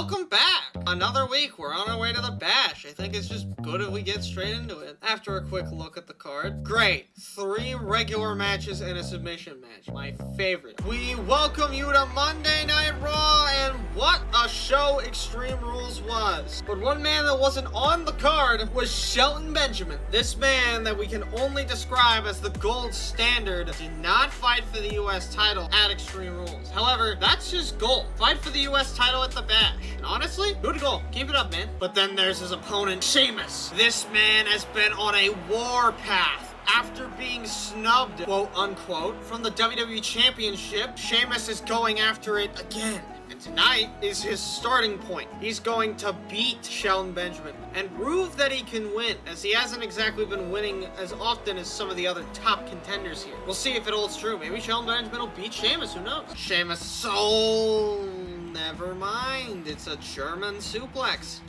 welcome back. Another week, we're on our way to the bash. I think it's just good if we get straight into it. After a quick look at the card, great. 3 regular matches and a submission match. My favorite. We welcome you to Monday Night Raw, and what a show Extreme Rules was. But one man that wasn't on the card was Shelton Benjamin. This man that we can only describe as the gold standard did not fight for the US title at Extreme Rules. However, that's his goal. Fight for the US title at the bash. And honestly, good goal. Keep it up, man. But then there's his opponent, Sheamus. This man has been on a war path. After being snubbed, quote unquote, from the WWE Championship, Sheamus is going after it again. And tonight is his starting point. He's going to beat Shelton Benjamin and prove that he can win, as he hasn't exactly been winning as often as some of the other top contenders here. We'll see if it holds true. Maybe Shelton Benjamin will beat Sheamus, who knows? Sheamus, so never mind. It's a German suplex.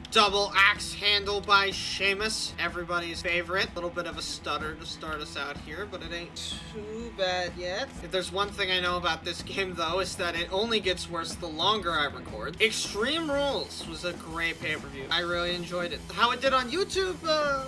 Double axe handle by Sheamus, everybody's favorite. A little bit of a stutter to start us out here, but it ain't too bad yet. If there's one thing I know about this game, though, is that it only gets worse the longer I record. Extreme Rules was a great pay-per-view. I really enjoyed it. How it did on YouTube, a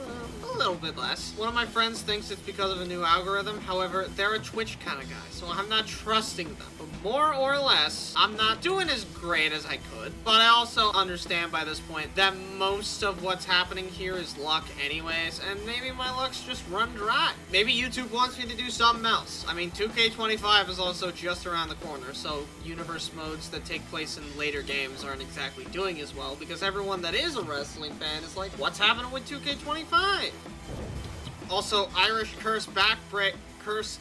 little bit less. One of my friends thinks it's because of a new algorithm. However, they're a Twitch kind of guy, so I'm not trusting them. But more or less, I'm not doing as great as I could. But I also understand by this point that most of what's happening here is luck anyways, and maybe my luck's just run dry. Maybe YouTube wants me to do something else. I mean, 2K25 is also just around the corner, so universe modes that take place in later games aren't exactly doing as well, because everyone that is a wrestling fan is like, what's happening with 2K25? Also, Irish curse backbreak curse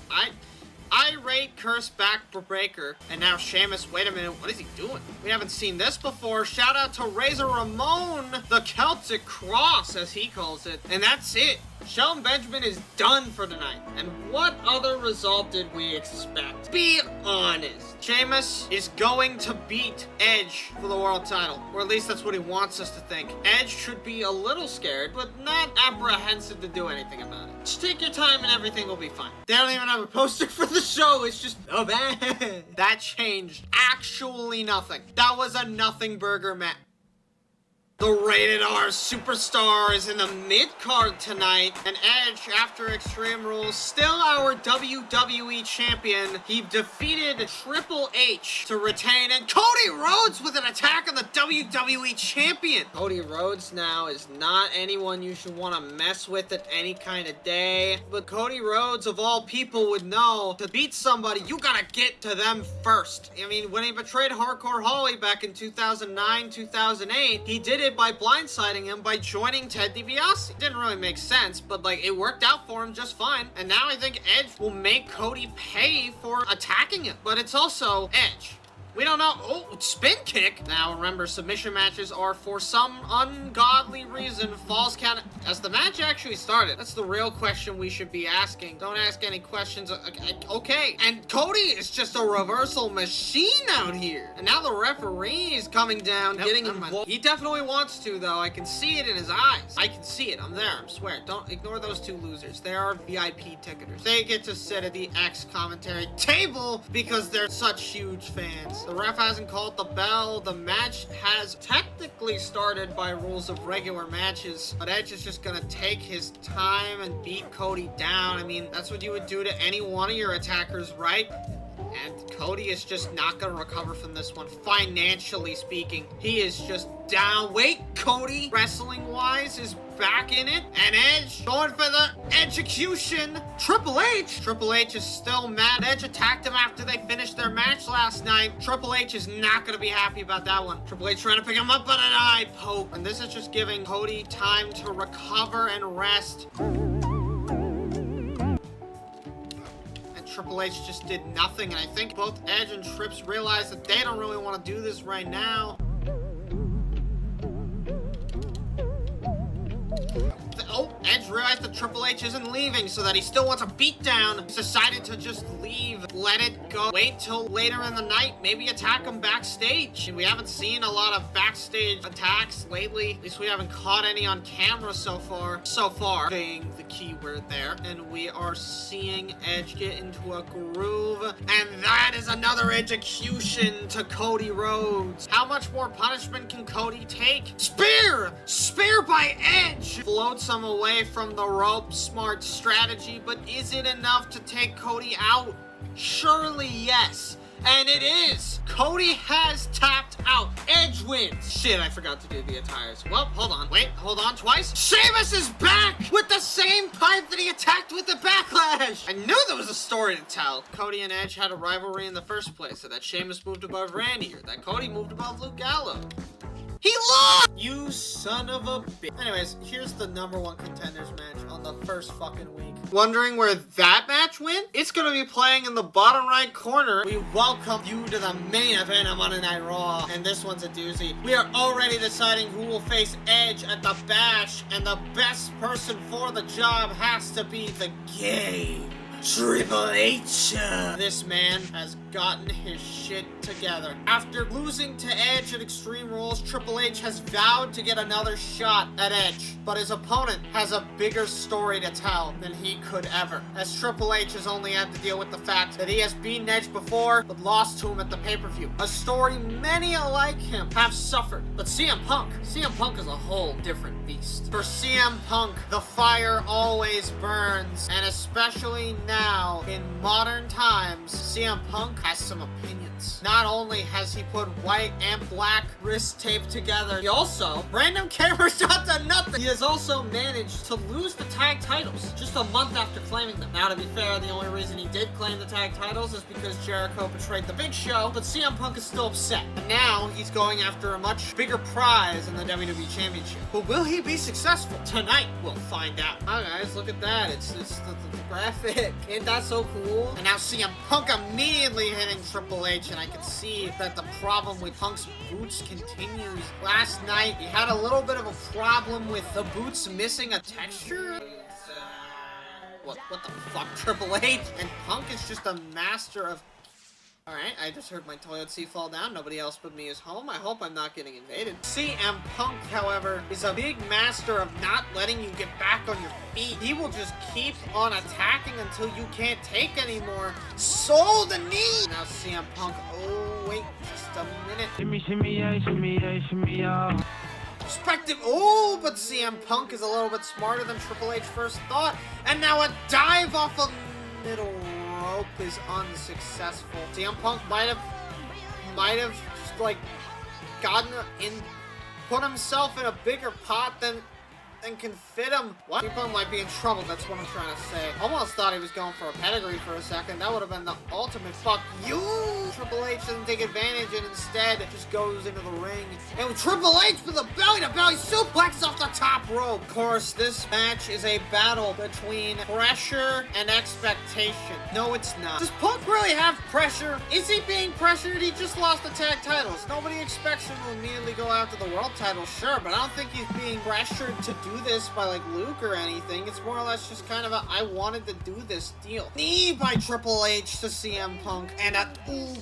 irate curse backbreaker, and now Sheamus. Wait a minute, what is he doing? We haven't seen this before. Shout out to Razor Ramon, the Celtic Cross, as he calls it, and that's it. Shelton Benjamin is done for tonight. And what other result did we expect? Be honest. Sheamus is going to beat Edge for the world title. Or at least that's what he wants us to think. Edge should be a little scared, but not apprehensive to do anything about it. Just take your time and everything will be fine. They don't even have a poster for the show. It's just, oh man. That changed actually nothing. That was a nothing burger match. The Rated R Superstar is in the mid-card tonight, and Edge, after Extreme Rules, still our WWE Champion. He defeated Triple H to retain, and Cody Rhodes with an attack on the WWE Champion. Cody Rhodes now is not anyone you should want to mess with at any kind of day, but Cody Rhodes, of all people, would know to beat somebody, you gotta get to them first. I mean, when he betrayed Hardcore Holly back in 2009, 2008, he did it by blindsiding him by joining Ted DiBiase. It didn't really make sense, but like it worked out for him just fine. And now I think Edge will make Cody pay for attacking him. But it's also Edge. We don't know. Oh, spin kick. Now remember, submission matches are for some ungodly reason falls count. As the match actually started, that's the real question we should be asking. Don't ask any questions. Okay. And Cody is just a reversal machine out here. And now the referee is coming down, getting involved. He definitely wants to, though. I can see it in his eyes. I can see it. I'm there. I swear. Don't ignore those 2 losers. They are VIP ticketers. They get to sit at the X commentary table because they're such huge fans. The ref hasn't called the bell. The match has technically started by rules of regular matches, but Edge is just gonna take his time and beat Cody down. I mean, that's what you would do to any one of your attackers, right? And Cody is just not gonna recover from this one, financially speaking. He is just down. Wait, Cody, wrestling-wise, is back in it. And Edge going for the execution. Triple H is still mad. Edge attacked him after they finished their match last night. Triple H is not gonna be happy about that one. Triple H trying to pick him up, but an eye poke. And this is just giving Cody time to recover and rest. Triple H just did nothing, and I think both Edge and Trips realize that they don't really want to do this right now. Oh, Edge realized that Triple H isn't leaving, so that he still wants a beatdown. He's decided to just leave let it go. Wait till later in the night. Maybe attack him backstage. We haven't seen a lot of backstage attacks lately. At least we haven't caught any on camera so far. So far, being the keyword there. And we are seeing Edge get into a groove. And that is another execution to Cody Rhodes. How much more punishment can Cody take? Spear! Spear by Edge! Floats him away from the rope. Smart strategy, but is it enough to take Cody out? Surely yes. And it is! Cody has tapped out. Edge wins. Shit, I forgot to do the attires. Well, hold on. Wait, hold on twice. Sheamus is back with the same pipe that he attacked with the Backlash. I knew there was a story to tell. Cody and Edge had a rivalry in the first place, so that Sheamus moved above Randy, or that Cody moved above Luke Gallows. He lost! You son of a bitch. Anyways, here's the #1 contenders match on the first fucking week. Wondering where that match went? It's gonna be playing in the bottom right corner. We welcome you to the main event of Monday Night Raw, and this one's a doozy. We are already deciding who will face Edge at the Bash, and the best person for the job has to be the game. Triple H. This man has gotten his shit together. After losing to Edge at Extreme Rules, Triple H has vowed to get another shot at Edge, but his opponent has a bigger story to tell than he could ever, as Triple H has only had to deal with the fact that he has beaten Edge before, but lost to him at the pay-per-view. A story many alike him have suffered, but CM Punk is a whole different beast. For CM Punk, the fire always burns, and especially now, in modern times, CM Punk has some opinions. Not only has he put white and black wrist tape together, he also, random camera shot to nothing, he has also managed to lose the tag titles just a month after claiming them. Now, to be fair, the only reason he did claim the tag titles is because Jericho betrayed the Big Show, but CM Punk is still upset. And now, he's going after a much bigger prize in the WWE Championship. But will he be successful? Tonight, we'll find out. Hi guys, look at that. It's the graphic. Ain't that so cool? And now CM Punk immediately hitting Triple H, and I can see that the problem with Punk's boots continues. Last night, he had a little bit of a problem with the boots missing a texture. What the fuck, Triple H? And Punk is just a master of... Alright, I just heard my toilet seat fall down. Nobody else but me is home. I hope I'm not getting invaded. CM Punk, however, is a big master of not letting you get back on your feet. He will just keep on attacking until you can't take anymore. Sold the knee! Now CM Punk, oh wait, just a minute. Shimmy, yeah. Perspective, oh, but CM Punk is a little bit smarter than Triple H first thought. And now a dive off of middle rope is unsuccessful. CM Punk might have just like gotten in, put himself in a bigger pot than can fit him. What? People might be in trouble, that's what I'm trying to say. Almost thought he was going for a pedigree for a second. That would have been the ultimate fuck you. Triple H doesn't take advantage and instead just goes into the ring. And Triple H with a belly-to-belly suplex off the top rope. Of course, this match is a battle between pressure and expectation. No, it's not. Does Punk really have pressure? Is he being pressured? He just lost the tag titles. Nobody expects him to immediately go after the world title, sure, but I don't think he's being pressured to do this by like Luke or anything. It's more or less just kind of a I wanted to do this deal. Knee by Triple H to CM Punk, and a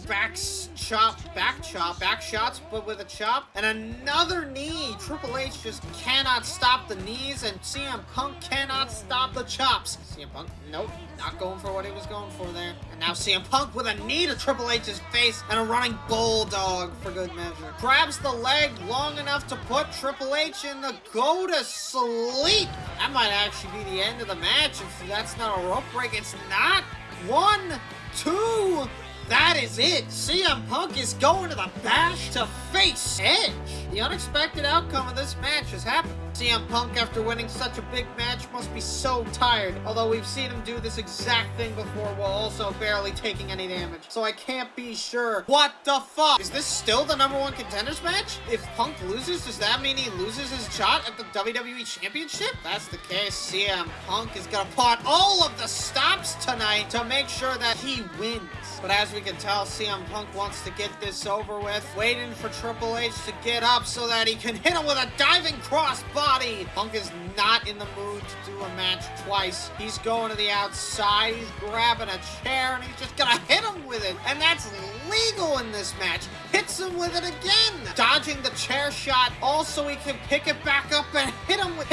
back shots, but with a chop, and another knee. Triple H just cannot stop the knees, and CM Punk cannot stop the chops. CM Punk, nope, not going for what he was going for there. And now CM Punk with a knee to Triple H's face and a running bulldog for good measure. Grabs the leg long enough to put Triple H in the go to sleep. That might actually be the end of the match if that's not a rope break. It's not. 1, 2. That is it. CM Punk is going to the Bash to face Edge. The unexpected outcome of this match has happened. CM Punk, after winning such a big match, must be so tired. Although we've seen him do this exact thing before while also barely taking any damage. So I can't be sure. What the fuck? Is this still the #1 contenders match? If Punk loses, does that mean he loses his shot at the WWE Championship? If that's the case, CM Punk is gonna put all of the stops tonight to make sure that he wins. this. But as we can tell, CM Punk wants to get this over with, waiting for Triple H to get up so that he can hit him with a diving crossbody. Punk is not in the mood to do a match twice. He's going to the outside, he's grabbing a chair, and he's just gonna hit him with it. And that's legal in this match. Hits him with it again. Dodging the chair shot, also he can pick it back up and hit him with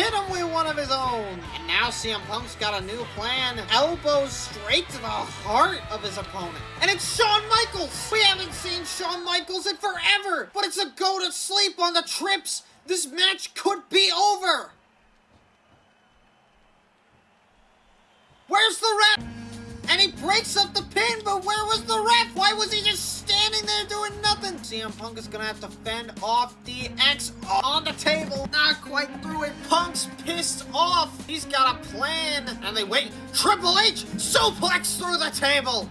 one of his own. And now CM Punk's got a new plan. Elbows straight to the heart of his opponent. And it's Shawn Michaels. We haven't seen Shawn Michaels in forever, but it's a go to sleep on the trips. This match could be over. Where's the ref? And he breaks up the pin, but where was the ref? Why was he just standing there doing nothing? CM Punk is gonna have to fend off DX on the table. Not quite through it. Punk's pissed off. He's got a plan. And they wait. Triple H suplex through the table.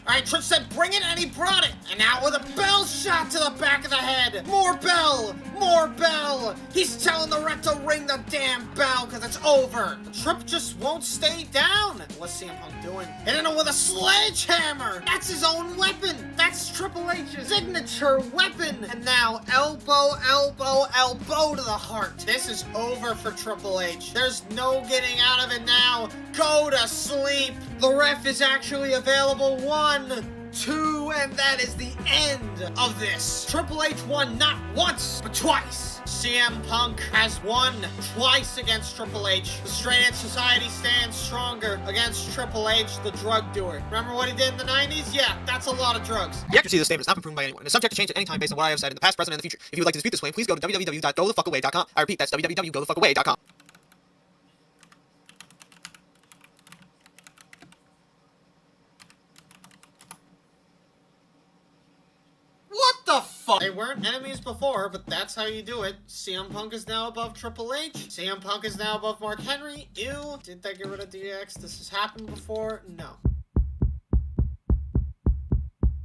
Alright, Trish said bring it, and he brought it. And now with a bell shot to the back of the head. More bell. More bell. He's telling the ref to ring the damn bell because it's over. Tripp just won't stay down. What's CM Punk doing? Hitting him with a sledgehammer. That's his own weapon. That's Triple H's signature weapon. And now elbow, elbow, elbow to the heart. This is over for Triple H. There's no getting out of it now. Go to sleep. The ref is actually available. 1, 2, and that is the end of this. Triple H won not once, but twice. CM Punk has won twice against Triple H. The Straight Edge Society stands stronger against Triple H, the drug doer. Remember what he did in the 90s? Yeah, that's a lot of drugs. The accuracy of this statement is not been proven by anyone and is subject to change at any time based on what I have said in the past, present, and the future. If you would like to dispute this claim, please go to www.gothefuckaway.com. I repeat, that's www.gothefuckaway.com. What the fuck? They weren't enemies before, but that's how you do it. CM Punk is now above Triple H. CM Punk is now above Mark Henry. Ew. Did they get rid of DX? This has happened before? No.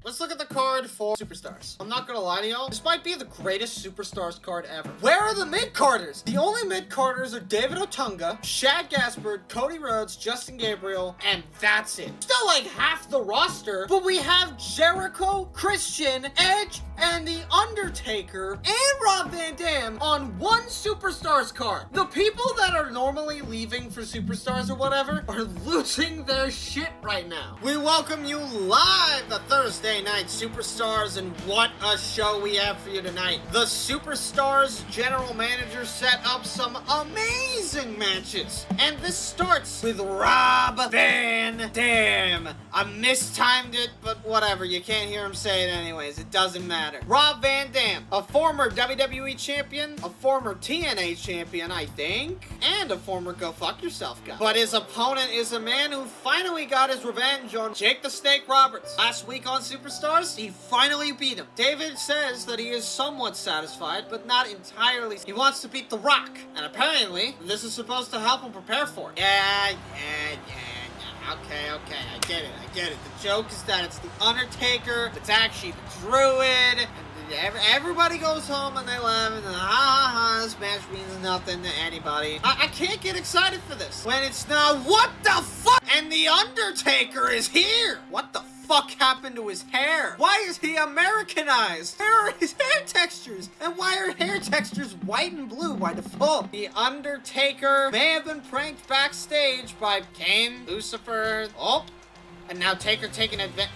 Let's look at the card for Superstars. I'm not gonna lie to y'all, this might be the greatest Superstars card ever. Where are the mid-carders? The only mid-carders are David Otunga, Shad Gaspard, Cody Rhodes, Justin Gabriel, and that's it. Still like half the roster, but we have Jericho, Christian, Edge, and The Undertaker, and Rob Van Dam on one Superstars card. The people that are normally leaving for Superstars or whatever are losing their shit right now. We welcome you live to Thursday Night Superstars, and what a show we have for you tonight. The Superstars general manager set up some amazing matches, and this starts with Rob Van Dam. I mistimed it, but whatever, you can't hear him say it anyways, it doesn't matter. Rob Van Dam, a former WWE champion, a former TNA champion, I think, and a former Go Fuck Yourself guy. But his opponent is a man who finally got his revenge on Jake the Snake Roberts. Last week on Superstars, he finally beat him. David says that he is somewhat satisfied, but not entirely. He wants to beat The Rock, and apparently, this is supposed to help him prepare for it. Yeah. Okay, I get it. The joke is that it's The Undertaker, it's actually the Druid, and everybody goes home and they laugh, and this match means nothing to anybody. I can't get excited for this when it's not. What the fuck? And The Undertaker is here! What the fuck happened to his hair? Why is he Americanized? Where are his hair textures? And why are hair textures white and blue by default? The Undertaker may have been pranked backstage by Kane, Lucifer, and now Taker taking advantage.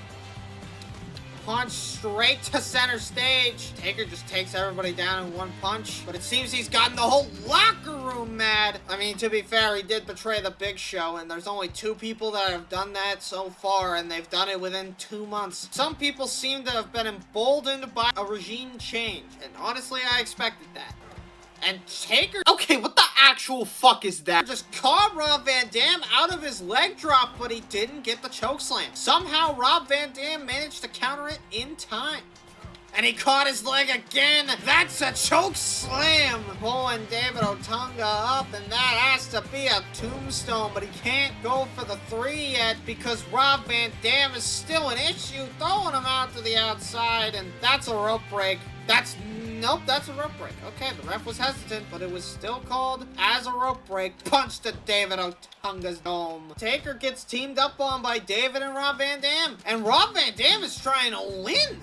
Punch straight to center stage. Taker just takes everybody down in one punch, but it seems he's gotten the whole locker room mad. I mean, to be fair, he did betray the Big Show, and there's only 2 people that have done that so far, and they've done it within 2 months. Some people seem to have been emboldened by a regime change, and honestly, I expected that. And Taker, okay, what the actual fuck is that? Just caught Rob Van Dam out of his leg drop, but he didn't get the chokeslam. Somehow, Rob Van Dam managed to counter it in time. And he caught his leg again. That's a choke slam. Pulling David Otunga up, and that has to be a tombstone, but he can't go for the 3 yet because Rob Van Dam is still an issue, throwing him out to the outside, and that's a rope break. Nope, that's a rope break. Okay, the ref was hesitant, but it was still called as a rope break. Punch to David Otunga's dome. Taker gets teamed up on by David and Rob Van Dam, and Rob Van Dam is trying to win.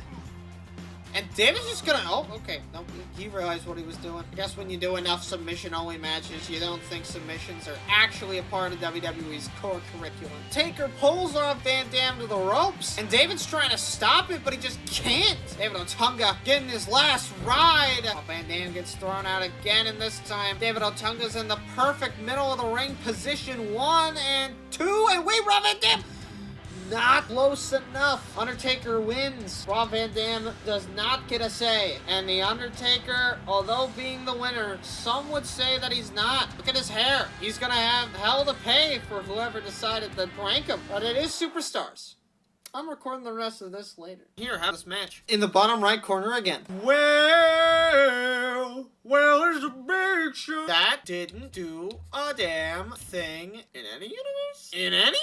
And David's just gonna, oh, okay, no, he realized what he was doing. I guess when you do enough submission-only matches, you don't think submissions are actually a part of WWE's core curriculum. Taker pulls off Van Dam to the ropes, and David's trying to stop it, but he just can't. David Otunga getting his last ride. Oh, Van Dam gets thrown out again, and this time, David Otunga's in the perfect middle of the ring position, 1 and 2, and wait, Rob Van Dam! Not close enough. Undertaker wins. Rob Van Dam does not get a say. And The Undertaker, although being the winner, some would say that he's not. Look at his hair. He's gonna have hell to pay for whoever decided to prank him. But it is Superstars. I'm recording the rest of this later. Here, have this match. In the bottom right corner again. Well, there's a big show. That didn't do a damn thing in any universe. In any universe?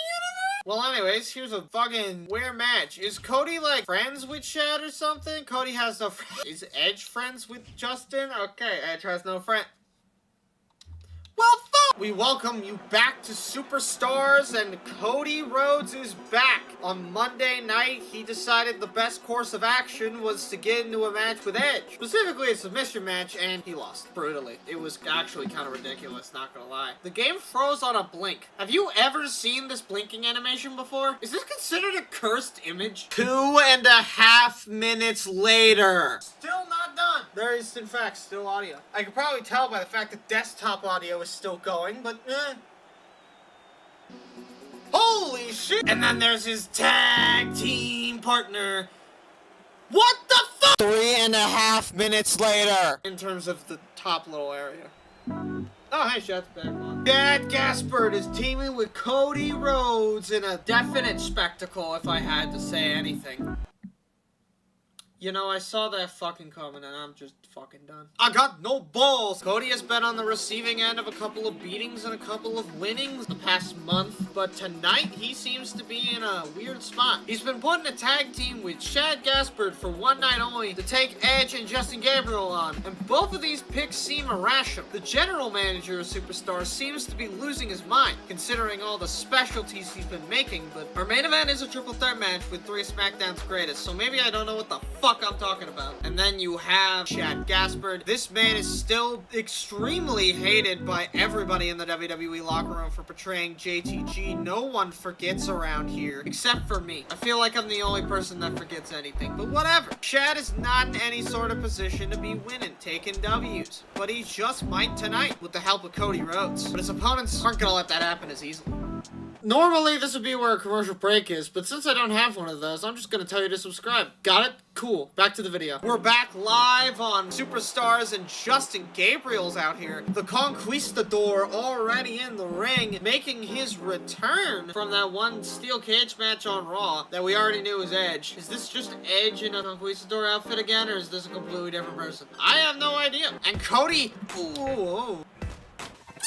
Well, anyways, here's a fucking weird match. Is Cody, like, friends with Chad or something? Cody has no friends. Is Edge friends with Justin? Okay, Edge has no friend. Well, fuck! We welcome you back to Superstars, and Cody Rhodes is back. On Monday night, he decided the best course of action was to get into a match with Edge. Specifically a submission match, and he lost. Brutally. It was actually kind of ridiculous, not gonna lie. The game froze on a blink. Have you ever seen this blinking animation before? Is this considered a cursed image? 2.5 minutes later. Still not done. There is, in fact, still audio. I can probably tell by the fact that desktop audio is still going, but holy shit! And then there's his tag team partner. What the fuck? 3.5 minutes later. In terms of the top little area. Oh, hey, Shad's back on. Chad Gaspard is teaming with Cody Rhodes in a definite spectacle, if I had to say anything. You know, I saw that fucking coming, and I'm just fucking done. I got no balls! Cody has been on the receiving end of a couple of beatings and a couple of winnings the past month, but tonight he seems to be in a weird spot. He's been put in a tag team with Chad Gaspard for one night only to take Edge and Justin Gabriel on, and both of these picks seem irrational. The general manager of Superstars seems to be losing his mind, considering all the specialties he's been making, but our main event is a triple threat match with 3 of SmackDown's greatest, so maybe I don't know what the fuck I'm talking about. And then you have Chad Gaspard. This man is still extremely hated by everybody in the WWE locker room for portraying JTG. No one forgets around here, except for me. I feel like I'm the only person that forgets anything, but whatever. Chad is not in any sort of position to be winning, taking W's, but he just might tonight with the help of Cody Rhodes. But his opponents aren't gonna let that happen as easily. Normally, this would be where a commercial break is, but since I don't have one of those, I'm just gonna tell you to subscribe. Got it? Cool. Back to the video. We're back live on Superstars, and Justin Gabriel's out here. The Conquistador already in the ring, making his return from that one steel cage match on Raw that we already knew was Edge. Is this just Edge in a Conquistador outfit again, or is this a completely different person? I have no idea. And Cody... Ooh.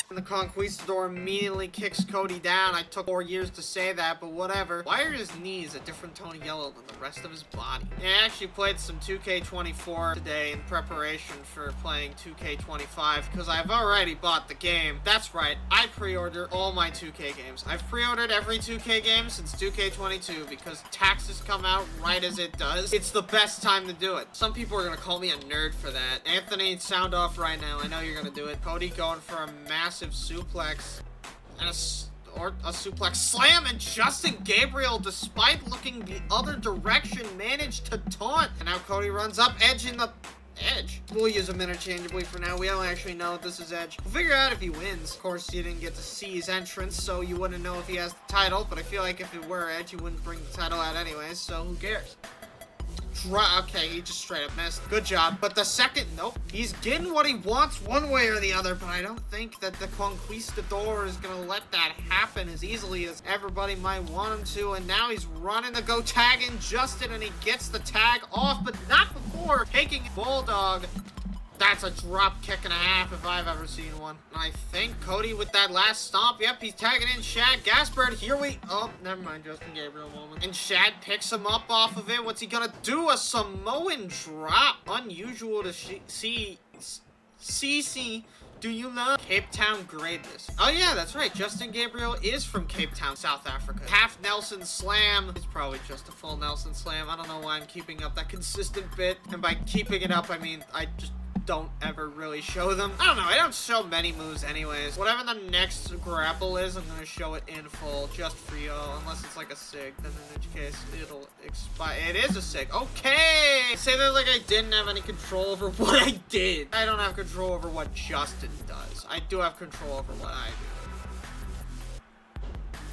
The Conquistador immediately kicks Cody down. I took 4 years to say that, but whatever. Why are his knees a different tone of yellow than the rest of his body? I actually played some 2K24 today in preparation for playing 2K25 because I've already bought the game. That's right, I pre-order all my 2K games. I've pre-ordered every 2K game since 2K22 because taxes come out right as it does. It's the best time to do it. Some people are gonna call me a nerd for that. Anthony, sound off right now. I know you're gonna do it. Cody going for a massive suplex and a suplex slam, and Justin Gabriel, despite looking the other direction, managed to taunt. And now Cody runs up, Edge in the... Edge. We'll use them interchangeably for now. We don't actually know if this is Edge. We'll figure out if he wins. Of course, you didn't get to see his entrance, so you wouldn't know if he has the title, but I feel like if it were Edge, he wouldn't bring the title out anyways, so who cares? Okay, he just straight up missed. Good job. But the second, nope. He's getting what he wants one way or the other, but I don't think that the Conquistador is gonna let that happen as easily as everybody might want him to. And now he's running to go tag in Justin, and he gets the tag off, but not before taking Bulldog. That's a drop kick and a half if I've ever seen one. And I think Cody with that last stomp. Yep, he's tagging in Shad Gaspard. Here we... Oh, never mind. Justin Gabriel moment. And Shad picks him up off of it. What's he gonna do? A Samoan drop. Unusual to see. CC. Do you love Cape Town greatness? Oh yeah, that's right. Justin Gabriel is from Cape Town, South Africa. Half Nelson Slam. It's probably just a full Nelson Slam. I don't know why I'm keeping up that consistent bit. And by keeping it up, I mean I just don't ever really show them. I don't know, I don't show many moves anyways. Whatever the next grapple is, I'm gonna show it in full just for y'all, unless it's like a SIG, then in which case it'll expire. It is a SIG. Okay! Say that like I didn't have any control over what I did. I don't have control over what Justin does. I do have control over what I do.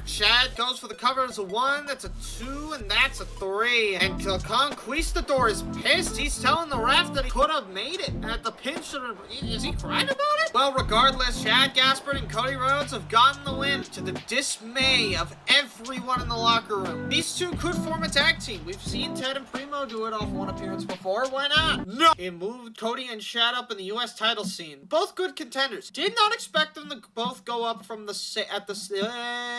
Shad goes for the cover as a 1, that's a 2, and that's a 3. And the Conquistador is pissed. He's telling the ref that he could have made it. And at the pinch, is he crying about it? Well, regardless, Shad Gaspard and Cody Rhodes have gotten the win to the dismay of everyone in the locker room. These two could form a tag team. We've seen Ted and Primo do it off one appearance before. Why not? No! It moved Cody and Shad up in the U.S. title scene. Both good contenders. Did not expect them to both go up from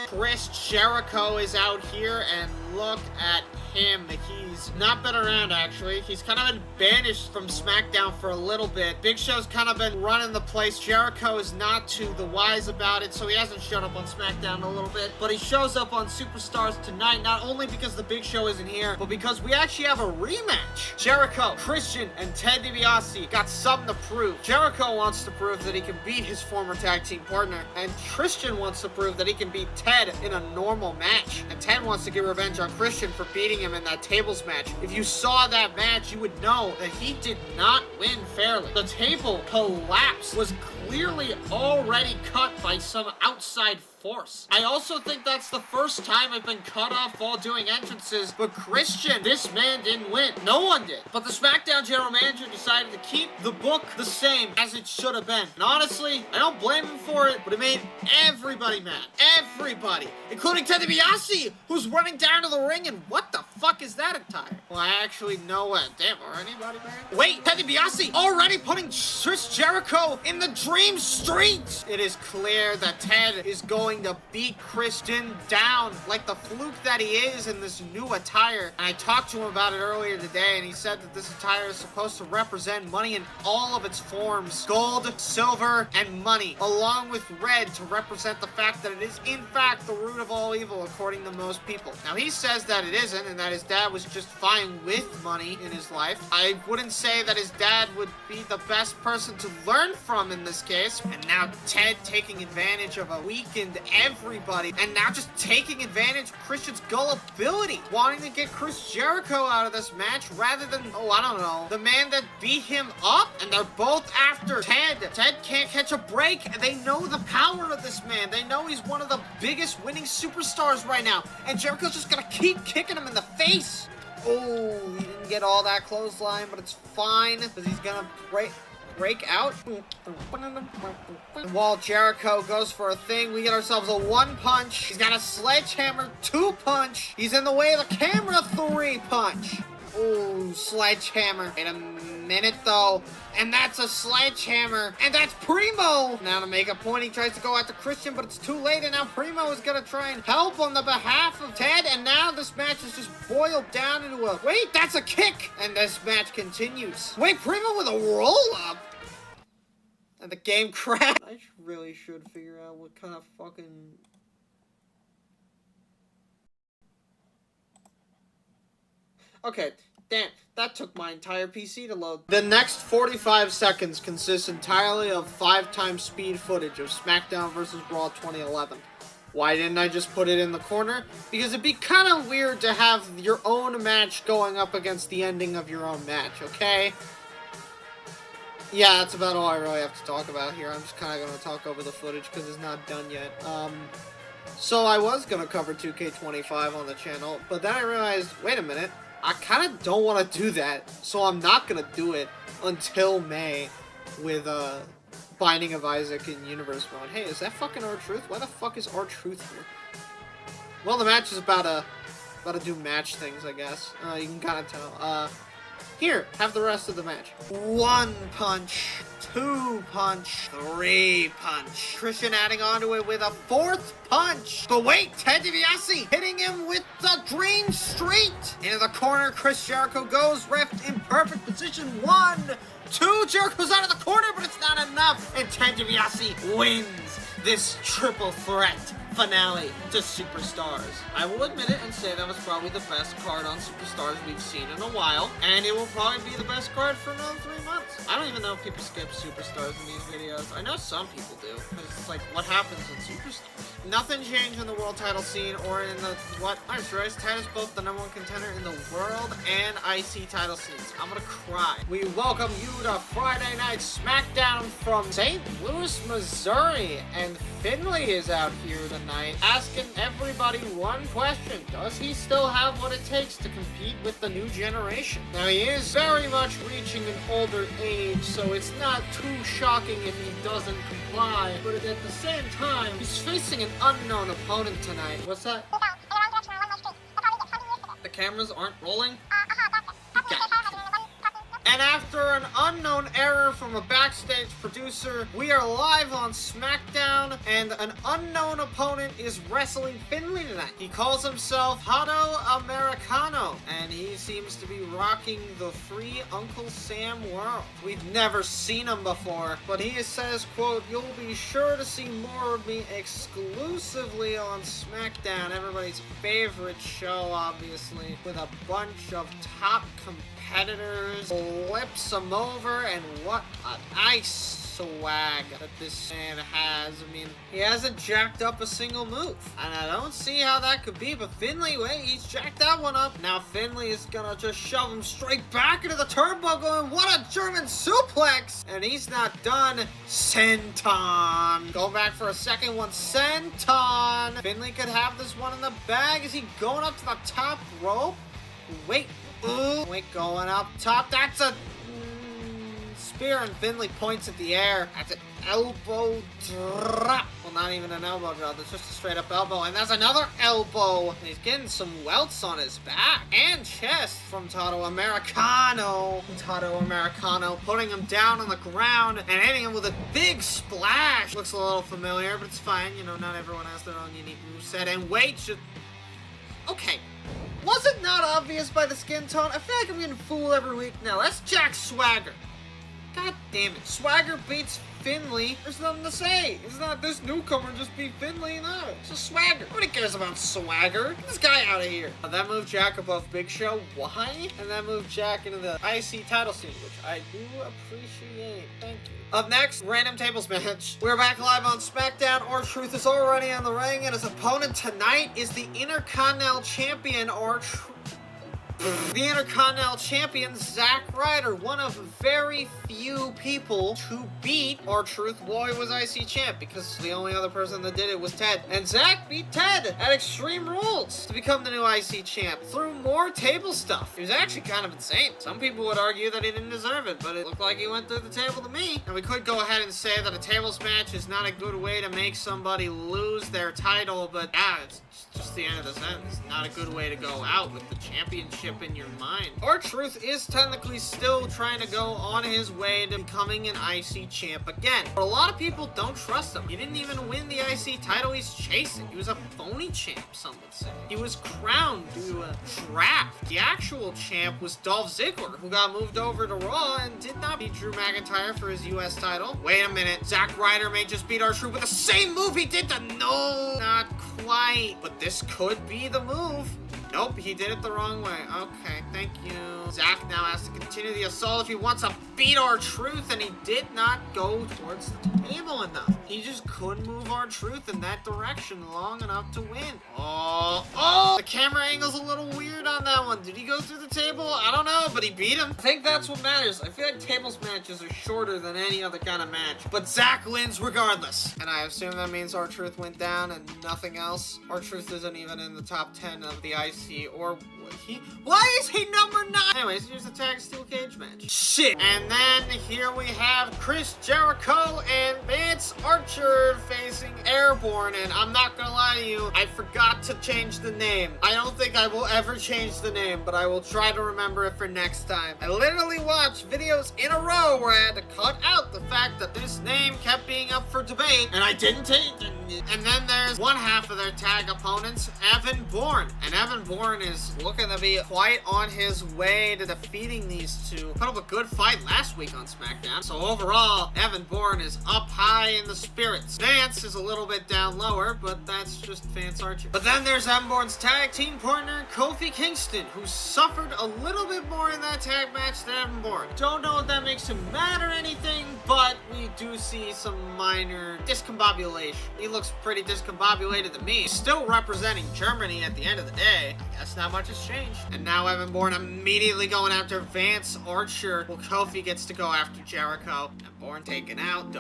Chris Jericho is out here, and look at him. He's not been around, actually. He's kind of been banished from SmackDown for a little bit. Big Show's kind of been running the place. Jericho is not too the wise about it, so he hasn't shown up on SmackDown in a little bit. But he shows up on Superstars tonight, not only because the Big Show isn't here, but because we actually have a rematch. Jericho, Christian, and Ted DiBiase got something to prove. Jericho wants to prove that he can beat his former tag team partner, and Christian wants to prove that he can beat Ted in a normal match. And Ted wants to get revenge on Christian for beating him in that tables match. If you saw that match, you would know that he did not win fairly. The table collapse was clearly already cut by some outside force. I also think that's the first time I've been cut off while doing entrances, but Christian, this man didn't win. No one did. But the SmackDown general manager decided to keep the book the same as it should have been. And honestly, I don't blame him for it, but it made everybody mad. Everybody. Including Ted DiBiase, who's running down to the ring, and what the fuck is that attire? Well, I actually know it. Damn, are anybody mad? Wait, Ted DiBiase already putting Chris Jericho in the Dream Street! It is clear that Ted is going to beat Christian down like the fluke that he is in this new attire. And I talked to him about it earlier today, and he said that this attire is supposed to represent money in all of its forms. Gold, silver, and money, along with red to represent the fact that it is in fact the root of all evil according to most people. Now he says that it isn't, and that his dad was just fine with money in his life. I wouldn't say that his dad would be the best person to learn from in this case. And now Ted taking advantage of a weakened everybody, and now just taking advantage of Christian's gullibility, wanting to get Chris Jericho out of this match rather than, oh, I don't know, the man that beat him up. And they're both after Ted. Ted can't catch a break, and they know the power of this man. They know he's one of the biggest winning superstars right now, and Jericho's just gonna keep kicking him in the face. Oh, he didn't get all that clothesline, but it's fine, because he's gonna break out. And while Jericho goes for a thing, we get ourselves a 1 punch. He's got a sledgehammer 2 punch. He's in the way of the camera 3 punch. Ooh, sledgehammer. Wait a minute though. And that's a sledgehammer. And that's Primo. Now to make a point, he tries to go after Christian, but it's too late. And now Primo is going to try and help on the behalf of Ted. And now this match is just boiled down into a... Wait, that's a kick. And this match continues. Wait, Primo with a roll-up. And the game crashed. I really should figure out what kind of fucking... Okay, damn, that took my entire PC to load. The next 45 seconds consists entirely of 5x speed footage of SmackDown vs. Raw 2011. Why didn't I just put it in the corner? Because it'd be kind of weird to have your own match going up against the ending of your own match, okay? Yeah, that's about all I really have to talk about here. I'm just kind of going to talk over the footage because it's not done yet. So I was going to cover 2K25 on the channel, but then I realized, wait a minute, I kind of don't want to do that, so I'm not gonna do it until May with Binding of Isaac in Universe Mode. Hey, is that fucking R-Truth? Why the fuck is R-Truth here? Well, the match is about to do match things, I guess. You can kind of tell. Here, have the rest of the match. 1 punch, 2 punch, 3 punch. Christian adding onto it with a 4th punch. But wait, Ted DiBiase hitting him with the Dream Street. Into the corner, Chris Jericho goes, ref in perfect position. 1, 2, Jericho's out of the corner, but it's not enough. And Ted DiBiase wins this triple threat finale to Superstars. I will admit it and say that was probably the best card on Superstars we've seen in a while, and it will probably be the best card for another 3 months. I don't even know if people skip Superstars in these videos. I know some people do, because it's like, what happens in Superstars? Nothing changed in the world title scene or in the, what? I'm sure Ted is both the #1 contender in the world and IC title scenes. I'm gonna cry. We welcome you to Friday Night SmackDown from St. Louis, Missouri, and Finley is out here tonight asking everybody one question. Does he still have what it takes to compete with the new generation? Now, he is very much reaching an older age, so it's not too shocking if he doesn't comply, but at the same time, he's facing an unknown opponent tonight. What's that? The cameras aren't rolling? Okay. And after an unknown error from a backstage producer, we are live on SmackDown, and an unknown opponent is wrestling Finley tonight. He calls himself Hato Americano, and he seems to be rocking the free Uncle Sam world. We've never seen him before, but he says, quote, "You'll be sure to see more of me exclusively on SmackDown," everybody's favorite show, obviously, with a bunch of top competitors. Flips him over, and what a nice swag that this man has. I mean, he hasn't jacked up a single move, and I don't see how that could be, but Finley, wait, he's jacked that one up. Now Finley is gonna just shove him straight back into the turnbuckle, and what a German suplex! And he's not done. Senton. Go back for a second one. Senton. Finley could have this one in the bag. Is he going up to the top rope? Wait. Ooh. Wait, going up top. That's a spear, and Finley points at the air. That's an elbow drop. Well, not even an elbow drop. It's just a straight up elbow. And that's another elbow. And he's getting some welts on his back and chest from Tato Americano. Tato Americano putting him down on the ground and hitting him with a big splash. Looks a little familiar, but it's fine. You know, not everyone has their own unique moveset. And wait, okay. Was it not obvious by the skin tone? I feel like I'm getting fooled every week now. That's Jack Swagger. God damn it. Swagger beats Finley. There's nothing to say. It's not this newcomer just beat Finley. No, it's just Swagger. Nobody cares about Swagger. Get this guy out of here. That moved Jack above Big Show. Why? And that moved Jack into the IC title scene, which I do appreciate. Thank you. Up next, random tables match. We're back live on SmackDown. R-Truth is already on the ring, and his opponent tonight is the Intercontinental Champion, the Intercontinental Champion, Zack Ryder, one of very few people to beat R-Truth while he was IC Champ, because the only other person that did it was Ted. And Zack beat Ted at Extreme Rules to become the new IC Champ through more table stuff. It was actually kind of insane. Some people would argue that he didn't deserve it, but it looked like he went through the table to me. And we could go ahead and say that a tables match is not a good way to make somebody lose their title, but yeah, it's just the end of the sentence. Not a good way to go out with the championship in your mind. R-Truth is technically still trying to go on his way to becoming an IC champ again, but a lot of people don't trust him. He didn't even win the IC title he's chasing. He was a phony champ, some would say. He was crowned due to a draft. The actual champ was Dolph Ziggler, who got moved over to Raw and did not beat Drew McIntyre for his US title. Wait a minute, Zack Ryder may just beat R-Truth with the same move he did to no, not quite, but this could be the move. Nope, he did it the wrong way. Okay, thank you. Zack now has to continue the assault if he wants to beat R-Truth, and he did not go towards the table enough. He just couldn't move R-Truth in that direction long enough to win. Oh, the camera angle's a little weird on that one. Did he go through the table? I don't know, but he beat him. I think that's what matters. I feel like tables matches are shorter than any other kind of match, but Zack wins regardless. And I assume that means R-Truth went down and nothing else. R-Truth isn't even in the top 10 of the IC he? Or why is he number 9? Anyways, here's the tag steel cage match. Shit. And then here we have Chris Jericho and Vance Archer facing Airborne. And I'm not gonna lie to you, I forgot to change the name. I don't think I will ever change the name, but I will try to remember it for next time. I literally watched videos in a row where I had to cut out the fact that this name kept being up for debate, and I didn't take it. And then there's one half of their tag opponents, Evan Bourne. And Evan Bourne is looking to be quite on his way to defeating these two. Put up a good fight last week on SmackDown. So overall, Evan Bourne is up high in the spirits. Vance is a little bit down lower, but that's just Vance Archer. But then there's Evan Bourne's tag team partner, Kofi Kingston, who suffered a little bit more in that tag match than Evan Bourne. Don't know if that makes him mad or anything, but we do see some minor discombobulation. He looks pretty discombobulated to me. He's still representing Germany at the end of the day. I guess not much has changed. And now Evan Bourne immediately going after Vance Archer. Well, Kofi gets to go after Jericho. And Bourne taken out.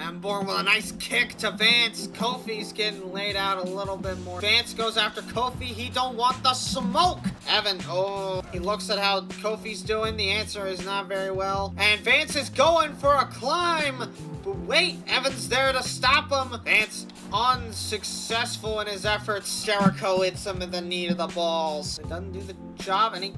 And Bourne with a nice kick to Vance. Kofi's getting laid out a little bit more. Vance goes after Kofi. He don't want the smoke. Evan, he looks at how Kofi's doing. The answer is not very well. And Vance is going for a climb. But wait, Evan's there to stop him. Vance unsuccessful in his efforts. Jericho hits him in the knee to the balls. It doesn't do the job, and he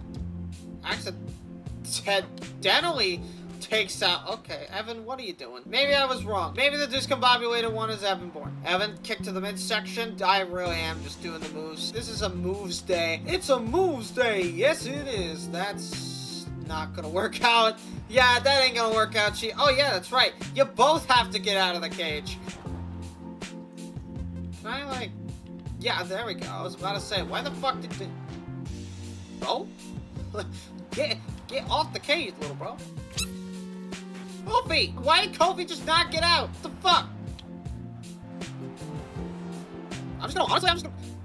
accidentally takes out. Okay, Evan, what are you doing? Maybe I was wrong. Maybe the discombobulated one is Evan Bourne. Evan, kick to the midsection. I really am just doing the moves. This is a moves day. It's a moves day. Yes, it is. That's not gonna work out. Yeah, that ain't gonna work out. Oh, yeah, that's right. You both have to get out of the cage. Can I, yeah, there we go. I was about to say, why the fuck did they... Bro? Get off the cage, little bro. Kofi! Why did Kofi just not get out? What the fuck?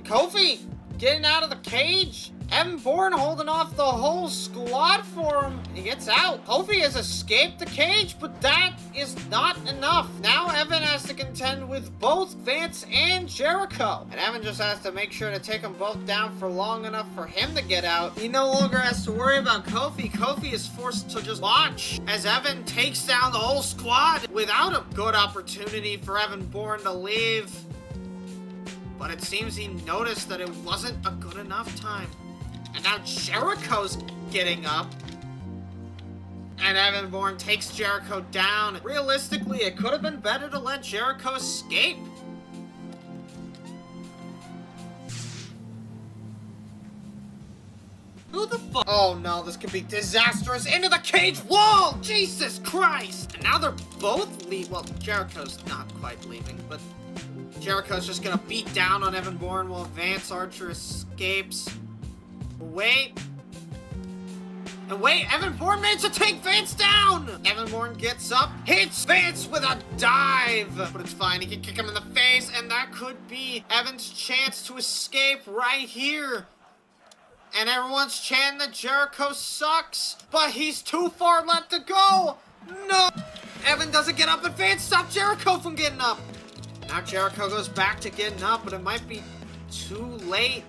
Kofi! Getting out of the cage? Evan Bourne holding off the whole squad for him. He gets out. Kofi has escaped the cage, but that is not enough. Now Evan has to contend with both Vance and Jericho. And Evan just has to make sure to take them both down for long enough for him to get out. He no longer has to worry about Kofi. Kofi is forced to just watch as Evan takes down the whole squad without a good opportunity for Evan Bourne to leave. But it seems he noticed that it wasn't a good enough time. And now Jericho's getting up. And Evan Bourne takes Jericho down. Realistically, it could have been better to let Jericho escape. Who the fuck? Oh no, this could be disastrous. Into the cage wall! Jesus Christ! And now they're both leaving. Well, Jericho's not quite leaving, but Jericho's just gonna beat down on Evan Bourne while Vance Archer escapes. Wait. And wait, Evan Bourne managed to take Vance down! Evan Bourne gets up, hits Vance with a dive! But it's fine, he can kick him in the face, and that could be Evan's chance to escape right here. And everyone's chanting that Jericho sucks, but he's too far left to go! No! Evan doesn't get up, and Vance stopped Jericho from getting up! Now Jericho goes back to getting up, but it might be too late.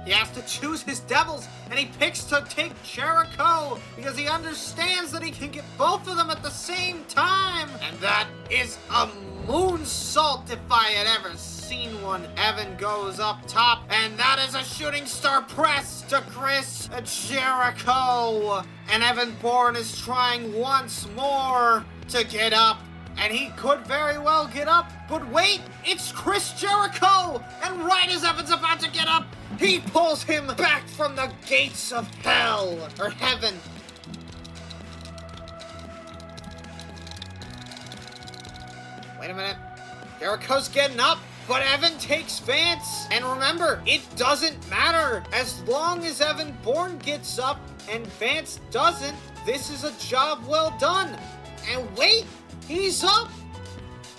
He has to choose his devils, and he picks to take Jericho because he understands that he can get both of them at the same time. And that is a moonsault if I had ever seen one. Evan goes up top, and that is a shooting star press to Chris Jericho. And Evan Bourne is trying once more to get up. And he could very well get up, but wait, it's Chris Jericho! And right as Evan's about to get up, he pulls him back from the gates of hell, or heaven. Wait a minute. Jericho's getting up, but Evan takes Vance. And remember, it doesn't matter. As long as Evan Bourne gets up and Vance doesn't, this is a job well done. And wait! He's up!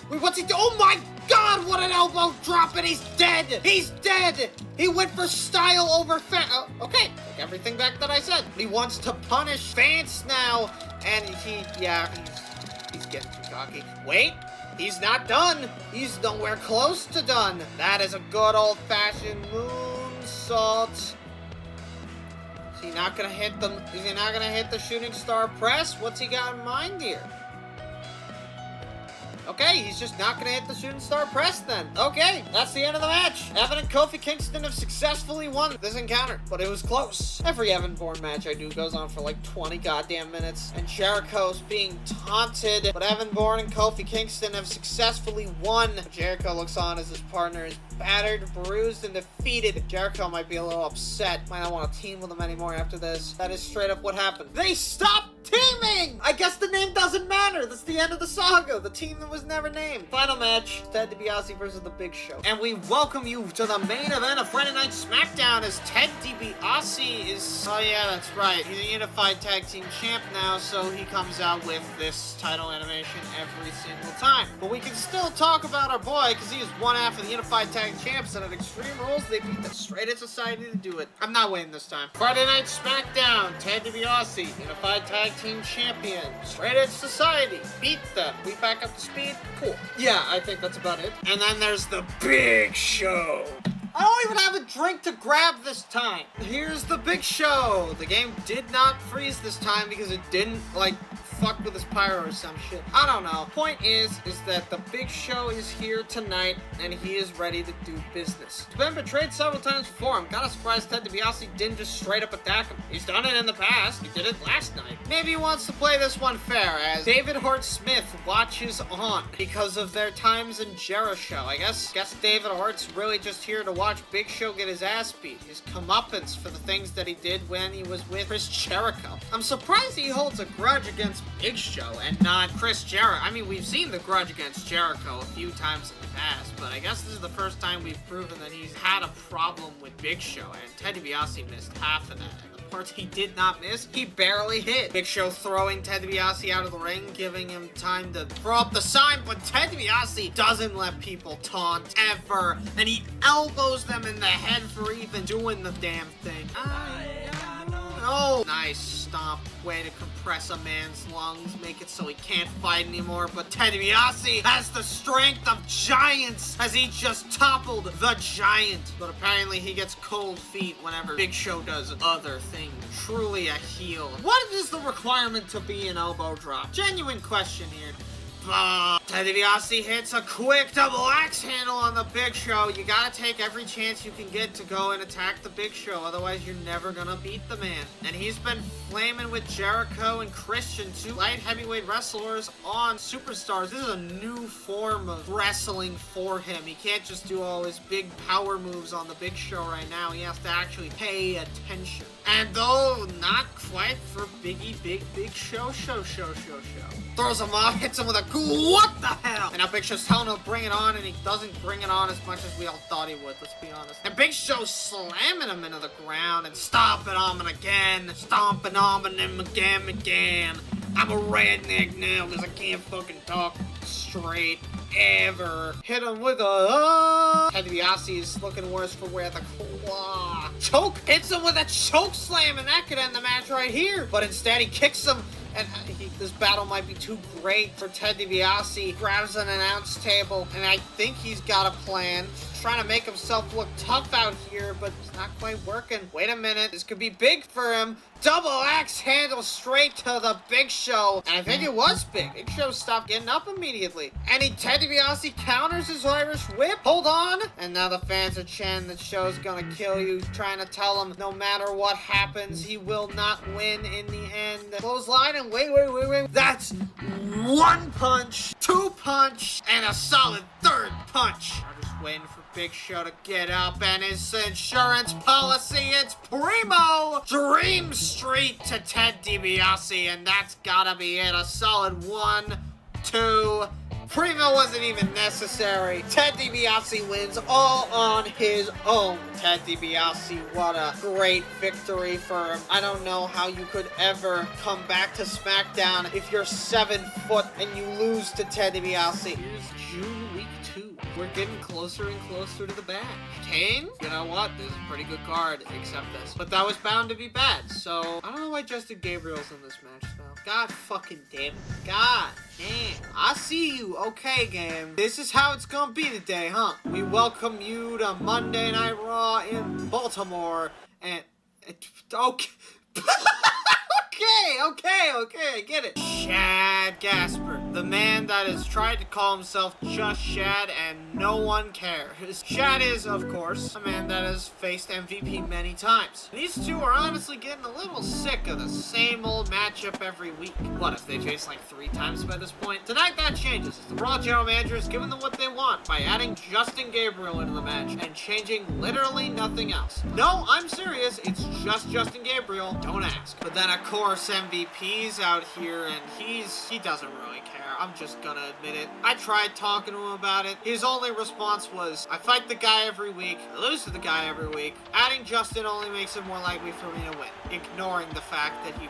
Wait, what's he do? Oh my god, what an elbow drop, and he's dead! He's dead! He went for style over okay, take everything back that I said. He wants to punish Vance now, and he's getting too cocky. Wait, he's not done. He's nowhere close to done. That is a good old-fashioned moonsault. moonsault. Is he not gonna hit the? Is he not gonna hit the shooting star press? What's he got in mind here? Okay, he's just not gonna hit the shooting star press then. Okay, that's the end of the match. Evan and Kofi Kingston have successfully won this encounter, but it was close. Every Evan Bourne match I do goes on for like 20 goddamn minutes, and Jericho's being taunted, but Evan Bourne and Kofi Kingston have successfully won. Jericho looks on as his partner is battered, bruised, and defeated. Jericho might be a little upset, might not want to team with him anymore after this. That is straight up what happened. They stopped teaming! I guess the name doesn't matter. That's the end of the saga. The team that was never named. Final match, Ted DiBiase versus The Big Show. And we welcome you to the main event of Friday Night SmackDown as Ted DiBiase is... Oh yeah, that's right. He's a unified tag team champ now, so he comes out with this title animation every single time. But we can still talk about our boy, because he is one half of the unified tag champs, and at Extreme Rules, they beat the Straight Edge Society to do it. I'm not waiting this time. Friday Night SmackDown, Ted DiBiase, unified tag team champion. Straight Edge Society, beat them. We back up to speed? Cool. Yeah, I think that's about it. And then there's The Big Show. I don't even have a drink to grab this time. Here's The Big Show. The game did not freeze this time because it didn't, like, fuck with his pyro or some shit. I don't know. Point is that The Big Show is here tonight and he is ready to do business. He's been betrayed several times before. I'm kinda surprised Ted DiBiase didn't just straight up attack him. He's done it in the past. He did it last night. Maybe he wants to play this one fair as David Hart Smith watches on because of their times in Jericho. I guess David Hart's really just here to watch Big Show get his ass beat. His comeuppance for the things that he did when he was with Chris Jericho. I'm surprised he holds a grudge against Big Show and not Chris Jericho. I mean, we've seen the grudge against Jericho a few times in the past, but I guess this is the first time we've proven that he's had a problem with Big Show, and Ted DiBiase missed half of that. And the parts he did not miss, he barely hit. Big Show throwing Ted DiBiase out of the ring, giving him time to throw up the sign, but Ted DiBiase doesn't let people taunt ever, and he elbows them in the head for even doing the damn thing. Oh, nice stomp. Way to compress a man's lungs, make it so he can't fight anymore. But Ted DiBiase has the strength of giants as he just toppled the giant. But apparently he gets cold feet whenever Big Show does other things. Truly a heel. What is the requirement to be an elbow drop? Genuine question here. Ted DiBiase hits a quick double axe handle on the Big Show. You gotta take every chance you can get to go and attack the Big Show, otherwise you're never gonna beat the man. And he's been flaming with Jericho and Christian, two light heavyweight wrestlers on Superstars. This is a new form of wrestling for him. He can't just do all his big power moves on the Big Show right now. He has to actually pay attention. And though not quite for Big Show. Throws him off, hits him with a what the hell? And now Big Show's telling him to bring it on, and he doesn't bring it on as much as we all thought he would, let's be honest. And Big Show's slamming him into the ground and stomping on him again. Stomping on him again. I'm a redneck now because I can't fucking talk straight ever. Hit him with a Ted DiBiase is looking worse for wear. The claw. Choke. Hits him with a choke slam, and that could end the match right here. But instead he kicks him. And this battle might be too great for Ted DiBiase. Grabs an announce table, and I think he's got a plan. He's trying to make himself look tough out here, but it's not quite working. Wait a minute, this could be big for him. Double axe handle straight to the Big Show. And I think it was big. Big Show stopped getting up immediately. And Ted DiBiase counters his Irish whip. Hold on. And now the fans are chanting that Show's gonna kill you, trying to tell him no matter what happens, he will not win in the end. Clothesline, and wait. That's one punch, two punch, and a solid third punch. I'm just waiting for Big Show to get up, and his insurance policy, it's Primo Dream Street to Ted DiBiase, and that's gotta be it. A solid 1, 2. Primo wasn't even necessary. Ted DiBiase wins all on his own. Ted DiBiase, what a great victory for him. I don't know how you could ever come back to SmackDown if you're 7 foot and you lose to Ted DiBiase. Here's June week 2. We're getting closer and closer to the back. Kane? You know what? This is a pretty good card, except this. But that was bound to be bad, so I don't know why Justin Gabriel's in this match, though. God fucking damn it. God damn. I see you. Okay, game. This is how it's gonna be today, huh? We welcome you to Monday Night Raw in Baltimore, and... okay. Okay, I get it. Shad Gasper, the man that has tried to call himself just Shad and no one cares. Shad is, of course, a man that has faced MVP many times. These two are honestly getting a little sick of the same old matchup every week. What if they face like 3 times by this point? Tonight that changes. The Raw general manager is giving them what they want by adding Justin Gabriel into the match and changing literally nothing else. No, I'm serious. It's just Justin Gabriel. Don't ask. But then of course MVP's out here and he doesn't really care. I'm just gonna admit it. I tried talking to him about it. His only response was, I fight the guy every week, I lose to the guy every week. Adding Justin only makes it more likely for me to win. Ignoring the fact that he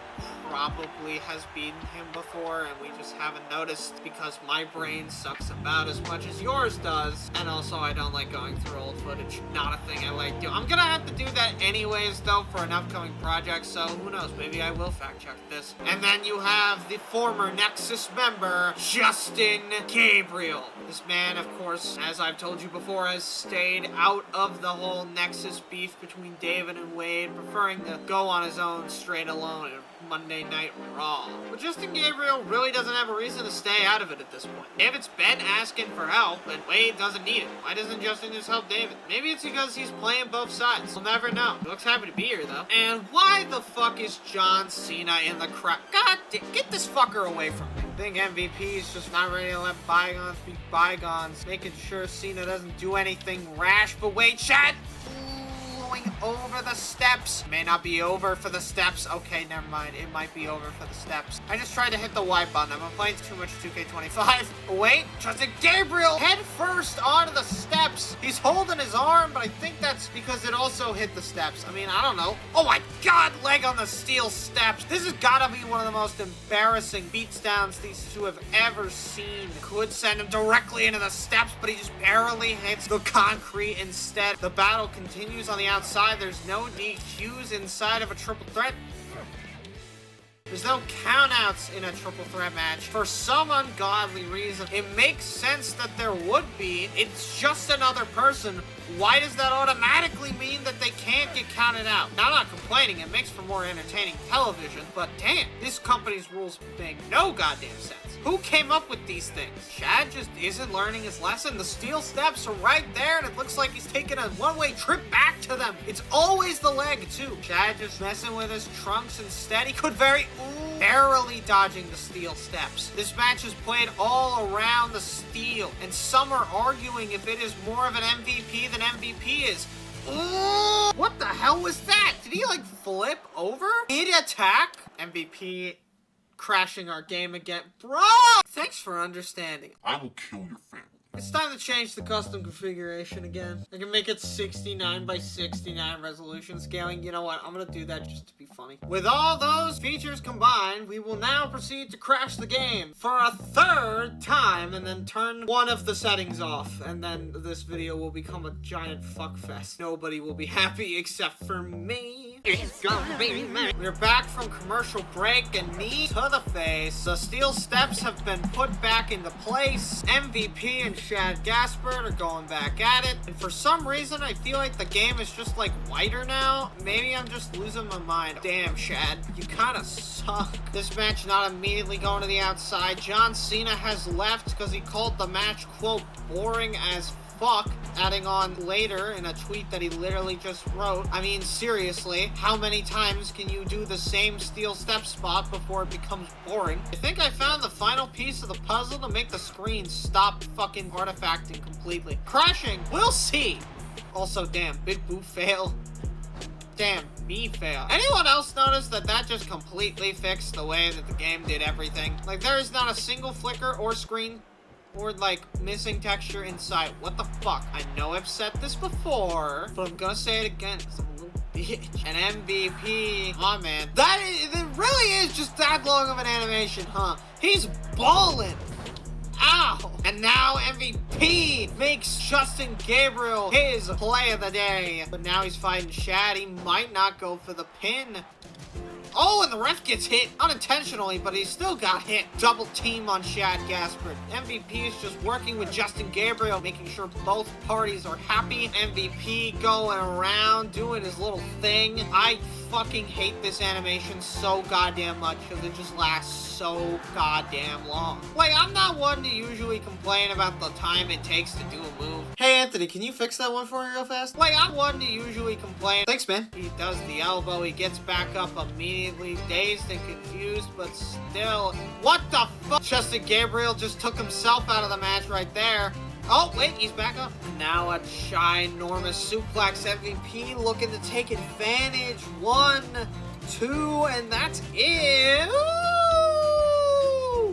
probably has beaten him before and we just haven't noticed because my brain sucks about as much as yours does. And also I don't like going through old footage. Not a thing I like doing. I'm gonna have to do that anyways though for an upcoming project, so who knows, maybe I will fact check this. And then you have the former Nexus member, Justin Gabriel. This man, of course, as I've told you before, has stayed out of the whole Nexus beef between David and Wade, preferring to go on his own straight alone in Monday Night Raw. But Justin Gabriel really doesn't have a reason to stay out of it at this point. David's been asking for help, and Wade doesn't need it. Why doesn't Justin just help David? Maybe it's because he's playing both sides. We'll never know. He looks happy to be here, though. And why the fuck is John Cena in the crowd? God damn, get this fucker away from me. I think MVP is just not ready to let bygones be bygones, making sure Cena doesn't do anything rash. But wait, Chad! Going over the steps. May not be over for the steps. Okay, never mind. It might be over for the steps. I just tried to hit the Y button. I'm playing too much 2K25. Wait, Justin Gabriel head first onto the steps. He's holding his arm, but I think that's because it also hit the steps. I mean, I don't know. Oh my god, leg on the steel steps. This has gotta be one of the most embarrassing beatdowns these two have ever seen. Could send him directly into the steps, but he just barely hits the concrete instead. The battle continues on the outside. There's no DQs inside of a triple threat. There's no countouts in a triple threat match. For some ungodly reason, it makes sense that there would be. It's just another person. Why does that automatically mean that they can't get counted out? Now, I'm not complaining. It makes for more entertaining television. But damn, this company's rules make no goddamn sense. Who came up with these things? Chad just isn't learning his lesson. The steel steps are right there, and it looks like he's taking a one-way trip back to them. It's always the leg, too. Chad just messing with his trunks instead. He could barely dodging the steel steps. This match is played all around the steel, and some are arguing if it is more of an MVP than MVP is. Ooh, what the hell was that? Did he, like, flip over? Mid-attack? MVP crashing our game again. Bro! Thanks for understanding. I will kill your family. It's time to change the custom configuration again. I can make it 69 by 69 resolution scaling. You know what? I'm gonna do that just to be funny. With all those features combined, we will now proceed to crash the game for a 3rd time and then turn one of the settings off. And then this video will become a giant fuckfest. Nobody will be happy except for me. It's gonna be me. We're back from commercial break and knee to the face. The steel steps have been put back into place. MVP and Shad Gasper are going back at it. And for some reason, I feel like the game is just like whiter now. Maybe I'm just losing my mind. Damn, Shad, you kinda suck. This match not immediately going to the outside. John Cena has left because he called the match, quote, boring as fuck, adding on later in a tweet that he literally just wrote. I mean, seriously, how many times can you do the same steel step spot before it becomes boring? I think I found the final piece of the puzzle to make the screen stop fucking artifacting completely. Crashing, we'll see. Also, damn, big boot fail. Damn, me fail. Anyone else notice that that just completely fixed the way that the game did everything? Like, there is not a single flicker or screen or like missing texture inside. What the fuck? I know I've said this before, but I'm gonna say it again because I'm a little bitch. An MVP, oh man, it really is just that long of an animation, huh? He's ballin'. Ow! And now MVP makes Justin Gabriel his play of the day. But now he's fighting Shad. He might not go for the pin. Oh, and the ref gets hit unintentionally, but he still got hit. Double team on Shad Gaspard. MVP is just working with Justin Gabriel, making sure both parties are happy. MVP going around, doing his little thing. I fucking hate this animation so goddamn much because it just lasts so goddamn long. Like, I'm not one to usually complain about the time it takes to do a move. Hey, Anthony, can you fix that one for me real fast? Like, I'm one to usually complain. Thanks, man. He does the elbow. He gets back up immediately, dazed and confused, but still. What the fuck? Justin Gabriel just took himself out of the match right there. Oh, wait, he's back up. Now a ginormous suplex. MVP looking to take advantage. 1, 2, and that's it. Ooh!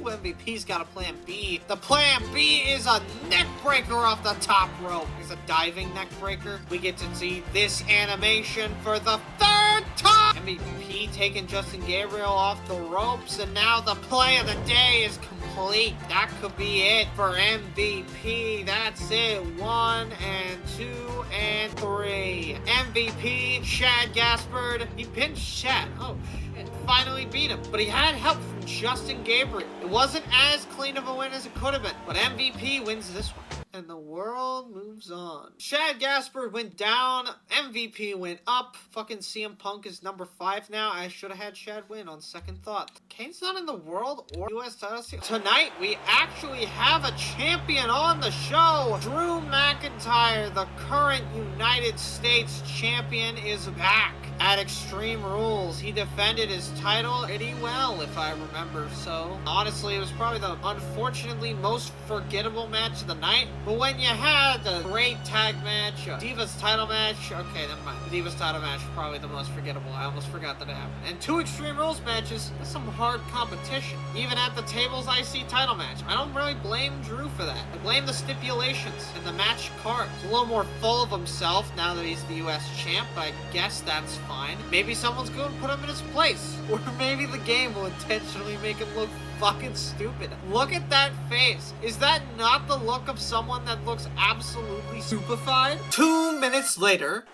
MVP's got a plan B. The plan B is a neck breaker off the top rope. It's a diving neck breaker. We get to see this animation for the 3rd time. MVP taking Justin Gabriel off the ropes, and now the play of the day is complete. That could be it for MVP. That's it. 1 and 2 and 3. MVP, Shad Gaspard. He pinned Shad. Oh, shit. Finally beat him. But he had help from Justin Gabriel. It wasn't as clean of a win as it could have been. But MVP wins this one. And the world moves on. Shad Gaspard went down. MVP went up. Fucking CM Punk is number 5 now. I should have had Shad win on second thought. Kane's not in the world or US title scene. Tonight, we actually have a champion on the show. Drew McIntyre, the current United States champion, is back. At Extreme Rules, he defended his title pretty well, if I remember so. Honestly, it was probably the unfortunately most forgettable match of the night. But when you had the great tag match, Divas title match, okay, never mind. The Divas title match probably the most forgettable. I almost forgot that it happened. And 2 Extreme Rules matches, that's some hard competition. Even at the Tables IC title match. I don't really blame Drew for that. I blame the stipulations and the match card. He's a little more full of himself now that he's the US champ. I guess that's fine. Maybe someone's going to put him in his place. Or maybe the game will intentionally make him look fucking stupid. Look at that face. Is that not the look of someone that looks absolutely stupefied? 2 minutes later.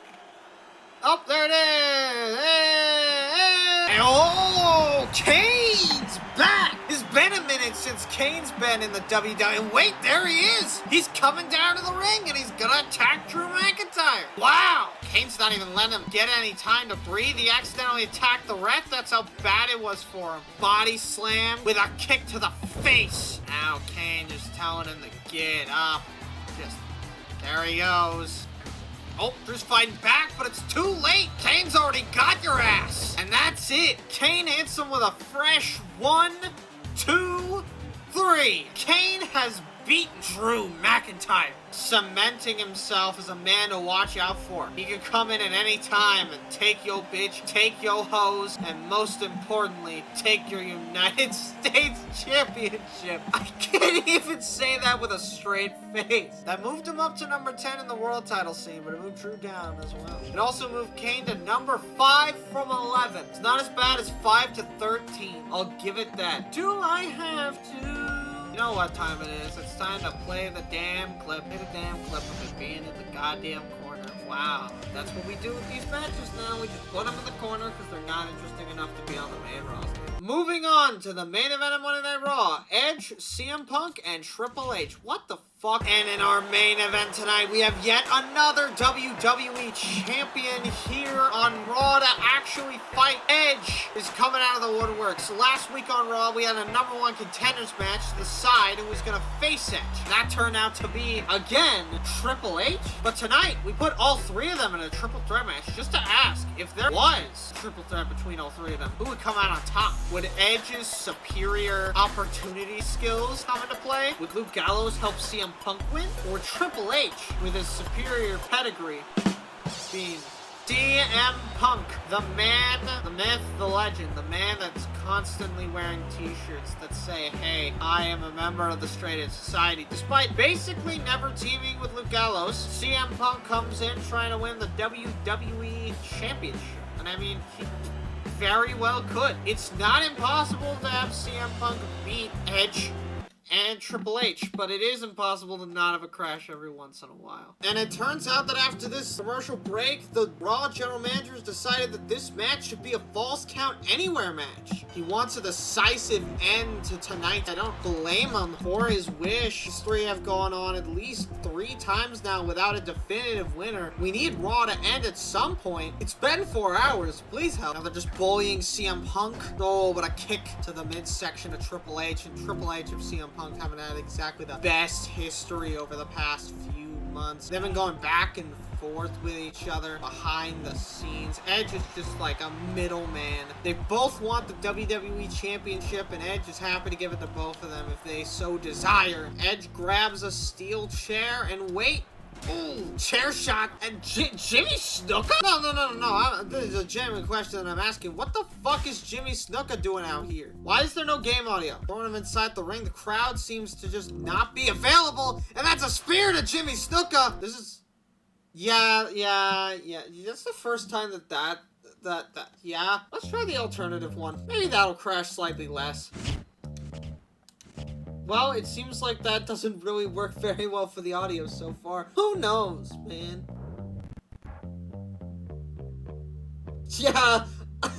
Oh, there it is! Hey! Oh, Kane's back! It's been a minute since Kane's been in the WWE. Wait, there he is! He's coming down to the ring and he's gonna attack Drew McIntyre. Wow! Kane's not even letting him get any time to breathe. He accidentally attacked the ref. That's how bad it was for him. Body slam with a kick to the face. Now Kane just telling him to get up. Just, there he goes. Oh, Drew's fighting back, but it's too late. Kane's already got your ass. And that's it. Kane hits him with a fresh 1, 2, 3. Kane has beaten Drew McIntyre, cementing himself as a man to watch out for. He can come in at any time and take your bitch, take your hoes, and most importantly, take your United States Championship. I can't even say that with a straight face. That moved him up to number 10 in the world title scene, but it moved Drew down as well. It also moved Kane to number 5 from 11. It's not as bad as 5 to 13. I'll give it that. Do I have to? You know what time it is. It's time to play the damn clip. Play the damn clip of it being in the goddamn corner. Wow. That's what we do with these matches now. We just put them in the corner because they're not interesting enough to be on the main roster. Moving on to the main event of Monday Night Raw. Edge, CM Punk, and Triple H. What the fuck? And in our main event tonight, we have yet another WWE champion here on Raw to actually fight. Edge is coming out of the woodworks. Last week on Raw, we had a number 1 contenders match to decide who was going to face Edge. That turned out to be, again, Triple H. But tonight, we put all 3 of them in a triple threat match just to ask if there was a triple threat between all 3 of them, who would come out on top? Would Edge's superior opportunity skills come into play? Would Luke Gallows help CM Punk win? Or Triple H with his superior pedigree being CM Punk, the man, the myth, the legend, the man that's constantly wearing t-shirts that say, hey, I am a member of the Straight Edge Society. Despite basically never teaming with Luke Gallows, CM Punk comes in trying to win the WWE Championship. And I mean, he very well could. It's not impossible to have CM Punk beat Edge and Triple H, but it is impossible to not have a crash every once in a while. And it turns out that after this commercial break, the Raw general managers decided that this match should be a Falls Count Anywhere match. He wants a decisive end to tonight. I don't blame him for his wish. These three have gone on at least 3 times now without a definitive winner. We need Raw to end at some point. It's been 4 hours. Please help. Now they're just bullying CM Punk. Oh, but a kick to the midsection of Triple H, and Triple H and CM Punk haven't had exactly the best history over the past few months. They've been going back and forth with each other behind the scenes. Edge is just like a middleman. They both want the WWE Championship, and Edge is happy to give it to both of them if they so desire. Edge grabs a steel chair and wait. Ooh, chair shot and Jimmy Snuka? No. This is a genuine question that I'm asking. What the fuck is Jimmy Snuka doing out here? Why is there no game audio? Throwing him inside the ring, the crowd seems to just not be available, and that's a spear to Jimmy Snuka. This is... Yeah. That's the first time yeah. Let's try the alternative one. Maybe that'll crash slightly less. Well, it seems like that doesn't really work very well for the audio so far. Who knows, man? Yeah.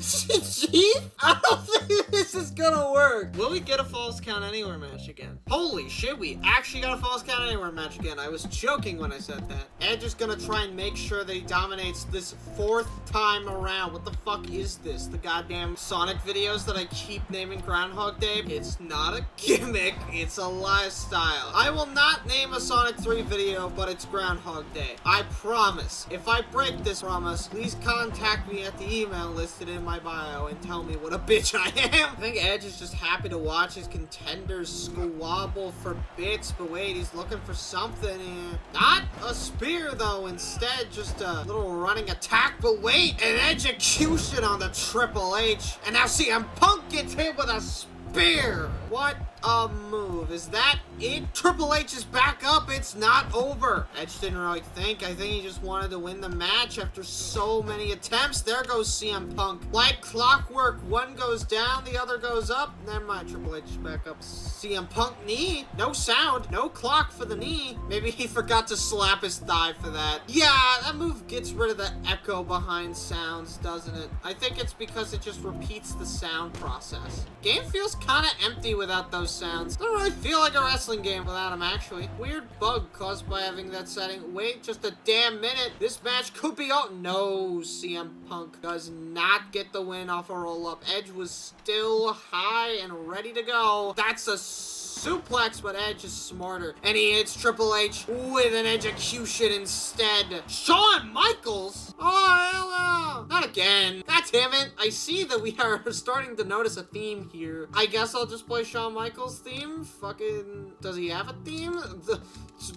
Chief? I don't think this is gonna work. Will we get a Falls Count Anywhere match again? Holy shit, we actually got a Falls Count Anywhere match again. I was joking when I said that. Edge is gonna try and make sure that he dominates this 4th time around. What the fuck is this? The goddamn Sonic videos that I keep naming Groundhog Day? It's not a gimmick, it's a lifestyle. I will not name a Sonic 3 video, but it's Groundhog Day. I promise. If I break this promise, please contact me at the email listed in my bio and tell me what a bitch I am. I think Edge is just happy to watch his contenders squabble for bits, but wait, he's looking for something here. Not a spear though, instead just a little running attack, but wait, an execution on the Triple H, and now CM Punk gets hit with a spear. What a move. Is that it? Triple H is back up. It's not over. Edge didn't really think. I think he just wanted to win the match after so many attempts. There goes CM Punk. Like clockwork, one goes down, the other goes up. Never mind, Triple H is back up. CM Punk knee. No sound. No clock for the knee. Maybe he forgot to slap his thigh for that. Yeah, that move gets rid of the echo behind sounds, doesn't it? I think it's because it just repeats the sound process. Game feels kind of empty without those sounds. Doesn't really feel like a wrestling game without them, actually. Weird bug caused by having that setting. Wait just a damn minute. This match could be out. No, CM Punk does not get the win off a roll-up. Edge was still high and ready to go. That's a suplex, but Edge is smarter, and he hits Triple H with an execution instead. Shawn Michaels? Oh, hello. Not again. God damn it. I see that we are starting to notice a theme here. I guess I'll just play Shawn Michaels' theme. Fucking, does he have a theme?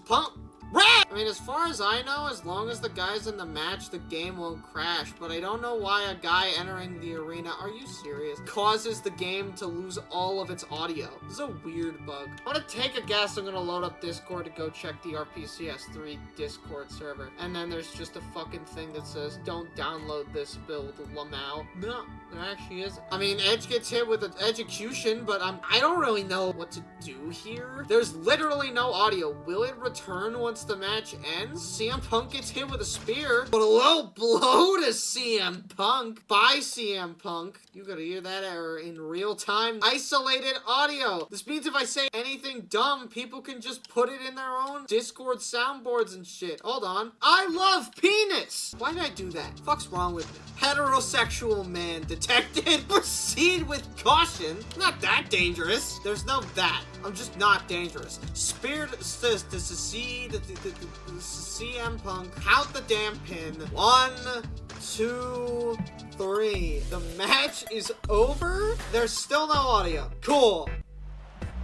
Punk. Red! I mean, as far as I know, as long as the guy's in the match, the game won't crash, but I don't know why a guy entering the arena, are you serious, causes the game to lose all of its audio. This is a weird bug. I'm gonna take a guess. I'm gonna load up Discord to go check the RPCS3 Discord server, and then there's just a fucking thing that says, don't download this build, Lamau. No, there actually is. I mean, Edge gets hit with an execution, but I don't really know what to do here. There's literally no audio. Will it return once the match ends? CM Punk gets hit with a spear, but a low blow to CM Punk by CM Punk. You gotta hear that error in real time. Isolated audio. This means if I say anything dumb, people can just put it in their own Discord soundboards and shit. Hold on. I love penis! Why did I do that? Fuck's wrong with me? Heterosexual man detected. Proceed with caution. Not that dangerous. There's no that. I'm just not dangerous. Spear to secede CM Punk. Count the damn pin. 1, 2, 3. The match is over. There's still no audio. Cool.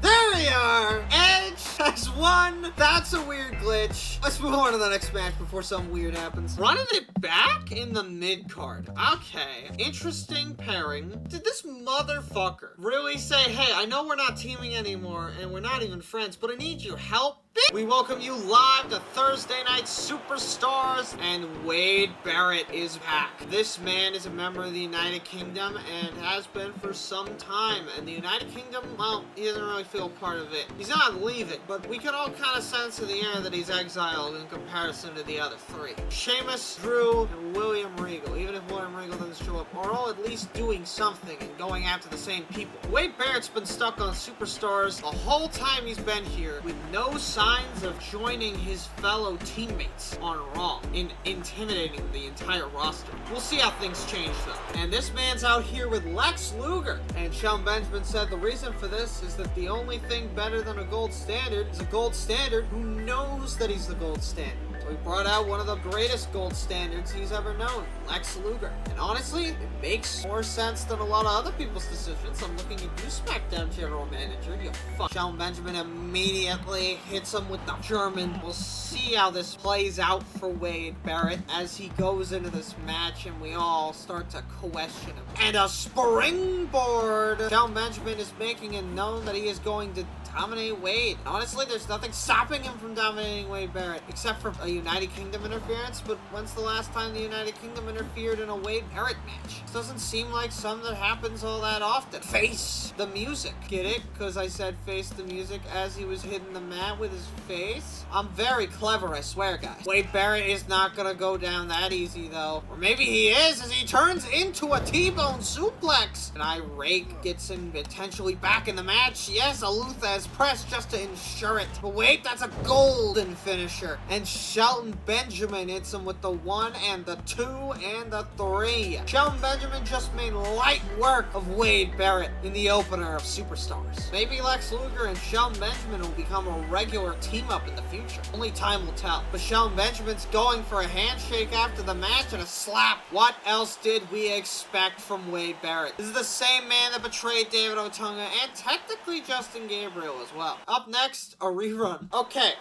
There we are! Edge has won! That's a weird glitch. Let's move on to the next match before something weird happens. Running it back in the mid-card. Okay. Interesting pairing. Did this motherfucker really say, hey, I know we're not teaming anymore and we're not even friends, but I need your help? We welcome you live to Thursday Night Superstars, and Wade Barrett is back. This man is a member of the United Kingdom and has been for some time. And the United Kingdom, well, he doesn't really feel part of it. He's not leaving, but we can all kind of sense in the air that he's exiled in comparison to the other three. Sheamus, Drew, and William Regal. Even if William Regal doesn't show up, are all at least doing something and going after the same people. Wade Barrett's been stuck on Superstars the whole time he's been here, with no signs of joining his fellow teammates on Raw in intimidating the entire roster. We'll see how things change though. And this man's out here with Lex Luger. And Shelton Benjamin said the reason for this is that the only thing better than a gold standard is a gold standard who knows that he's the gold standard. So he brought out one of the greatest gold standards he's ever known, Lex Luger. And honestly, it makes more sense than a lot of other people's decisions. I'm looking at you, SmackDown General Manager, you fuck. Shelton Benjamin immediately hits him with the German. We'll see how this plays out for Wade Barrett as he goes into this match and we all start to question him. And a springboard! Shelton Benjamin is making it known that he is going to dominate Wade. Honestly, there's nothing stopping him from dominating Wade Barrett, except for a United Kingdom interference, but when's the last time the United Kingdom interfered in a Wade Barrett match? This doesn't seem like something that happens all that often. Face the music. Get it? Because I said face the music as he was hitting the mat with his face? I'm very clever, I swear, guys. Wade Barrett is not gonna go down that easy, though. Or maybe he is, as he turns into a T-bone suplex. And Irate gets him potentially back in the match. Yes, a Luthez press just to ensure it. But wait, that's a golden finisher. And Shelton Benjamin hits him with the 1 and the 2 and the 3. Shelton Benjamin just made light work of Wade Barrett in the opener of Superstars. Maybe Lex Luger and Shelton Benjamin will become a regular team-up in the future. Only time will tell. But Shelton Benjamin's going for a handshake after the match and a slap. What else did we expect from Wade Barrett? This is the same man that betrayed David Otunga and technically Justin Gabriel as well. Up next, a rerun. Okay.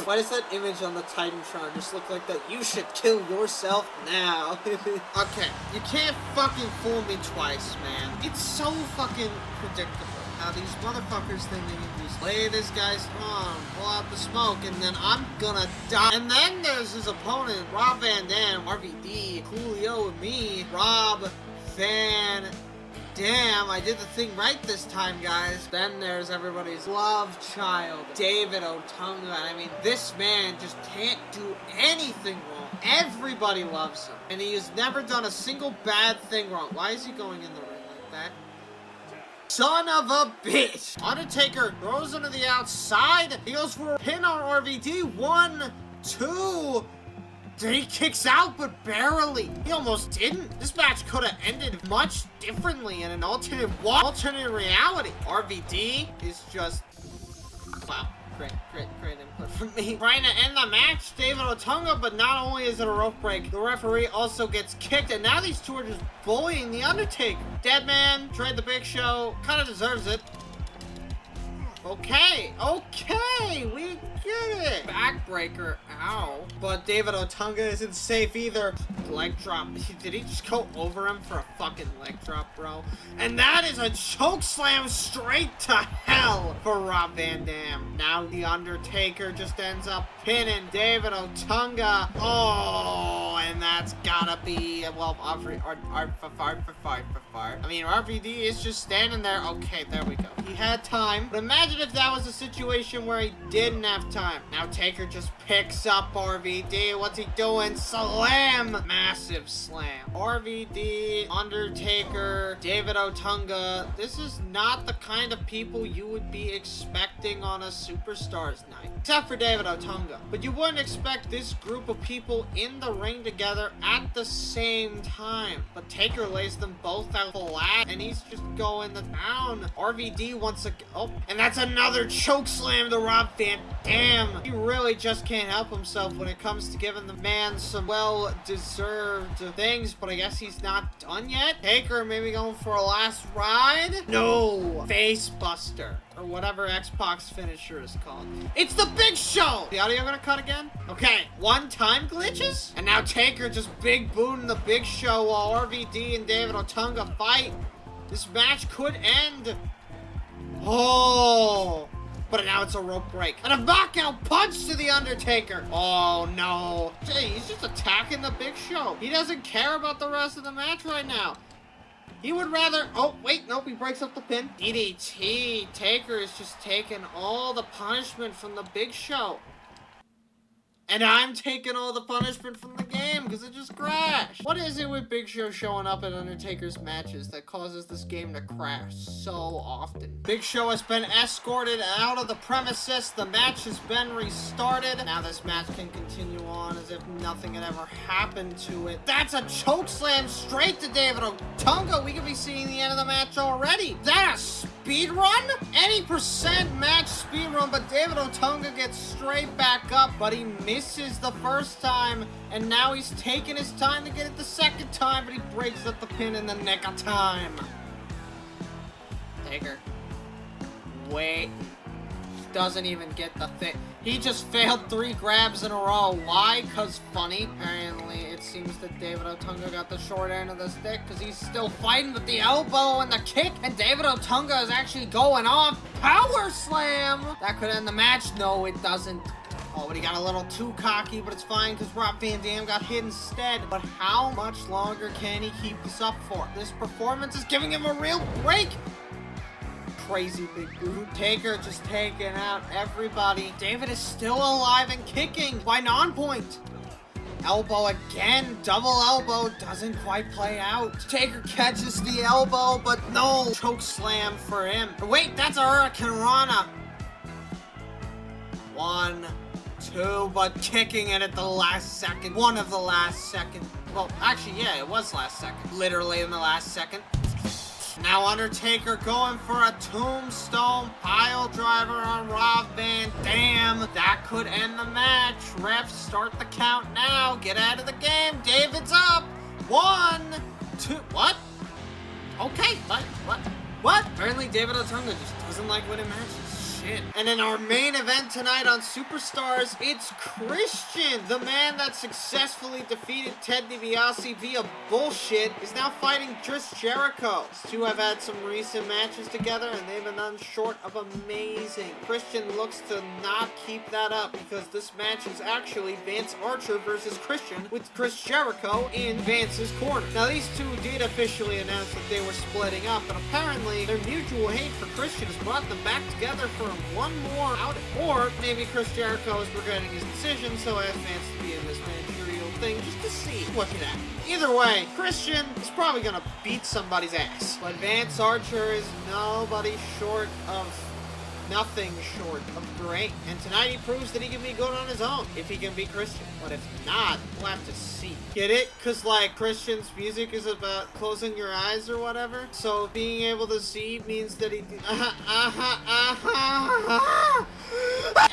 Why does that image on the Titantron just look like that? You should kill yourself now. Okay, you can't fucking fool me twice, man. It's so fucking predictable how these motherfuckers think they can just lay this guy's arm, pull out the smoke, and then I'm gonna die. And then there's his opponent, Rob Van Dam, RVD, Coolio, and me, Rob Van Damn, I did the thing right this time, guys. Then there's everybody's love child, David Otunga. I mean, this man just can't do anything wrong. Everybody loves him. And he has never done a single bad thing wrong. Why is he going in the ring like that? Son of a bitch! Undertaker throws him to the outside. He goes for a pin on RVD. 1, 2... He kicks out, but barely. He almost didn't. This match could have ended much differently in an alternate reality. RVD is just... Wow. Great input from me. Trying to end the match, David Otunga, but not only is it a rope break, the referee also gets kicked, and now these two are just bullying the Undertaker. Dead man, trade the Big Show, kind of deserves it. Okay, we get it. Backbreaker, ow. But David Otunga isn't safe either. Leg drop. Did he just go over him for a fucking leg drop, bro? And that is a choke slam straight to hell for Rob Van Dam. Now the Undertaker just ends up pinning David Otunga. Oh, and that's gotta be, well, I mean, RVD is just standing there. Okay, there we go. He had time. But imagine if that was a situation where he didn't have time. Now Taker just picks up RVD. What's he doing? Slam! Massive slam. RVD, Undertaker, David Otunga. This is not the kind of people you would be expecting on a Superstars night. Except for David Otunga. But you wouldn't expect this group of people in the ring together at the same time. But Taker lays them both out flat, and he's just going to town. RVD wants to... Oh, and that's another choke slam to Rob Van Dam. He really just can't help himself when it comes to giving the man some well-deserved things, but I guess he's not done yet. Taker maybe going for a last ride? No. Face Buster. Or whatever X-Pac's finisher is called. It's the Big Show! The audio gonna cut again? Okay, one-time glitches? And now Taker just big booting the Big Show while RVD and David Otunga fight. This match could end. Oh! but now it's a rope break. And a knockout punch to The Undertaker. Oh, no. Gee, he's just attacking the Big Show. He doesn't care about the rest of the match right now. He would rather... Oh, wait, nope, he breaks up the pin. DDT. Taker is just taking all the punishment from the Big Show. And I'm taking all the punishment from the game because it just crashed. What is it with Big Show showing up at Undertaker's matches that causes this game to crash so often? Big Show has been escorted out of the premises. The match has been restarted. Now this match can continue on as if nothing had ever happened to it. That's a chokeslam straight to David Otunga. We could be seeing the end of the match already. That a speed run? Any percent match speed run, but David Otunga gets straight back up, but he misses the first time, and now he's taking his time to get it the second time, but he breaks up the pin in the nick of time. Taker. Wait. Doesn't even get the thing. He just failed 3 grabs in a row. Why? Because funny. Apparently, it seems that David Otunga got the short end of the stick because he's still fighting with the elbow and the kick, and David Otunga is actually going off. Power slam! That could end the match. No, it doesn't. Oh, but he got a little too cocky, but it's fine because Rob Van Dam got hit instead. But how much longer can he keep this up for? This performance is giving him a real break. Crazy big boot. Taker just taking out everybody. David is still alive and kicking by non-point. Elbow again. Double elbow. Doesn't quite play out. Taker catches the elbow, but no. Choke slam for him. Wait, that's a Hurricane Rana. 1, 2, but kicking it at the last second. One of the last second. Well, actually, yeah, it was last second. Literally in the last second. Now Undertaker going for a tombstone pile driver on Rob Van Dam. That could end the match. Refs, start the count now. Get out of the game. David's up. 1, 2. What? Okay. What? Apparently David Otunga just doesn't like winning matches. Shit. And in our main event tonight on Superstars, it's Christian, the man that successfully defeated Ted DiBiase via bullshit, is now fighting Chris Jericho. These two have had some recent matches together, and they've been none short of amazing. Christian looks to not keep that up because this match is actually Vance Archer versus Christian, with Chris Jericho in Vance's corner. Now, these two did officially announce that they were splitting up, but apparently their mutual hate for Christian has brought them back together for one more outing. Or maybe Chris Jericho is regretting his decision, so asked Vance to be in this managerial thing just to see what could happen. Either way, Christian is probably gonna beat somebody's ass. But Vance Archer is nothing short of great. And tonight he proves that he can be good on his own if he can beat Christian. But if not, we'll have to see. Get it? Because, like, Christian's music is about closing your eyes or whatever. So being able to see means that he...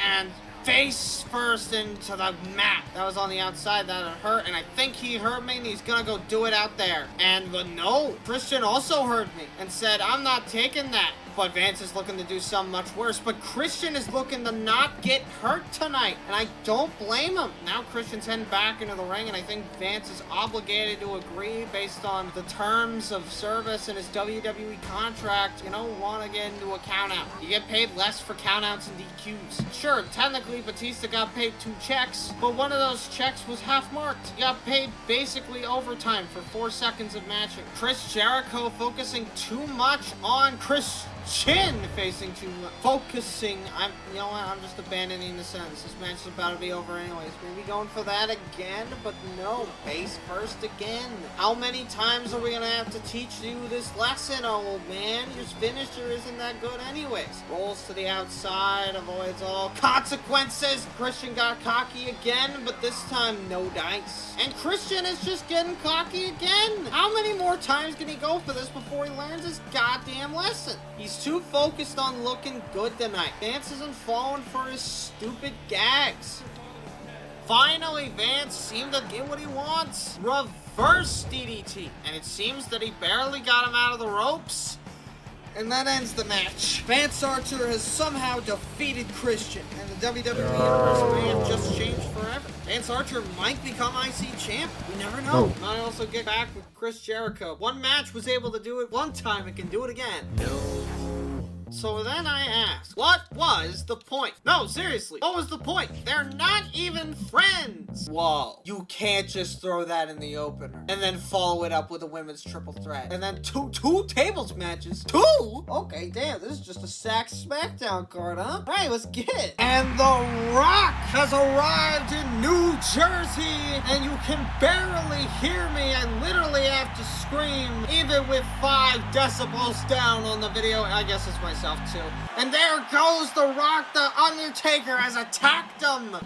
and face first into the mat. That was on the outside. That hurt, and I think he heard me, and he's gonna go do it out there. But no, Christian also heard me and said, I'm not taking that. But Vance is looking to do something much worse. But Christian is looking to not get hurt tonight, and I don't blame him. Now Christian's heading back into the ring, and I think Vance is obligated to agree based on the terms of service in his WWE contract. Want to get into a countout. You get paid less for countouts and DQs. Sure, technically Batista got paid 2 checks, but one of those checks was half marked. You got paid basically overtime for 4 seconds of matching. Chris Jericho focusing too much on Christian facing too much. Focusing. You know what? I'm just abandoning the sentence. This match is about to be over anyways. Maybe going for that again, but no. Face first again. How many times are we gonna have to teach you this lesson, old man? Your finisher isn't that good anyways. Rolls to the outside, avoids all consequences. Christian got cocky again, but this time no dice. And Christian is just getting cocky again. How many more times can he go for this before he learns his goddamn lesson? He's too focused on looking good tonight. Vance isn't falling for his stupid gags. Finally, Vance seemed to get what he wants. Reverse DDT. And it seems that he barely got him out of the ropes. And that ends the match. Vance Archer has somehow defeated Christian, and the WWE Universe may have just changed forever. Vance Archer might become IC champ. We never know. Might also get back with Chris Jericho. One match was able to do it one time, it can do it again. No. So then I asked, what was the point? No, seriously, what was the point? They're not even friends. Whoa. You can't just throw that in the opener and then follow it up with a women's triple threat. And then two tables matches. Two? Okay, damn, this is just a sack SmackDown card, huh? Right, let's get it. And The Rock has arrived in New Jersey, and you can barely hear me. I literally have to scream, even with 5 decibels down on the video. I guess it's myself too. And there goes The Rock. The Undertaker has attacked him.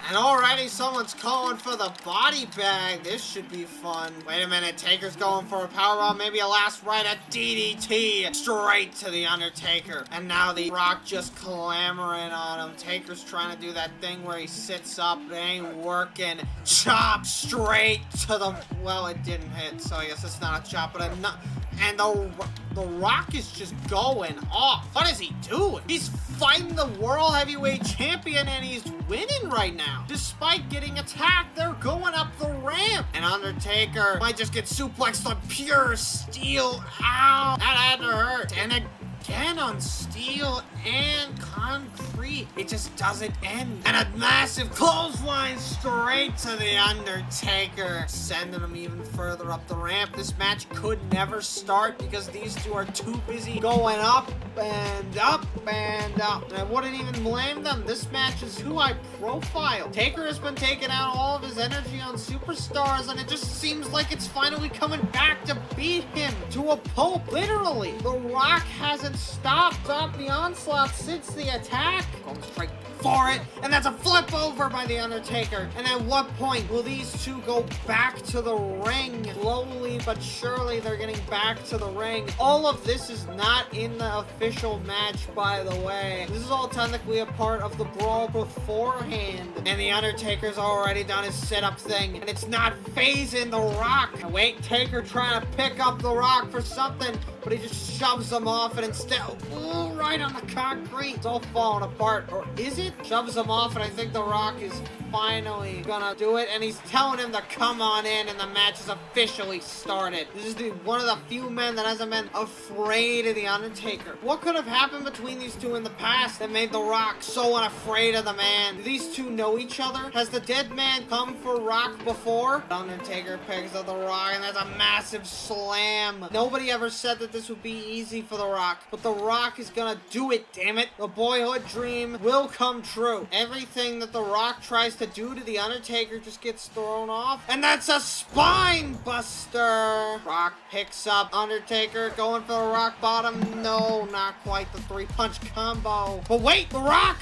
And already someone's calling for the body bag. This should be fun. Wait a minute, Taker's going for a powerbomb, maybe a last ride at DDT straight to the Undertaker. And now The Rock just clamoring on him. Taker's trying to do that thing where he sits up, it ain't working. Chop straight to the, well, it didn't hit, so I guess it's not a chop, but a nut. And the Rock is just going off. What is he doing? He's fighting the World Heavyweight Champion and he's winning right now. Despite getting attacked, they're going up the ramp. And Undertaker might just get suplexed on pure steel. Ow! That had to hurt. And again on steel and concrete. It just doesn't end. And a massive clothesline straight to the Undertaker, sending him even further up the ramp. This match could never start because these two are too busy going up and up and up. And I wouldn't even blame them. This match is who I profile. Taker has been taking out all of his energy on superstars, and it just seems like it's finally coming back to beat him to a pulp. Literally, The Rock hasn't stopped the onslaught since the attack. Going straight for it, and that's a flip over by the Undertaker. And at what point will these two go back to the ring? Slowly but surely they're getting back to the ring. All of this is not in the official match, by the way. This is all technically a part of the brawl beforehand. And the Undertaker's already done his sit-up thing, and it's not phasing The Rock. And wait, Taker trying to pick up The Rock for something, but he just shoves him off, and instead, ooh, right on the concrete. It's all falling apart, or is it? Shoves him off, and I think The Rock is finally gonna do it, and he's telling him to come on in, and the match is officially started. This is one of the few men that hasn't been afraid of the Undertaker. What could have happened between these two in the past that made The Rock so unafraid of the man? Do these two know each other? Has the dead man come for Rock before? The Undertaker picks up The Rock, and that's a massive slam. Nobody ever said that this would be easy for The Rock, but The Rock is gonna do it, damn it. The boyhood dream will come true. Everything that The Rock tries to do to the Undertaker just gets thrown off, and that's a spine buster. Rock picks up Undertaker, going for the rock bottom. No, not quite the 3-punch combo. But wait, The Rock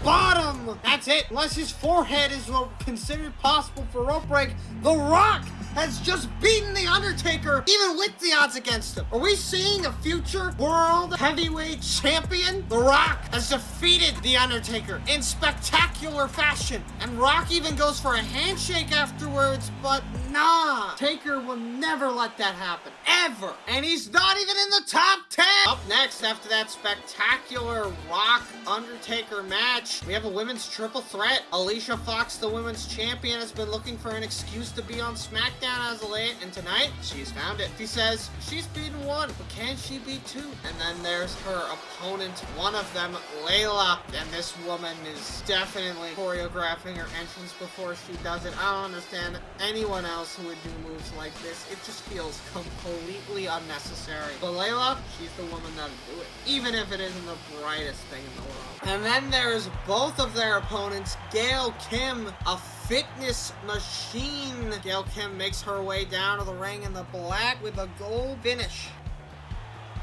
bottom. That's it. Unless his forehead is considered possible for rope break, The Rock has just beaten the Undertaker, even with the odds against him. Are we seeing a future World Heavyweight Champion? The Rock has defeated the Undertaker in spectacular fashion. And Rock even goes for a handshake afterwards, but nah. Taker will never let that happen. Ever. And he's not even in the top 10. Up next, after that spectacular Rock-Undertaker match, we have a women's triple threat. Alicia Fox, the women's champion, has been looking for an excuse to be on SmackDown as of late, and tonight, she's found it. She says she's beaten one, but can she beat two? And then there's her opponent, one of them, Layla, and this woman is definitely choreographing her entrance before she does it. I don't understand anyone else who would do moves like this. It just feels completely unnecessary. But Layla, she's the woman that'll do it, even if it isn't the brightest thing in the world. And then there's both of their opponents, Gail Kim, a fitness machine. Gail Kim makes her way down to the ring in the black with a gold finish.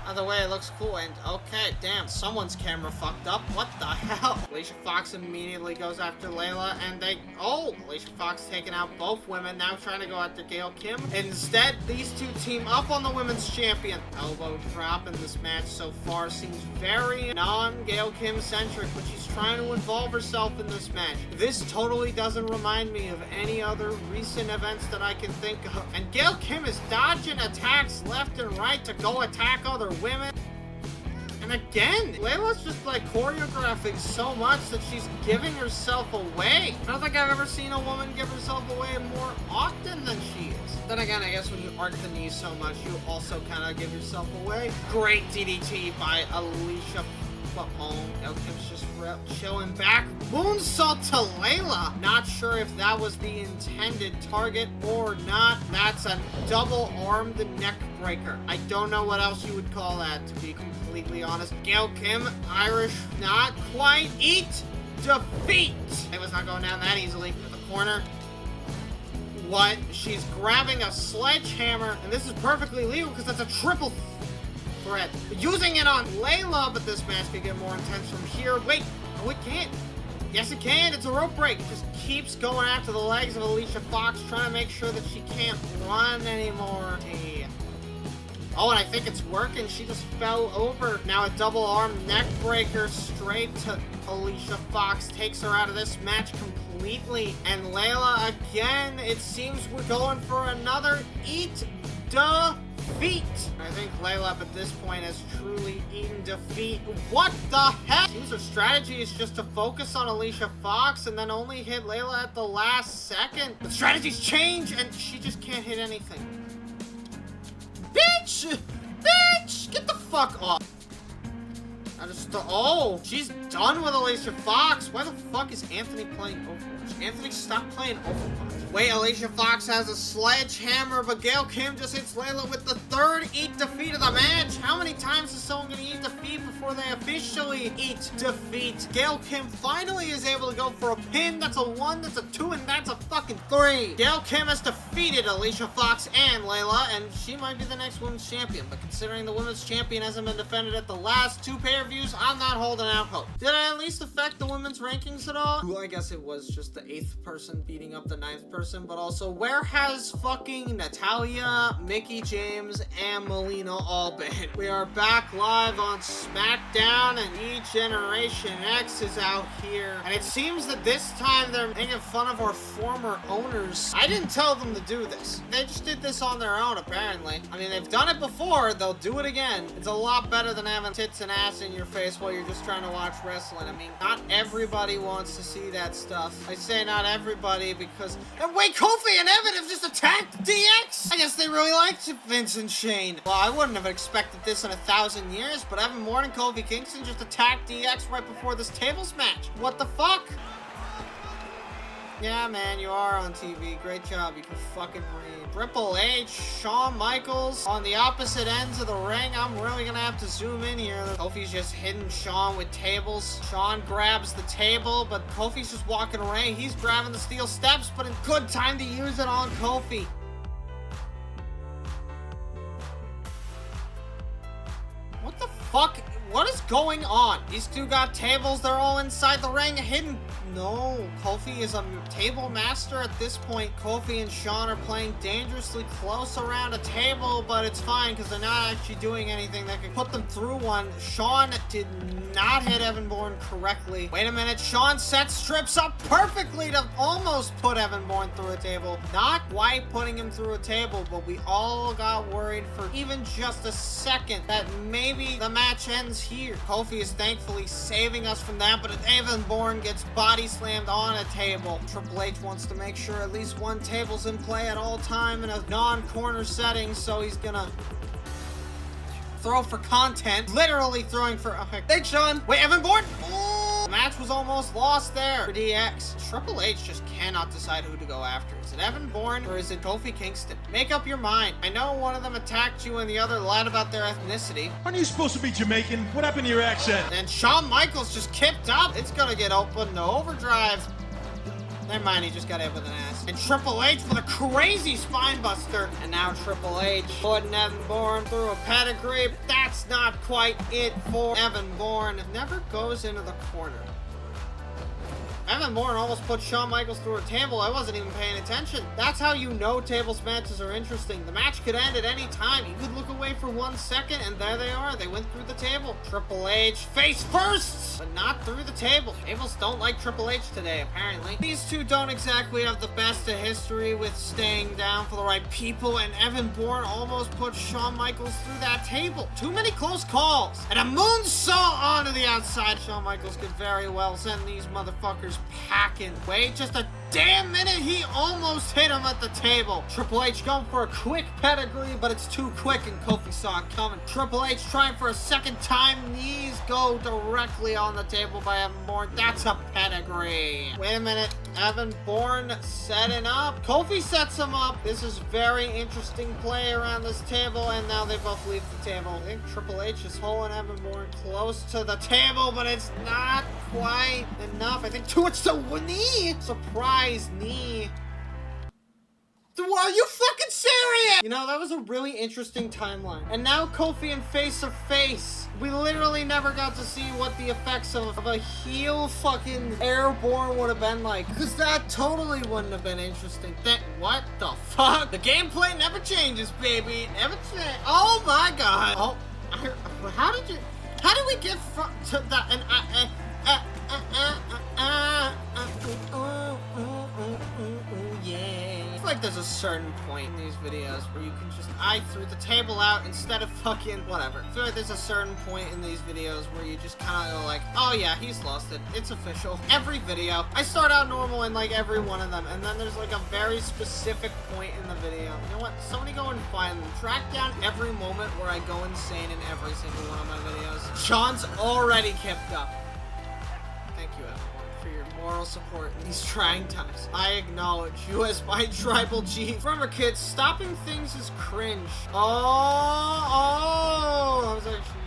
Either way, it looks cool, and okay, damn, someone's camera fucked up. What the hell? Alicia Fox immediately goes after Layla, and Alicia Fox taking out both women, now trying to go after Gail Kim. Instead, these two team up on the women's champion. Elbow drop in this match so far seems very non-Gail Kim-centric, but she's trying to involve herself in this match. This totally doesn't remind me of any other recent events that I can think of. And Gail Kim is dodging attacks left and right to go attack other women. And And again, Layla's just like choreographing so much that she's giving herself away. I don't think I've ever seen a woman give herself away more often than she is. Then again, I guess when you arc the knees so much, you also kind of give yourself away. Great DDT by Alicia. Kim's just showing back. Moonsault to Layla. Not sure if that was the intended target or not. That's a double-armed neck breaker. I don't know what else you would call that, to be completely honest. Gail Kim, Irish, not quite. Eat defeat. It was not going down that easily. In the corner. What? She's grabbing a sledgehammer, and this is perfectly legal because that's a triple threat. Using it on Layla, but this match could get more intense from here. Wait, no it can't. Yes it can, it's a rope break. It just keeps going after the legs of Alicia Fox, trying to make sure that she can't run anymore. Hey. Oh, and I think it's working. She just fell over. Now a double arm neck breaker straight to Alicia Fox. Takes her out of this match completely. And Layla, again, it seems we're going for another eat defeat. I think Layla up at this point has truly eaten defeat. What the heck? Seems her strategy is just to focus on Alicia Fox and then only hit Layla at the last second. The strategies change and she just can't hit anything. Bitch! Bitch! Get the fuck off. Oh, she's done with Alicia Fox. Why the fuck is Anthony playing Overwatch? Anthony, stop playing Overwatch. Wait, Alicia Fox has a sledgehammer, but Gail Kim just hits Layla with the third eat defeat of the match. How many times is someone gonna eat defeat before they officially eat defeat? Gail Kim finally is able to go for a pin. That's a 1, that's a 2, and that's a fucking 3. Gail Kim has defeated Alicia Fox and Layla, and she might be the next women's champion. But considering the women's champion hasn't been defended at the last 2 pay-per-views, I'm not holding out hope. Did I at least affect the women's rankings at all? Well, I guess it was just the 8th person beating up the 9th person, but also where has fucking Natalia, Mickie James, and Melina all been? We are back live on SmackDown, and E-Generation X is out here. And it seems that this time they're making fun of our former owners. I didn't tell them to do this. They just did this on their own, apparently. I mean, they've done it before, they'll do it again. It's a lot better than having tits and ass in your face while you're just trying to watch wrestling. I mean, not everybody wants to see that stuff. I say not everybody because... And wait, Kofi and Evan have just attacked DX? I guess they really liked Vince and Shane. Well, I wouldn't have expected this in 1,000 years, but Evan Bourne and Kofi Kingston just attacked DX right before this tables match. What the fuck? Yeah, man, you are on TV. Great job. You can fucking read. Triple H, Shawn Michaels on the opposite ends of the ring. I'm really gonna have to zoom in here. Kofi's just hitting Shawn with tables. Shawn grabs the table, but Kofi's just walking away. He's grabbing the steel steps, but in good time to use it on Kofi. What the fuck? What is going on? These two got tables. They're all inside the ring hidden. No, Kofi is a table master at this point. Kofi and Shawn are playing dangerously close around a table, but it's fine because they're not actually doing anything that could put them through one. Shawn did not hit Evan Bourne correctly. Wait a minute, Shawn sets trips up perfectly to almost put Evan Bourne through a table. Not quite putting him through a table, but we all got worried for even just a second that maybe the match ends here. Kofi is thankfully saving us from that, but Evan Bourne gets body slammed on a table. Triple H wants to make sure at least one table's in play at all time in a non-corner setting, so he's gonna throw for content. Literally throwing for... Okay. Thanks, Shawn. Wait, Evan Bourne? Oh, the match was almost lost there for DX. Triple H just cannot decide who to go after. Is it Evan Bourne or is it Kofi Kingston? Make up your mind. I know one of them attacked you and the other lied about their ethnicity. Aren't you supposed to be Jamaican? What happened to your accent? And Shawn Michaels just kicked up. It's gonna get open to overdrive. Never mind, he just got hit with an ass. And Triple H with a crazy spine buster. And now Triple H putting Evan Bourne through a pedigree. That's not quite it for Evan Bourne. It never goes into the corner. Evan Bourne almost put Shawn Michaels through a table. I wasn't even paying attention. That's how you know tables matches are interesting. The match could end at any time. You could look away for 1 second, and there they are. They went through the table. Triple H face first. but not through the table. Tables don't like Triple H today, apparently. These two don't exactly have the best of history with staying down for the right people, and Evan Bourne almost put Shawn Michaels through that table. Too many close calls. And a moonsault onto the outside. Shawn Michaels could very well send these motherfuckers packing. Wait just a damn minute, he almost hit him at the table. Triple H going for a quick pedigree, but it's too quick and Kofi saw it coming. Triple H trying for a second time. Knees go directly on the table by Evan Bourne. That's a pedigree. Wait a minute. Evan Bourne setting up. Kofi sets him up. This is very interesting play around this table, and now they both leave the table. I think Triple H is holding Evan Bourne close to the table, but it's not quite enough. I think towards the knee. Surprise knee. Are you fucking serious? You know, that was a really interesting timeline. And now Kofi and Face are face. We literally never got to see what the effects of a heel fucking airborne would have been like. Because that totally wouldn't have been interesting. What the fuck? The gameplay never changes, baby. Never changes. Oh my god. Oh, how did we get to that? And yeah. I feel like there's a certain point in these videos where you can just threw the table out instead of fucking whatever. I feel like there's a certain point in these videos where you just kind of go like, oh yeah, he's lost it. It's official. Every video, I start out normal in like every one of them, and then there's like a very specific point in the video. You know what? Somebody go and find them. Track down every moment where I go insane in every single one of my videos. Sean's already kept up. Thank you, everyone, for your moral support in these trying times. I acknowledge you as my tribal chief. Remember, kids, stopping things is cringe. I was actually...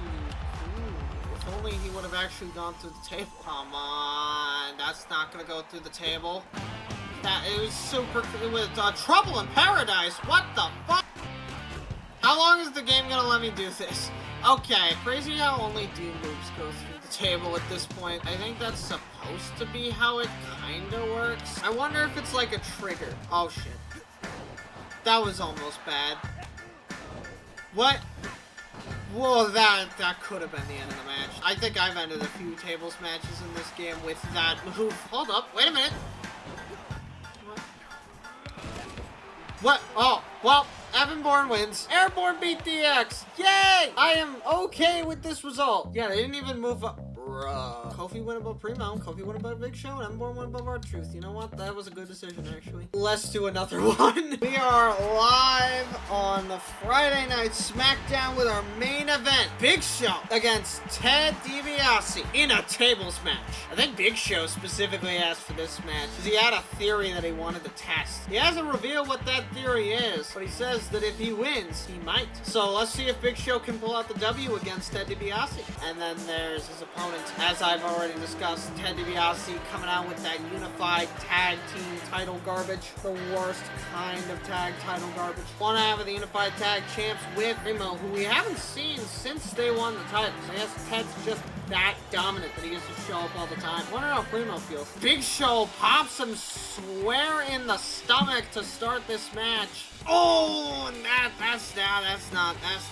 if only he would have actually gone through the table. Come on, that's not gonna go through the table. It was Trouble in Paradise. What the fuck? How long is the game gonna let me do this? Okay, crazy how only D moves go through the table at this point. I think that's supposed to be how it kinda works. I wonder if it's like a trigger. Oh shit. That was almost bad. What? Whoa, that could have been the end of the match. I think I've ended a few tables matches in this game with that move. Hold up, wait a minute. What? Oh, well, Evan Bourne wins. Airborne beat DX. Yay! I am okay with this result. Yeah, they didn't even move up. Bruh. Kofi went above Primo. Kofi went above Big Show. And Evan Bourne went above R-Truth. You know what? That was a good decision, actually. Let's do another one. We are live on the Friday Night SmackDown with our main event. Big Show against Ted DiBiase in a tables match. I think Big Show specifically asked for this match because he had a theory that he wanted to test. He hasn't revealed what that theory is, but he says that if he wins, he might. So let's see if Big Show can pull out the W against Ted DiBiase. And then there's his opponent. As I've already discussed, Ted DiBiase coming out with that unified tag team title garbage. The worst kind of tag title garbage. One half of the unified tag champs with Primo, who we haven't seen since they won the titles. I guess Ted's just that dominant that he gets to show up all the time. Wonder how Primo feels. Big Show pops him square in the stomach to start this match. Oh, and that's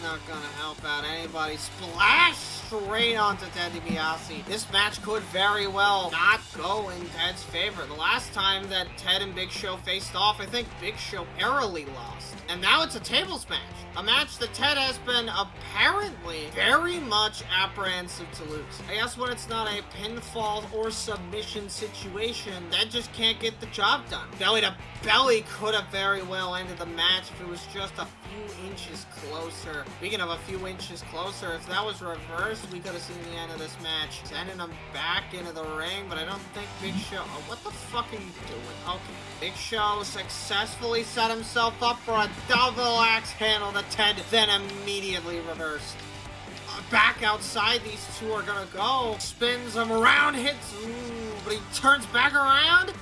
not gonna help out anybody. Splash straight onto Ted DiBiase. This match could very well not go in Ted's favor. The last time that Ted and Big Show faced off, I think Big Show narrowly lost. And now it's a tables match. A match that Ted has been apparently very much apprehensive to lose. I guess when it's not a pinfall or submission situation, Ted just can't get the job done. Belly to belly could have very well ended the match if it was just a few inches closer. Speaking of a few inches closer, if that was reversed, we could have seen the end of this match. Sending him back into the ring, but I don't think Big Show... Oh, what the fuck are you doing? Okay. Big Show successfully set himself up for a double axe handle to Ted, then immediately reversed. Back outside, these two are gonna go. Spins him around, hits, but he turns back around,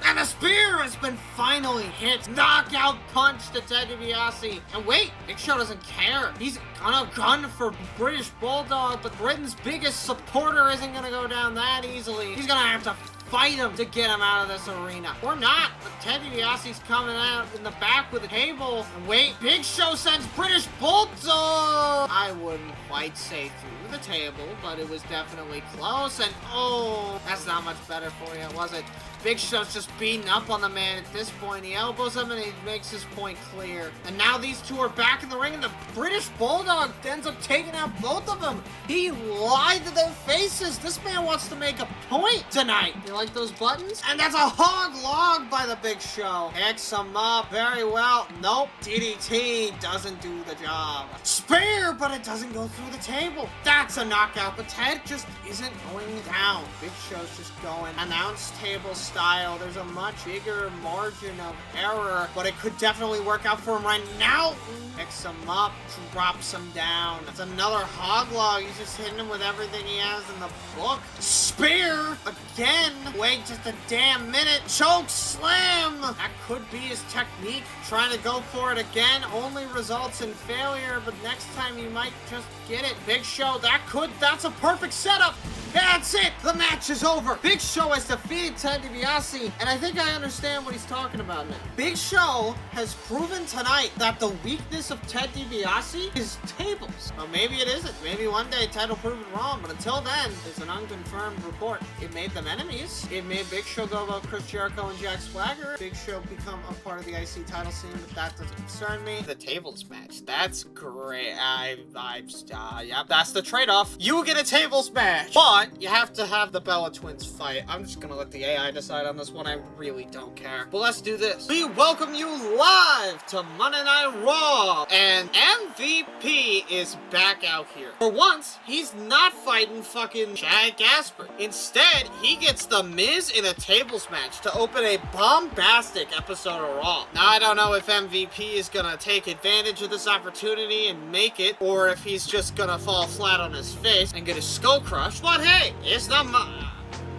and the spear has been finally hit. Knockout punch to Ted DiBiase. And wait, Big Show doesn't care. He's gonna gun for British Bulldog, but Britain's biggest supporter isn't gonna go down that easily. He's gonna have to fight him to get him out of this arena. Or not, but Ted DiBiase's coming out in the back with a table. And wait, Big Show sends British Bulldog. I wouldn't quite say through the table, but it was definitely close. And oh, that's not much better for you, was it? Big Show's just beating up on the man at this point. He elbows him and he makes his point clear. And now these two are back in the ring, and the British Bulldog ends up taking out both of them. He lied to their faces. This man wants to make a point tonight. You like those buttons? And that's a hog log by the Big Show. Picks him up very well. Nope. DDT doesn't do the job. Spear, but it doesn't go through the table. That's a knockout, but Ted just isn't going down. Big Show's just going announce table style. There's a much bigger margin of error, but it could definitely work out for him right now. Picks him up, drops him down. That's another hog log. He's just hitting him with everything he has in the book. Spear again. Wait just a damn minute. Choke slam. That could be his technique. Trying to go for it again only results in failure, but next time you might just get it. Big Show, that's a perfect setup. That's it! The match is over! Big Show has defeated Ted DiBiase, and I think I understand what he's talking about now. Big Show has proven tonight that the weakness of Ted DiBiase is tables. Well, maybe it isn't. Maybe one day Ted will prove it wrong, but until then, it's an unconfirmed report. It made them enemies. It made Big Show go about Chris Jericho and Jack Swagger. Big Show become a part of the IC title scene, but that doesn't concern me. The tables match. That's great. Yeah, that's the trade-off. You get a tables match, but you have to have the Bella Twins fight. I'm just gonna let the AI decide on this one. I really don't care. But let's do this. We welcome you live to Monday Night Raw, and MVP is back out here. For once, he's not fighting fucking Chad Gaspard. Instead, he gets The Miz in a tables match to open a bombastic episode of Raw. Now, I don't know if MVP is gonna take advantage of this opportunity and make it, or if he's just gonna fall flat on his face and get his skull crushed. But hey, it's not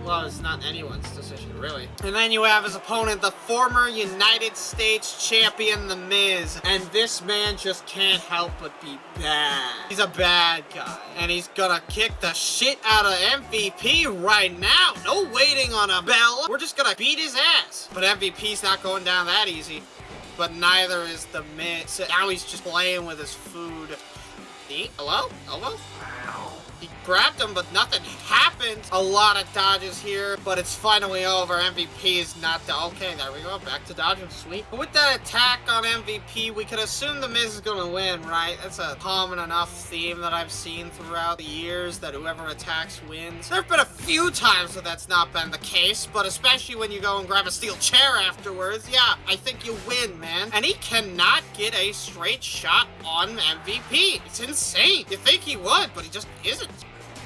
well, it's not anyone's decision, really. And then you have his opponent, the former United States champion, The Miz. And this man just can't help but be bad. He's a bad guy. And he's gonna kick the shit out of MVP right now. No waiting on a bell. We're just gonna beat his ass. But MVP's not going down that easy. But neither is The Miz. Now he's just playing with his food. Hello? Elbow? He grabbed him, but nothing happened. A lot of dodges here, but it's finally over. MVP is not okay, there we go. Back to dodging. Sweet. But with that attack on MVP, we could assume The Miz is going to win, right? That's a common enough theme that I've seen throughout the years, that whoever attacks wins. There have been a few times that that's not been the case, but especially when you go and grab a steel chair afterwards, yeah, I think you win, man. And he cannot get a straight shot on MVP. It's insane. You think he would, but he just isn't.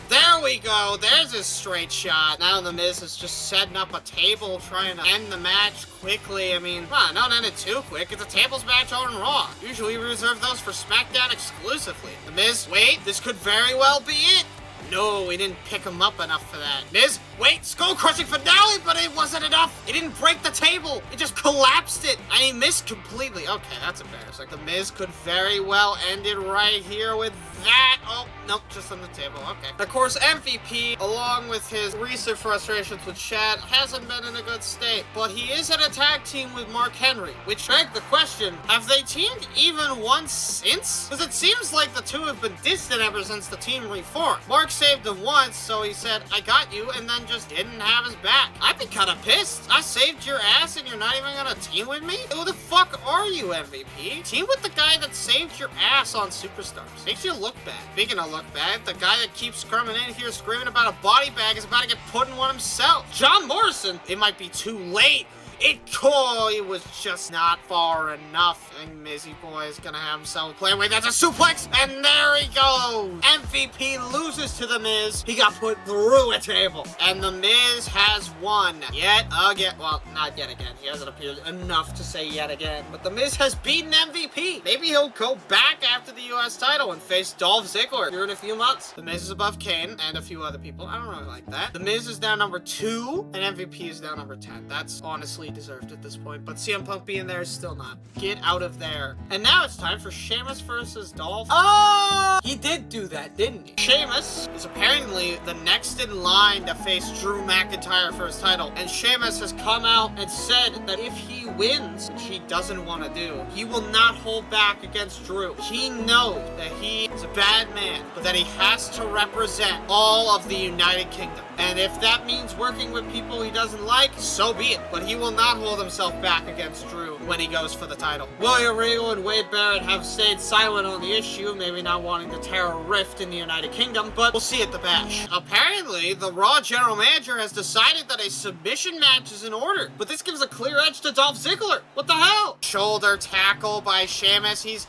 There we go. There's his straight shot. Now The Miz is just setting up a table, trying to end the match quickly. I mean, come on, don't end it too quick. It's a tables match on Raw. Usually we reserve those for SmackDown exclusively. The Miz, wait, this could very well be it. No, he didn't pick him up enough for that. Miz, wait, skull-crushing finale, but it wasn't enough. It didn't break the table. It just collapsed it, and he missed completely. Okay, that's embarrassing. The Miz could very well end it right here with that. Oh, nope, just on the table. Okay. Of course, MVP, along with his recent frustrations with Chad, hasn't been in a good state, but he is in a tag team with Mark Henry, which begs the question, have they teamed even once since? Because it seems like the two have been distant ever since the team reformed. Mark saved him once, so he said, I got you, and then just didn't have his back. I'd be kind of pissed. I saved your ass and you're not even gonna team with me? Who the fuck are you, MVP? Team with the guy that saved your ass on Superstars. Makes you look bad. Speaking of look bad, the guy that keeps coming in here screaming about a body bag is about to get put in one himself. John Morrison. It might be too late. It was just not far enough. And Mizzy Boy is gonna have himself playing with. That's a suplex, and there he goes. MVP loses to The Miz. He got put through a table, and The Miz has won yet again. Well, not yet again. He hasn't appeared enough to say yet again. But The Miz has beaten MVP. Maybe he'll go back after the U.S. title and face Dolph Ziggler here in a few months. The Miz is above Kane and a few other people. I don't really like that. The Miz is now number 2, and MVP is now number 10. That's honestly totally deserved at this point, but CM Punk being there is still not. Get out of there. And now it's time for Sheamus versus Dolph. Oh! He did do that, didn't he? Sheamus is apparently the next in line to face Drew McIntyre for his title, and Sheamus has come out and said that if he wins, which he doesn't want to do, he will not hold back against Drew. He knows that he is a bad man, but that he has to represent all of the United Kingdom. And if that means working with people he doesn't like, so be it. But he will not hold himself back against Drew when he goes for the title. William Regal and Wade Barrett have stayed silent on the issue, maybe not wanting to tear a rift in the United Kingdom, but we'll see at the Bash. Apparently, the Raw general manager has decided that a submission match is in order, but this gives a clear edge to Dolph Ziggler. What the hell? Shoulder tackle by Sheamus. He's...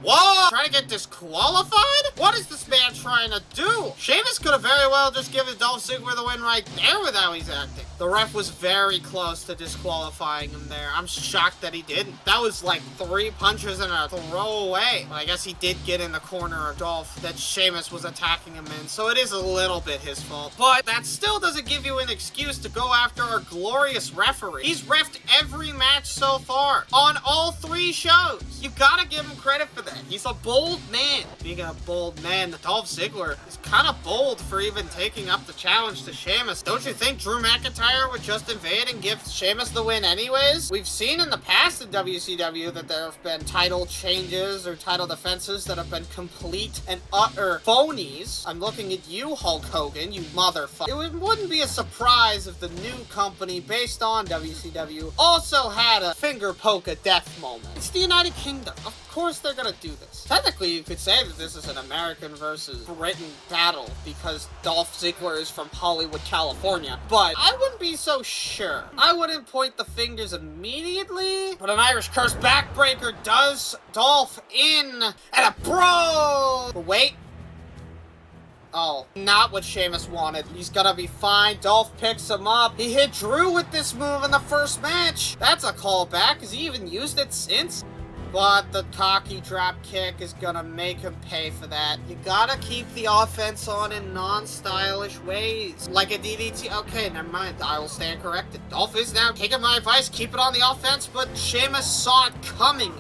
Whoa! Trying to get disqualified? What is this man trying to do? Sheamus could have very well just given Dolph Ziggler the win right there with how he's acting. The ref was very close to disqualifying him there. I'm shocked that he didn't. That was like 3 punches and a throw away. But I guess he did get in the corner of Dolph that Sheamus was attacking him in, so it is a little bit his fault. But that still doesn't give you an excuse to go after our glorious referee. He's reffed every match so far on all 3 shows. You gotta give him credit for that. He's a bold man. Being a bold man, Dolph Ziggler is kind of bold for even taking up the challenge to Sheamus. Don't you think Drew McIntyre would just invade and give Sheamus the win anyways? We've seen in the past in WCW that there have been title changes or title defenses that have been complete and utter phonies. I'm looking at you, Hulk Hogan, you motherfucker. It wouldn't be a surprise if the new company based on WCW also had a finger poke of death moment. It's the United Kingdom. Of course they're gonna do this. Technically, you could say that this is an American versus Britain battle because Dolph Ziggler is from Hollywood, California, but I wouldn't be so sure. I wouldn't point the fingers immediately, but an Irish curse backbreaker does Dolph in, and a bro! But wait. Oh, not what Sheamus wanted. He's gonna be fine. Dolph picks him up. He hit Drew with this move in the first match. That's a callback. Has he even used it since? But the cocky drop kick is gonna make him pay for that. You gotta keep the offense on in non-stylish ways. Like a DDT. Okay, never mind. I will stand corrected. Dolph is now taking my advice. Keep it on the offense, but Sheamus saw it coming.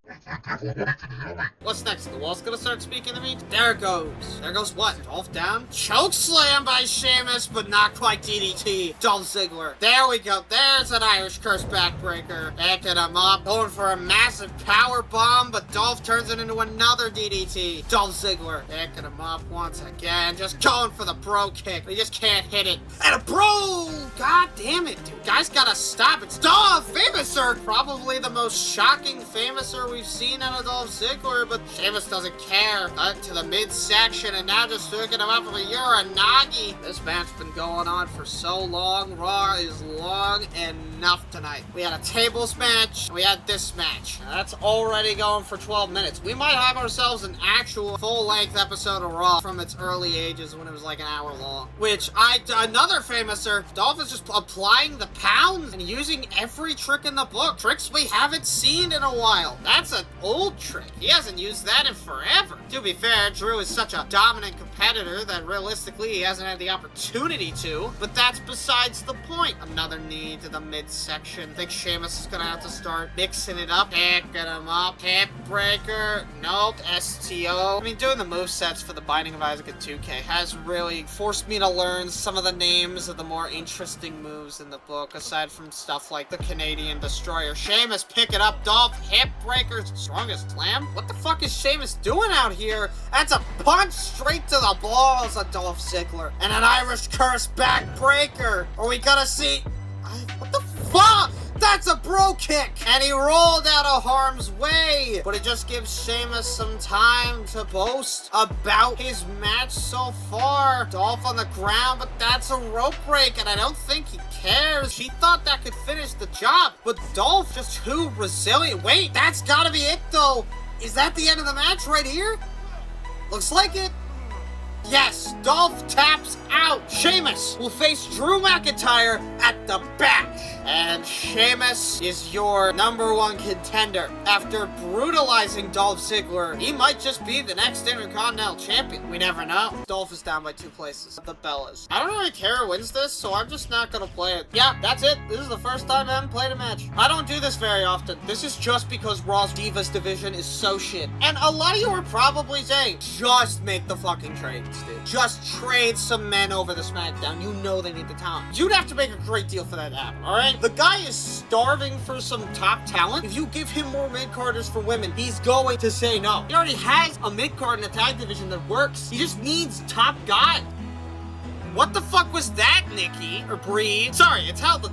What's next? The wall's gonna start speaking to me? There it goes. There goes what? Dolph down? Choke slam by Sheamus, but not quite DDT. Dolph Ziggler. There we go. There's an Irish curse backbreaker. Backing him up. Going for a massive power bomb, but Dolph turns it into another DDT. Dolph Ziggler. Backing him up once again. Just going for the bro kick. He just can't hit it. And a bro! God damn it, dude. Guys gotta stop. It's Dolph Famouser. Probably the most shocking Famouser we've seen out of Dolph Ziggler, but Sheamus doesn't care. Cut to the midsection, and now just hooking him up with a Uranagi. This match's been going on for so long. Raw is long enough tonight. We had a tables match, and we had this match. Now, that's already going for 12 minutes. We might have ourselves an actual full-length episode of Raw from its early ages when it was like an hour long. Which, another Famouser, Dolph is just applying the pounds and using every trick in the book. Tricks we haven't seen in a while. That's an old trick. He hasn't used that in forever. To be fair, Drew is such a dominant competitor that realistically he hasn't had the opportunity to, but that's besides the point. Another knee to the midsection. I think Sheamus is gonna have to start mixing it up. Picking him up. Hip breaker. Nope. STO. I mean, doing the movesets for the Binding of Isaac at 2K has really forced me to learn some of the names of the more interesting moves in the book, aside from stuff like the Canadian Destroyer. Sheamus picking up Dolph. Hip breakers. Strongest slam? What the fuck is Sheamus doing out here? That's a punch straight to the balls of Dolph Ziggler. And an Irish curse backbreaker. Are we gonna see... What the fuck? That's a bro kick! And he rolled out of harm's way! But it just gives Sheamus some time to boast about his match so far. Dolph on the ground, but that's a rope break, and I don't think he cares. She thought that could finish the job, but Dolph just too resilient. Wait, that's gotta be it, though. Is that the end of the match right here? Looks like it. Yes, Dolph taps out. Sheamus will face Drew McIntyre at the Bash. And Sheamus is your #1 contender. After brutalizing Dolph Ziggler, he might just be the next Intercontinental Champion. We never know. Dolph is down by 2 places. The Bellas. I don't really care who wins this, so I'm just not gonna play it. Yeah, that's it. This is the first time I haven't played a match. I don't do this very often. This is just because Raw's Divas division is so shit. And a lot of you are probably saying, just make the fucking trades, dude. Just trade some men over to SmackDown. You know they need the talent. You'd have to make a great deal for that to happen, alright? The guy is starving for some top talent. If you give him more mid-carders for women, he's going to say no. He already has a mid-card in the tag division that works. He just needs top guys. What the fuck was that, Nikki? Or Brie? Sorry, it's hard to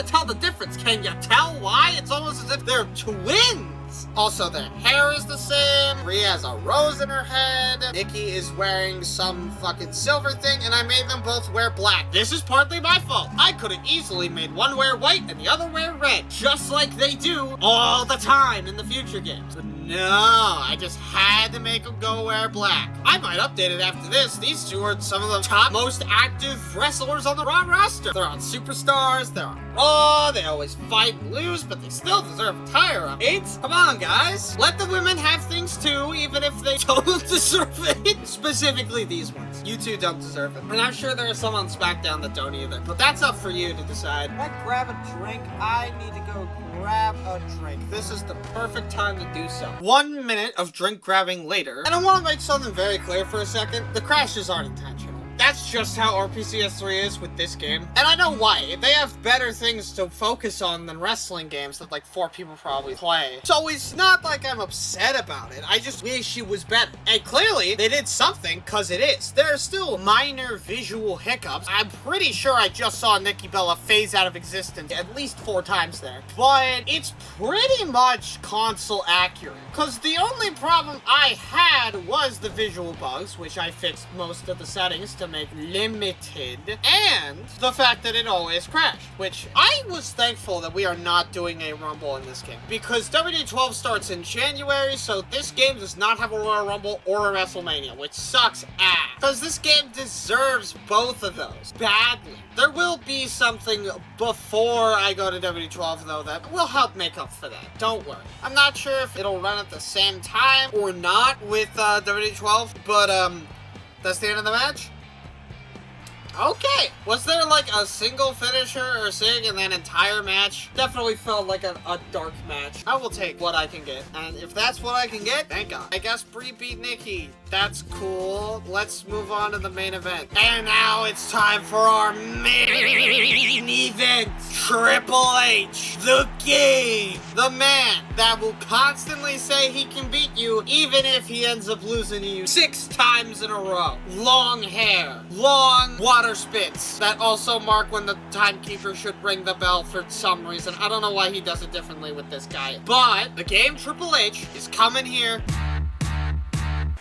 tell the difference. Can you tell why? It's almost as if they're twins. Also, their hair is the same. Brie has a rose in her head. Nikki is wearing some fucking silver thing, and I made them both wear black. This is partly my fault. I could have easily made one wear white and the other wear red, just like they do all the time in the future games. But no, I just had to make them go wear black. I might update it after this. These two are some of the top most active wrestlers on the Raw roster. They're on Superstars, they're on Raw, they always fight and lose, but they still deserve a tire update. Come on, guys. Let the women have things too, even if they don't deserve it. Specifically these ones. You two don't deserve it. And I'm sure there are some on SmackDown that don't either. But that's up for you to decide. If I grab a drink, I need to go grab a drink. This is the perfect time to do so. 1 minute of drink grabbing later. And I want to make something very clear for a second. The crashes aren't intentional. That's just how RPCS3 is with this game. And I know why. They have better things to focus on than wrestling games that like 4 people probably play. So it's not like I'm upset about it. I just wish it was better. And clearly, they did something, because it is. There are still minor visual hiccups. I'm pretty sure I just saw Nikki Bella phase out of existence at least 4 times there. But it's pretty much console accurate. Because the only problem I had was the visual bugs, which I fixed most of the settings to make limited, and the fact that it always crashed, which I was thankful that we are not doing a Rumble in this game, because WD12 starts in January, so this game does not have a Royal Rumble or a WrestleMania, which sucks ass, because this game deserves both of those badly. There will be something before I go to WD12 though that will help make up for that. Don't worry. I'm not sure if it'll run at the same time or not with WD12, but that's the end of the match. Okay. Was there like a single finisher or sig in that entire match? Definitely felt like a dark match. I will take what I can get. And if that's what I can get, thank God. I guess Brie beat Nikki. That's cool. Let's move on to the main event. And now it's time for our main event. Triple H, the king, the man that will constantly say he can beat you even if he ends up losing to you 6 times in a row. Long hair, long water spits that also mark when the timekeeper should ring the bell for some reason. I don't know why he does it differently with this guy. But the game Triple H is coming here.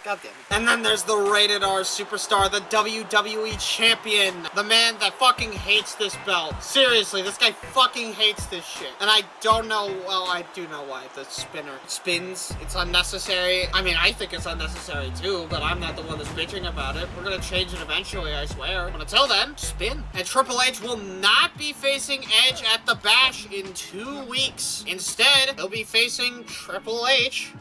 God damn it. And then there's the rated R superstar, the WWE champion, the man that fucking hates this belt. Seriously, this guy fucking hates this shit. And I don't know, well, I do know why. The spinner spins. It's unnecessary. I mean, I think it's unnecessary too, but I'm not the one that's bitching about it. We're gonna change it eventually, I swear. But until then, spin. And Triple H will not be facing Edge at the Bash in 2 weeks. Instead, he'll be facing Triple H.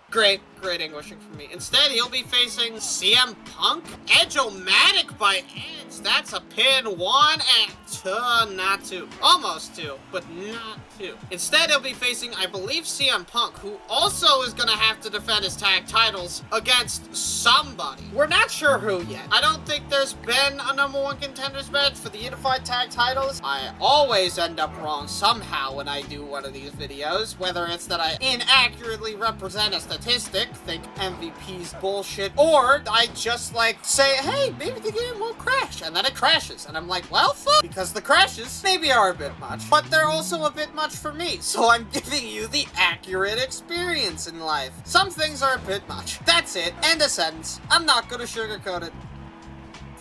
Great Englishing for me. Instead, he'll be facing CM Punk. Edge-o-matic by Edge. That's a pin. 1 and 2. Not 2. Almost 2, but not 2. Instead, he'll be facing, I believe, CM Punk, who also is going to have to defend his tag titles against somebody. We're not sure who yet. I don't think there's been a #1 contenders match for the unified tag titles. I always end up wrong somehow when I do one of these videos, whether it's that I inaccurately represent a statistic, think MVP's bullshit, or I just like say, hey, maybe the game won't crash, and then it crashes, and I'm like, well, fuck, because the crashes maybe are a bit much, but they're also a bit much for me, so I'm giving you the accurate experience in life. Some things are a bit much. That's it. End of sentence. I'm not gonna sugarcoat it.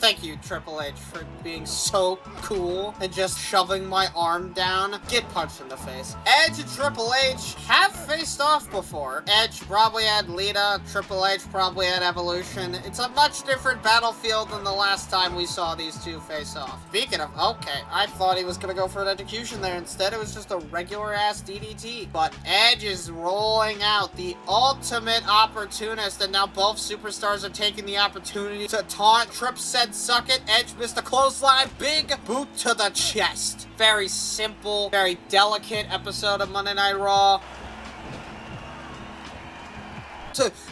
Thank you, Triple H, for being so cool and just shoving my arm down. Get punched in the face. Edge and Triple H have faced off before. Edge probably had Lita. Triple H probably had Evolution. It's a much different battlefield than the last time we saw these two face off. Speaking of, okay, I thought he was gonna go for an execution there. Instead, it was just a regular-ass DDT. But Edge is rolling out the ultimate opportunist, and now both superstars are taking the opportunity to taunt. Tripp said, suck it. Edge missed a clothesline. Big boot to the chest. Very simple, very delicate episode of Monday Night Raw.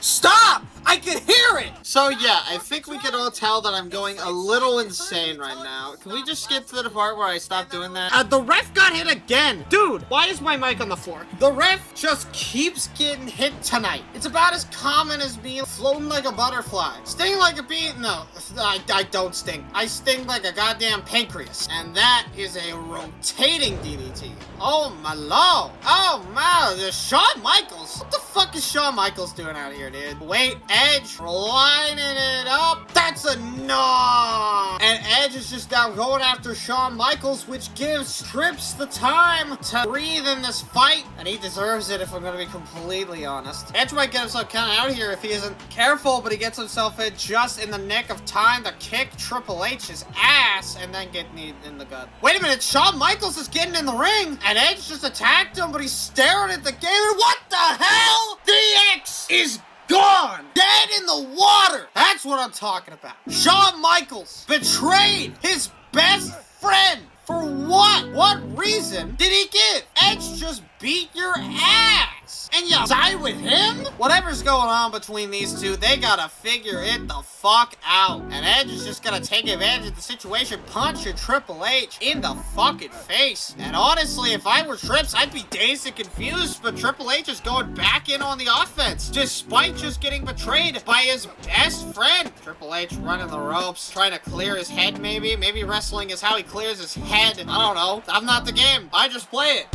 Stop! I can hear it! So yeah, I think we can all tell that I'm going a little insane right now. Can we just skip to the part where I stop doing that? The ref got hit again! Dude, why is my mic on the floor? The ref just keeps getting hit tonight. It's about as common as being floating like a butterfly. Sting like a bee? No, I don't sting. I sting like a goddamn pancreas. And that is a rotating DDT. Oh my lord. Oh my, there's Shawn Michaels. What the fuck is Shawn Michaels doing out here, dude? Wait, Edge lining it up. That's a no. And Edge is just now going after Shawn Michaels, which gives Trips the time to breathe in this fight. And he deserves it, if I'm going to be completely honest. Edge might get himself counted out here if he isn't careful, but he gets himself in just in the nick of time to kick Triple H's ass and then get kneed in the gut. Wait a minute, Shawn Michaels is getting in the ring, and Edge just attacked him, but he's staring at the game. And what the hell? DX is gone! Dead in the water! That's what I'm talking about. Shawn Michaels betrayed his best friend. For what? What reason did he give? Edge just beat your ass. And you side with him? Whatever's going on between these two, they gotta figure it the fuck out. And Edge is just gonna take advantage of the situation, punch your Triple H in the fucking face. And honestly, if I were Trips, I'd be dazed and confused, but Triple H is going back in on the offense, despite just getting betrayed by his best friend. Triple H running the ropes, trying to clear his head maybe. Maybe wrestling is how he clears his head. I don't know. I'm not the game. I just play it.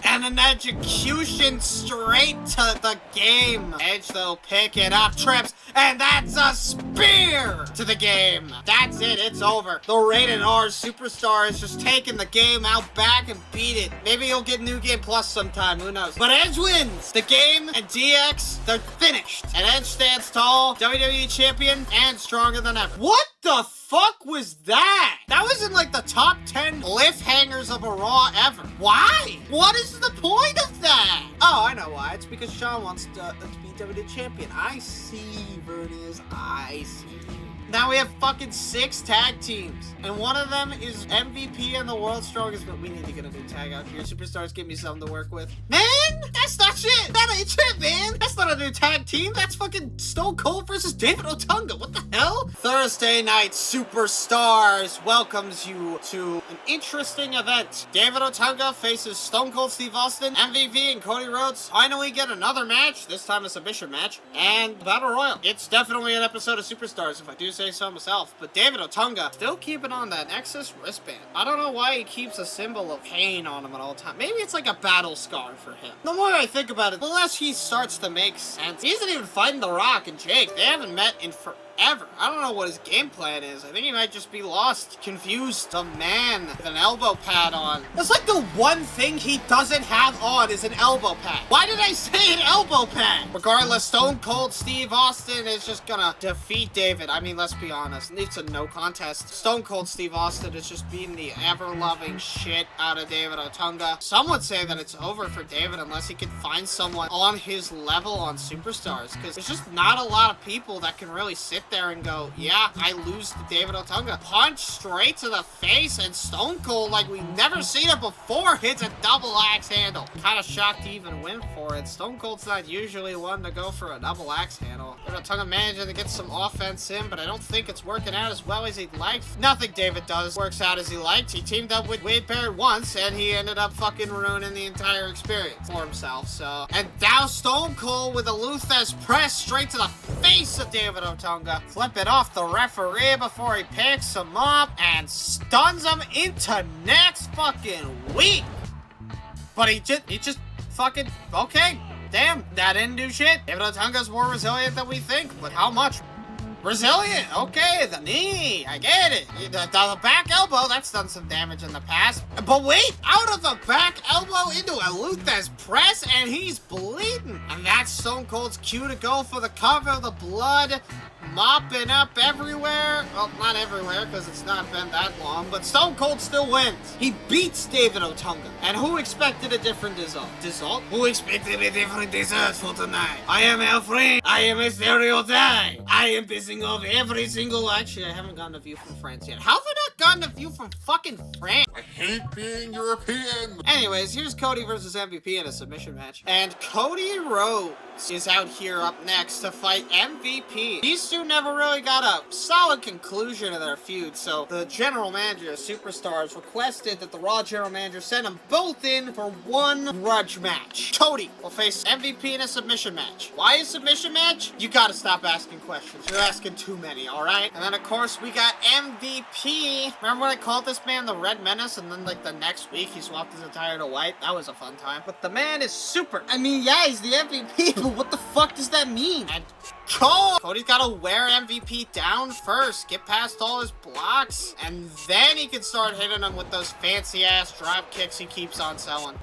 And an execution straight to the game. Edge, though, pick it up, Trips, and that's a spear to the game. That's it. It's over. The Rated R superstar is just taking the game out back and beat it. Maybe he'll get New Game Plus sometime. Who knows? But Edge wins. The game and DX, they're finished. And Edge stands tall, WWE champion, and stronger than ever. What the fuck was that? That was in like the top 10 cliffhangers of a Raw ever. Why? What is the point of that? Oh, I know why. It's because Shawn wants to be WWE champion. I see, Vernius. I see. Now we have fucking 6 tag teams, and one of them is MVP and the world's strongest, but we need to get a new tag out here. Superstars, give me something to work with. Man, that's not shit. That ain't shit, man. That's not a new tag team. That's fucking Stone Cold versus David Otunga. What the hell? Thursday Night Superstars welcomes you to an interesting event. David Otunga faces Stone Cold Steve Austin. MVP and Cody Rhodes finally get another match, this time a submission match, and Battle Royal. It's definitely an episode of Superstars, if I do say so myself, but David Otunga still keeping on that Nexus wristband. I don't know why he keeps a symbol of pain on him at all times. Maybe it's like a battle scar for him. The more I think about it, the less he starts to make sense. He isn't even fighting The Rock and Jake. They haven't met in forever. I don't know what his game plan is. I think he might just be lost, confused. The man with an elbow pad on. That's like the one thing he doesn't have on is an elbow pad. Why did I say an elbow pad? Regardless, Stone Cold Steve Austin is just gonna defeat David. I mean, let's be honest. It's a no contest. Stone Cold Steve Austin is just beating the ever-loving shit out of David Otunga. Some would say that it's over for David unless he can find someone on his level on Superstars, because there's just not a lot of people that can really sit there and go, yeah, I lose to David Otunga. Punch straight to the face, and Stone Cold, like we never seen it before, hits a double axe handle. Kind of shocked to even win for it. Stone Cold's not usually one to go for a double axe handle. David Otunga managing to get some offense in, but I don't think it's working out as well as he'd like. Nothing David does works out as he liked. He teamed up with Wade Barrett once, and he ended up fucking ruining the entire experience for himself, so. And now Stone Cold with a Luthez press straight to the face of David Otunga. Flip it off the referee before he picks him up and stuns him into next fucking week. But he just fucking, okay, damn, that didn't do shit. David Otunga's more resilient than we think, but how much? Resilient, okay, the knee, I get it. The back elbow, that's done some damage in the past. But wait, out of the back elbow into a Luthez press, and he's bleeding. And that's Stone Cold's cue to go for the cover, the blood mopping up everywhere. Well, not everywhere, because it's not been that long, but Stone Cold still wins. He beats David Otunga. And who expected a different result? Who expected a different dessert for tonight? I am El Friend. I am a stereotype. I am pissing off every single... Actually, I haven't gotten a view from France yet. How have I not gotten a view from fucking France? I hate being European. Anyways, here's Cody versus MVP in a submission match. And Cody Rhodes is out here up next to fight MVP. These two never really got a solid conclusion to their feud, so the general manager of Superstars requested that the Raw general manager send them both in for one grudge match. Cody will face MVP in a submission match. Why a submission match? You gotta stop asking questions. You're asking too many, alright? And then, of course, we got MVP. Remember when I called this man the Red Menace, and then, like, the next week he swapped his attire to white? That was a fun time. But the man is super. I mean, yeah, he's the MVP, but what the fuck does that mean? And Cody's gotta wear MVP down first, get past all his blocks, and then he can start hitting him with those fancy-ass drop kicks he keeps on selling.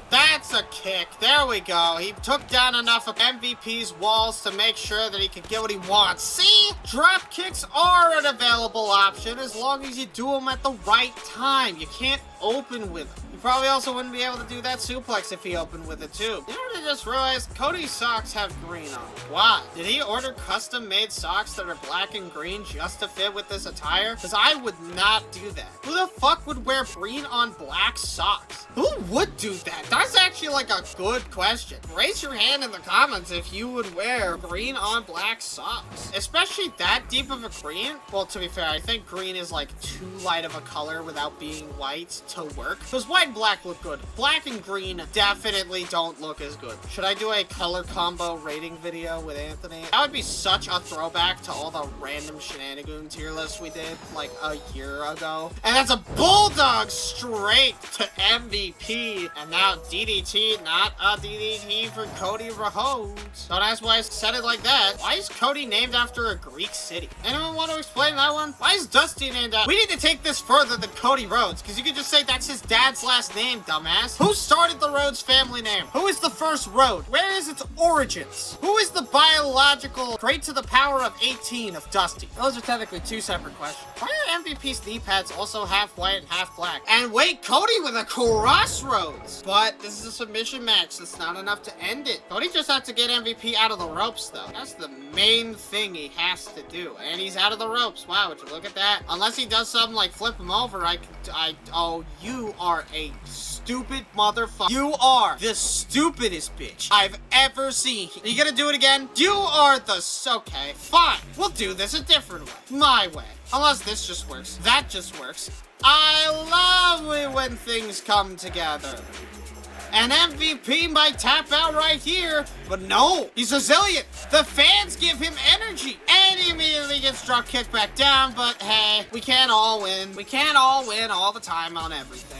That's a kick. There we go. He took down enough of MVP's walls to make sure that he could get what he wants. See? Drop kicks are an available option as long as you do them at the right time. You can't open with them. You probably also wouldn't be able to do that suplex if he opened with it too. You know what I just realized? Cody's socks have green on them. Why? Did he order custom-made socks that are black and green just to fit with this attire? Because I would not do that. Who the fuck would wear green on black socks? Who would do that? That's actually like a good question. Raise your hand in the comments if you would wear green on black socks. Especially that deep of a green. Well, to be fair, I think green is like too light of a color without being white to work. Because white and black look good. Black and green definitely don't look as good. Should I do a color combo rating video with Anthony? That would be such a throwback to all the random shenanigans tier lists we did like a year ago. And that's a bulldog straight to MVP. And now DDT, not a DDT for Cody Rhodes. Don't ask why I said it like that. Why is Cody named after a Greek city? Anyone want to explain that one? Why is Dusty named after... We need to take this further than Cody Rhodes, because you could just say that's his dad's last name, dumbass. Who started the Rhodes family name? Who is the first Rhodes? Where is its origins? Who is the biological great to the power of 18 of Dusty? Those are technically two separate questions. Why are MVP's knee pads also half white and half black? And wait, Cody with a crossroads. But this is a submission match. That's not enough to end it. Cody just has to get MVP out of the ropes, though. That's the main thing he has to do. And he's out of the ropes. Wow, would you look at that? Unless he does something like flip him over, oh, you are a stupid motherfucker. You are the stupidest bitch I've ever seen. Are you gonna do it again? You are the... Okay, fine. We'll do this a different way. My way. Unless this just works. That just works. I love it when things come together. And MVP might tap out right here, but no, he's resilient. The fans give him energy, and he immediately gets drop kicked back down, but hey, we can't all win. We can't all win all the time on everything.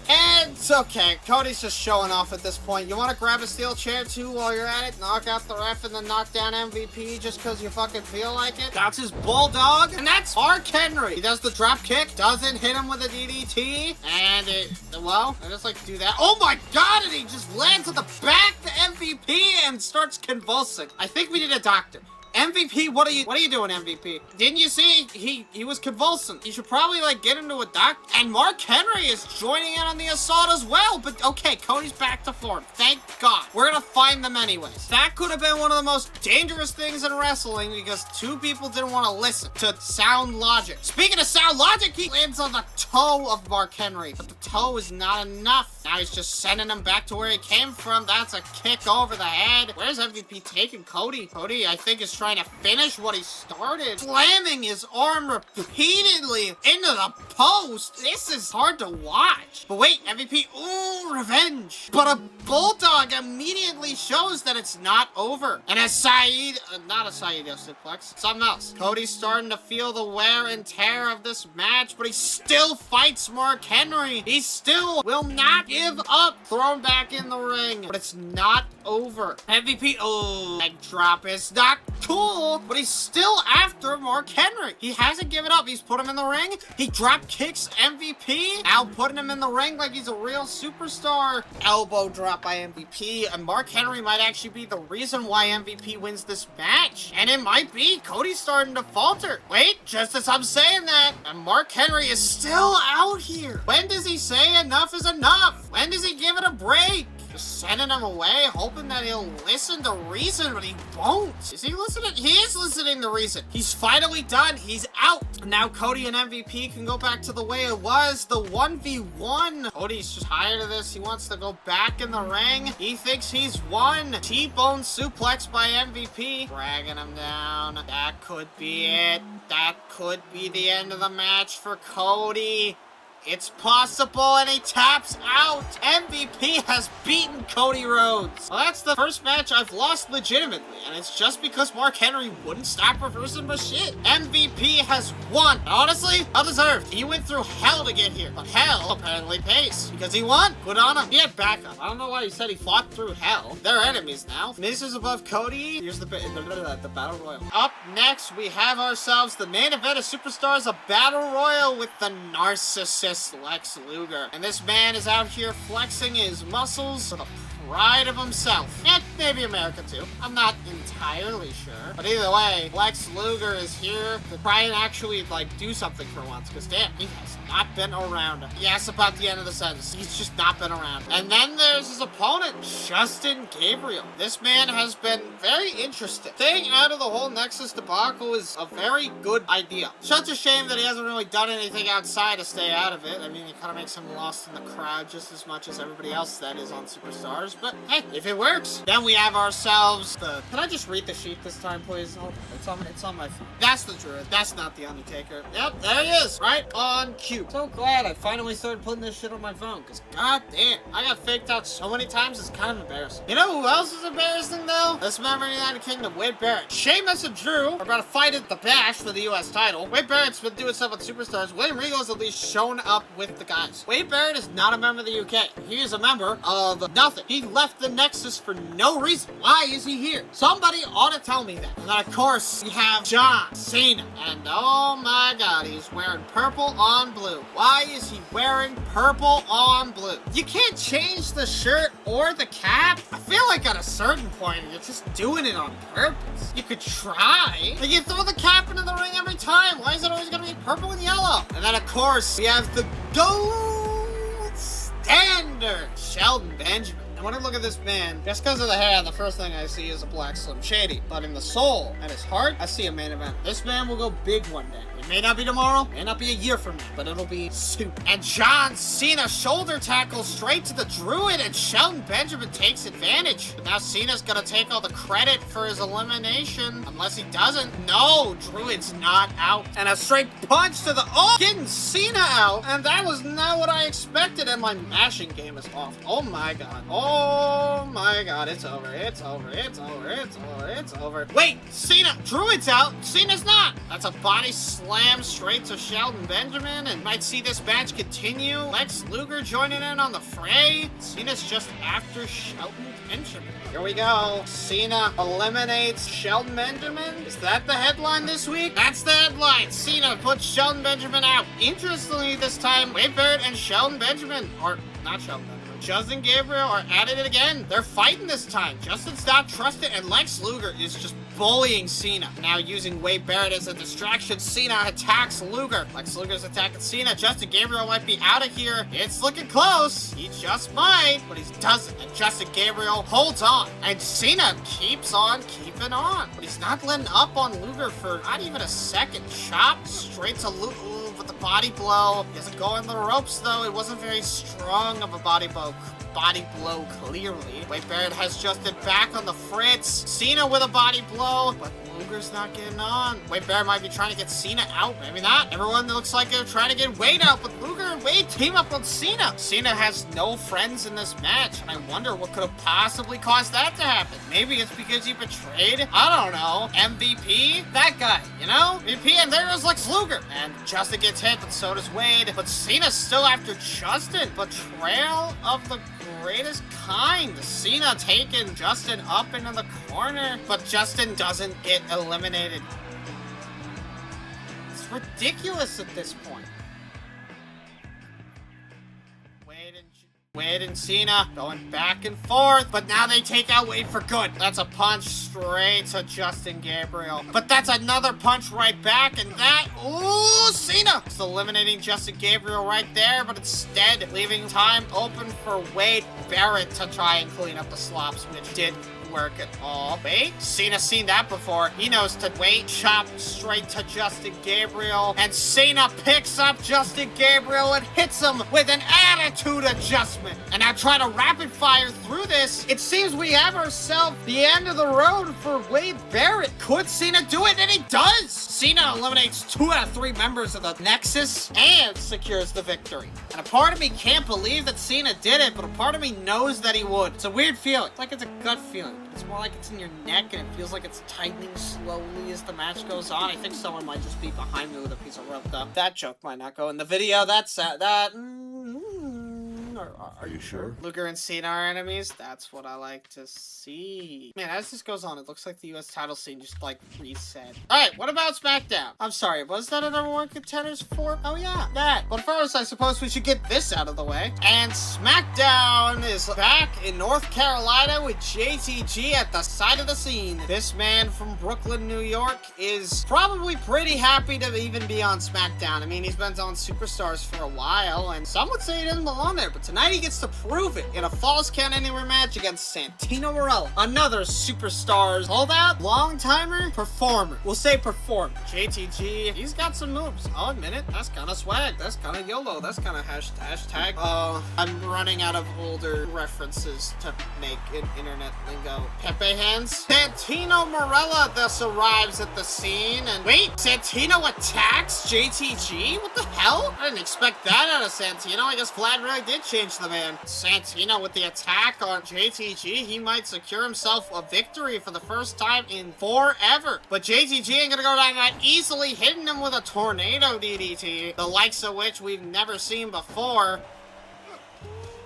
And it's okay, Cody's just showing off at this point. You want to grab a steel chair too while you're at it, knock out the ref, and then knock down MVP just because you fucking feel like it? That's his bulldog, and that's Mark Henry. He does the drop kick, doesn't hit him with a DDT, and I just like do that. Oh my god, and he just lands on the back to MVP and starts convulsing. I think we need a doctor. MVP, what are you doing, MVP? Didn't you see he was convulsing? You should probably like get into a doc. And Mark Henry is joining in on the assault as well. But okay, Cody's back to form. Thank God. We're gonna find them anyways. That could have been one of the most dangerous things in wrestling because two people didn't want to listen to sound logic. Speaking of sound logic, he lands on the toe of Mark Henry, but the toe is not enough. Now he's just sending him back to where he came from. That's a kick over the head. Where's MVP taking Cody? Cody, I think, is trying to finish what he started. Slamming his arm repeatedly into the post. This is hard to watch. But wait, MVP, ooh, revenge. But a bulldog immediately shows that it's not over. And as not a Saeed suplex, something else. Cody's starting to feel the wear and tear of this match, but he still fights Mark Henry. He still will not give up. Throw him back in the ring. But it's not over. MVP, oh, leg drop is not cool, but he's still after Mark Henry. He hasn't given up. He's put him in the ring. He drop kicks MVP. Now putting him in the ring like he's a real superstar. Elbow drop by MVP. And Mark Henry might actually be the reason why MVP wins this match. And it might be Cody's starting to falter. Wait, just as I'm saying that, and Mark Henry is still out here. When does he say enough is enough? When does he give it a break? Just sending him away, hoping that he'll listen to reason, but he won't. Is he listening? He is listening to reason. He's finally done. He's out. Now Cody and MVP can go back to the way it was, the 1v1. Cody's just tired of this. He wants to go back in the ring. He thinks he's won. T-bone suplex by MVP. Dragging him down. That could be it. That could be the end of the match for Cody. It's possible, and he taps out. MVP has beaten Cody Rhodes. Well, that's the first match I've lost legitimately, and it's just because Mark Henry wouldn't stop reversing my shit. MVP has won. Honestly, well deserved. He went through hell to get here, but hell apparently pays because he won. Good on him. He had backup. I don't know why he said he fought through hell. They're enemies now. Miz is above Cody. Here's the Battle Royal. Up next, we have ourselves the main event of Superstars, a Battle Royal with the narcissist Lex Luger. And this man is out here flexing his muscles for the pride of himself. And maybe America too. I'm not entirely sure. But either way, Lex Luger is here to try and actually, like, do something for once. Because damn, he has not been around. Yes, about the end of the sentence. He's just not been around. And then there's his opponent, Justin Gabriel. This man has been very interesting. Staying out of the whole Nexus debacle is a very good idea. Such a shame that he hasn't really done anything outside to stay out of it. I mean, it kind of makes him lost in the crowd just as much as everybody else that is on Superstars. But hey, if it works, then we have ourselves the... Can I just read the sheet this time, please? Hold on. It's on my phone. That's the Druid. That's not the Undertaker. Yep, there he is. Right on cue. So glad I finally started putting this shit on my phone, because god damn, I got faked out so many times, it's kind of embarrassing. You know who else is embarrassing, though? This member of the United Kingdom, Wade Barrett. Sheamus and Drew are about to fight at the Bash for the U.S. title. Wade Barrett's been doing stuff with Superstars. William Regal's at least shown up with the guys. Wade Barrett is not a member of the UK. He is a member of nothing. He left the Nexus for no reason. Why is he here? Somebody ought to tell me that. And then, of course, we have John Cena. And oh my god, he's wearing purple on blue. Why is he wearing purple on blue? You can't change the shirt or the cap. I feel like at a certain point, you're just doing it on purpose. You could try. Like, you throw the cap into the ring every time. Why is it always going to be purple and yellow? And then, of course, we have the gold standard, Shelton Benjamin. When I look at this man, just because of the hair, the first thing I see is a black Slim Shady. But in the soul and his heart, I see a main event. This man will go big one day. It may not be tomorrow, may not be a year from now, but it'll be soon. And John Cena shoulder tackles straight to the Druid, and Shelton Benjamin takes advantage. But now Cena's gonna take all the credit for his elimination, unless he doesn't. No, Druid's not out. And a straight punch to the... Oh, getting Cena out. And that was not what I expected, and my mashing game is off. Oh my god. Oh my god, it's over. It's over. It's over. It's over. It's over. Wait, Cena. Druid's out. Cena's not. That's a body slam straight to Shelton Benjamin, and might see this match continue. Lex Luger joining in on the fray. Cena's just after Shelton Benjamin. Here we go. Cena eliminates Shelton Benjamin. Is that the headline this week? That's the headline. Cena puts Shelton Benjamin out. Interestingly, this time, Wade Barrett and Shelton Benjamin, or not Shelton Benjamin, Justin Gabriel are at it again. They're fighting this time. Justin's not trusted, and Lex Luger is just bullying Cena. Now using Wade Barrett as a distraction, Cena attacks Luger. Lex Luger's attacking Cena. Justin Gabriel might be out of here. It's looking close. He just might, but he doesn't. And Justin Gabriel holds on. And Cena keeps on keeping on. But he's not letting up on Luger for not even a second. Chop straight to Luger with the body blow. He doesn't go in the ropes, though. It wasn't very strong of a body blow. Clearly. Wade Barrett has Justin back on the fritz. Cena with a body blow, but Luger's not getting on. Wade Barrett might be trying to get Cena out. Maybe not. Everyone looks like they're trying to get Wade out, but Luger and Wade team up on Cena. Cena has no friends in this match, and I wonder what could have possibly caused that to happen. Maybe it's because he betrayed, I don't know, MVP? That guy, you know? MVP, and there is Lex Luger. And Justin gets hit, but so does Wade. But Cena's still after Justin. Betrayal of the greatest kind. Cena taking Justin up into the corner, but Justin doesn't get eliminated. It's ridiculous at this point. Wade and Cena going back and forth, but now they take out Wade for good. That's a punch straight to Justin Gabriel. But that's another punch right back, and that, ooh, Cena! It's eliminating Justin Gabriel right there, but instead leaving time open for Wade Barrett to try and clean up the slops, which didn't work at all. Wait, Cena's seen that before. He knows to wait, chop straight to Justin Gabriel, and Cena picks up Justin Gabriel and hits him with an attitude adjustment. And now try to rapid fire through this. It seems we have ourselves the end of the road for Wade Barrett. Could Cena do it? And he does! Cena eliminates 2 out of 3 members of the Nexus and secures the victory. And a part of me can't believe that Cena did it, but a part of me knows that he would. It's a weird feeling. It's like it's a gut feeling. It's more like it's in your neck, and it feels like it's tightening slowly as the match goes on. I think someone might just be behind me with a piece of rope, though. That joke might not go in the video. That's Are you sure? Luger and Cena are enemies? That's what I like to see. Man, as this goes on, it looks like the US title scene just, like, reset. Alright, what about SmackDown? I'm sorry, was that a #1 contenders for? Oh, yeah, that. But first, I suppose we should get this out of the way. And SmackDown is back in North Carolina with JTG at the side of the scene. This man from Brooklyn, New York is probably pretty happy to even be on SmackDown. I mean, he's been on Superstars for a while, and some would say he doesn't belong there, but tonight he gets to prove it in a Falls Count Anywhere match against Santino Marella. Another Superstars holdout, long-timer, performer. We'll say performer. JTG, he's got some moves. I'll admit it. That's kind of swag. That's kind of YOLO. That's kind of hashtag. I'm running out of older references to make in internet lingo. Pepe hands. Santino Marella thus arrives at the scene, and wait, Santino attacks JTG? What the hell? I didn't expect that out of Santino. I guess Vlad really did change the man. Santino with the attack on JTG, he might secure himself a victory for the first time in forever. But JTG ain't gonna go down that easily, hitting him with a tornado DDT, the likes of which we've never seen before.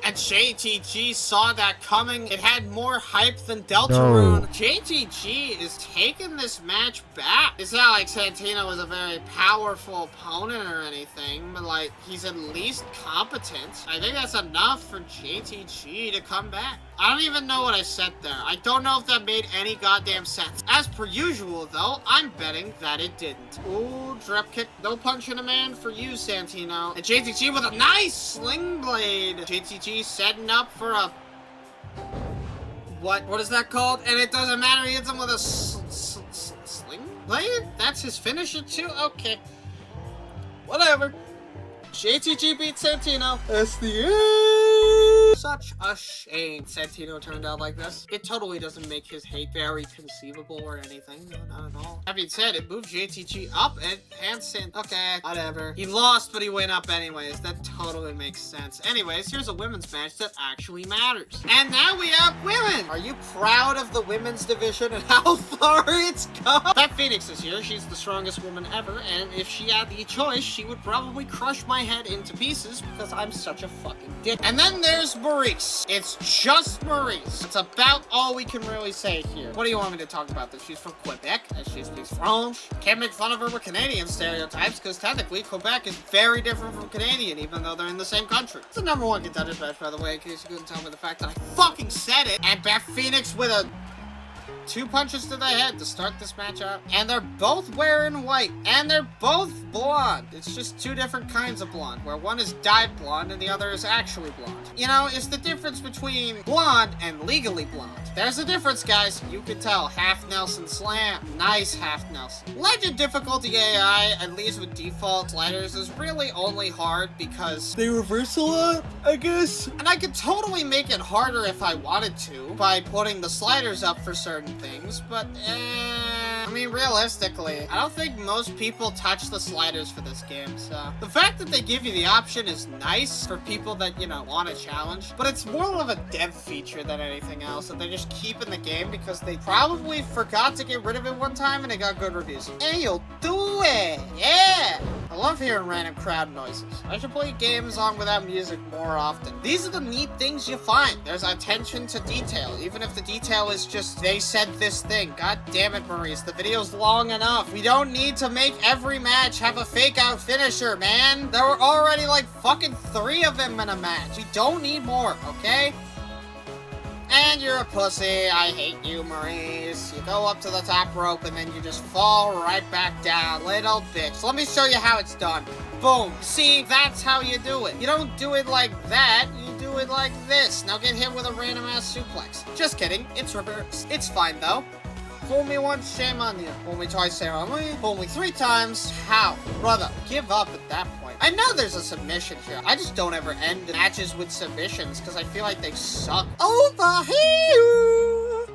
And JTG saw that coming. It had more hype than Deltarune. JTG is taking this match back. It's not like Santino is a very powerful opponent or anything, but like, he's at least competent. I think that's enough for JTG to come back. I don't even know what I said there. I don't know if that made any goddamn sense. As per usual, though, I'm betting that it didn't. Ooh, drop kick. No punching a man for you, Santino. And JTG with a nice sling blade. JTG setting up for a... What is that called? And it doesn't matter. He hits him with a sling blade? That's his finisher, too? Okay. Whatever. JTG beats Santino. That's the end. Such a shame Santino turned out like this. It totally doesn't make his hate very conceivable or anything. No, not at all. That being said, it moved JTG up and okay, whatever. He lost, but he went up anyways. That totally makes sense. Anyways, here's a women's match that actually matters. And now we have women. Are you proud of the women's division and how far it's come? Beth Phoenix is here. She's the strongest woman ever, and if she had the choice, she would probably crush my head into pieces because I'm such a fucking dick. And then there's Maurice. It's just Maurice. It's about all we can really say here. What do you want me to talk about? That she's from Quebec, that she speaks French. Can't make fun of her with Canadian stereotypes because technically Quebec is very different from Canadian, even though they're in the same country. It's the #1 contenders match, by the way, in case you couldn't tell me the fact that I fucking said it. And Beth Phoenix with a 2 punches to the head to start this match out. And they're both wearing white. And they're both blonde. It's just 2 different kinds of blonde, where one is dyed blonde and the other is actually blonde. You know, it's the difference between blonde and legally blonde. There's a difference, guys. You can tell. Half Nelson slam. Nice half Nelson. Legend difficulty AI, at least with default sliders, is really only hard because they reverse a lot, I guess. And I could totally make it harder if I wanted to by putting the sliders up for certain things, but I mean, realistically, I don't think most people touch the sliders for this game, so. The fact that they give you the option is nice for people that, you know, want a challenge, but it's more of a dev feature than anything else, that they just keep in the game because they probably forgot to get rid of it one time and it got good reviews. And you'll do it! Yeah! I love hearing random crowd noises. I should play games on without music more often. These are the neat things you find. There's attention to detail, even if the detail is just, they said this thing. God damn it, Maurice, the video's long enough. We don't need to make every match have a fake out finisher, man. There were already like fucking 3 of them in a match. We don't need more, okay? And you're a pussy. I hate you, Maurice. You go up to the top rope and then you just fall right back down. Little bitch. Let me show you how it's done. Boom. See, that's how you do it. You don't do it like that. You do it like this. Now get hit with a random ass suplex. Just kidding. It's reverse. It's fine though. Fool me once, shame on you. Fool me twice, shame on me. Fool me 3 times. How? Brother, give up at that point. I know there's a submission here. I just don't ever end matches with submissions because I feel like they suck. Over here!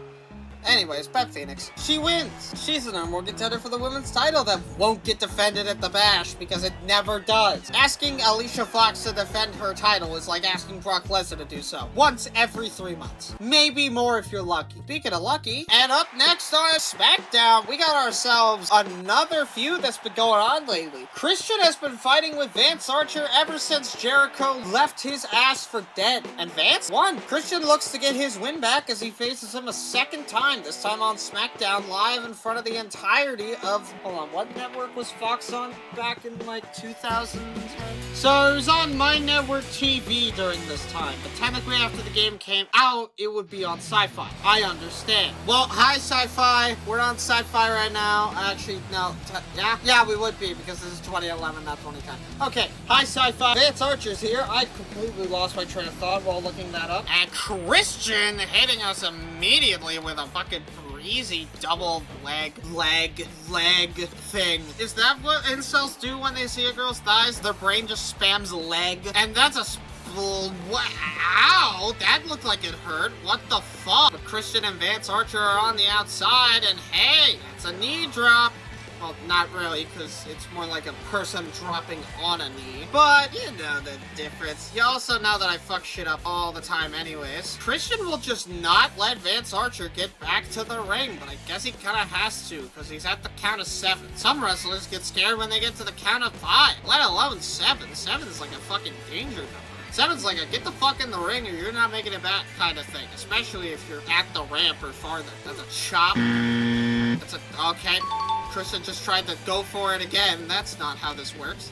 Anyways, Beth Phoenix. She wins. She's the #1 contender for the women's title that won't get defended at the Bash because it never does. Asking Alicia Fox to defend her title is like asking Brock Lesnar to do so. Once every 3 months. Maybe more if you're lucky. Speaking of lucky, and up next on SmackDown, we got ourselves another feud that's been going on lately. Christian has been fighting with Vance Archer ever since Jericho left his ass for dead. And Vance won. Christian looks to get his win back as he faces him a second time. This time on SmackDown, live in front of the entirety of... Hold on, what network was Fox on back in, like, 2010? So, it was on My Network TV during this time, but technically after the game came out, it would be on Sci-Fi. I understand. Well, hi, Sci-Fi. We're on Sci-Fi right now. Actually, no. Yeah, we would be, because this is 2011, not 2010. Okay, hi, Sci-Fi. Vance Archer's here. I completely lost my train of thought while looking that up. And Christian hitting us immediately with a fucking breezy double leg thing. Is that what incels do when they see a girl's thighs? Their brain just spams leg. And that's a wow, that looked like it hurt. What the fuck? But Christian and Vance Archer are on the outside, and hey, it's a knee drop. Well, not really, because it's more like a person dropping on a knee. But you know the difference. You also know that I fuck shit up all the time anyways. Christian will just not let Vance Archer get back to the ring, but I guess he kind of has to, because he's at the count of 7. Some wrestlers get scared when they get to the count of 5, let alone 7. 7 is like a fucking danger number. 7's like a get the fuck in the ring or you're not making it back kind of thing, especially if you're at the ramp or farther. That's a chop. That's a... Okay. Christian just tried to go for it again. That's not how this works.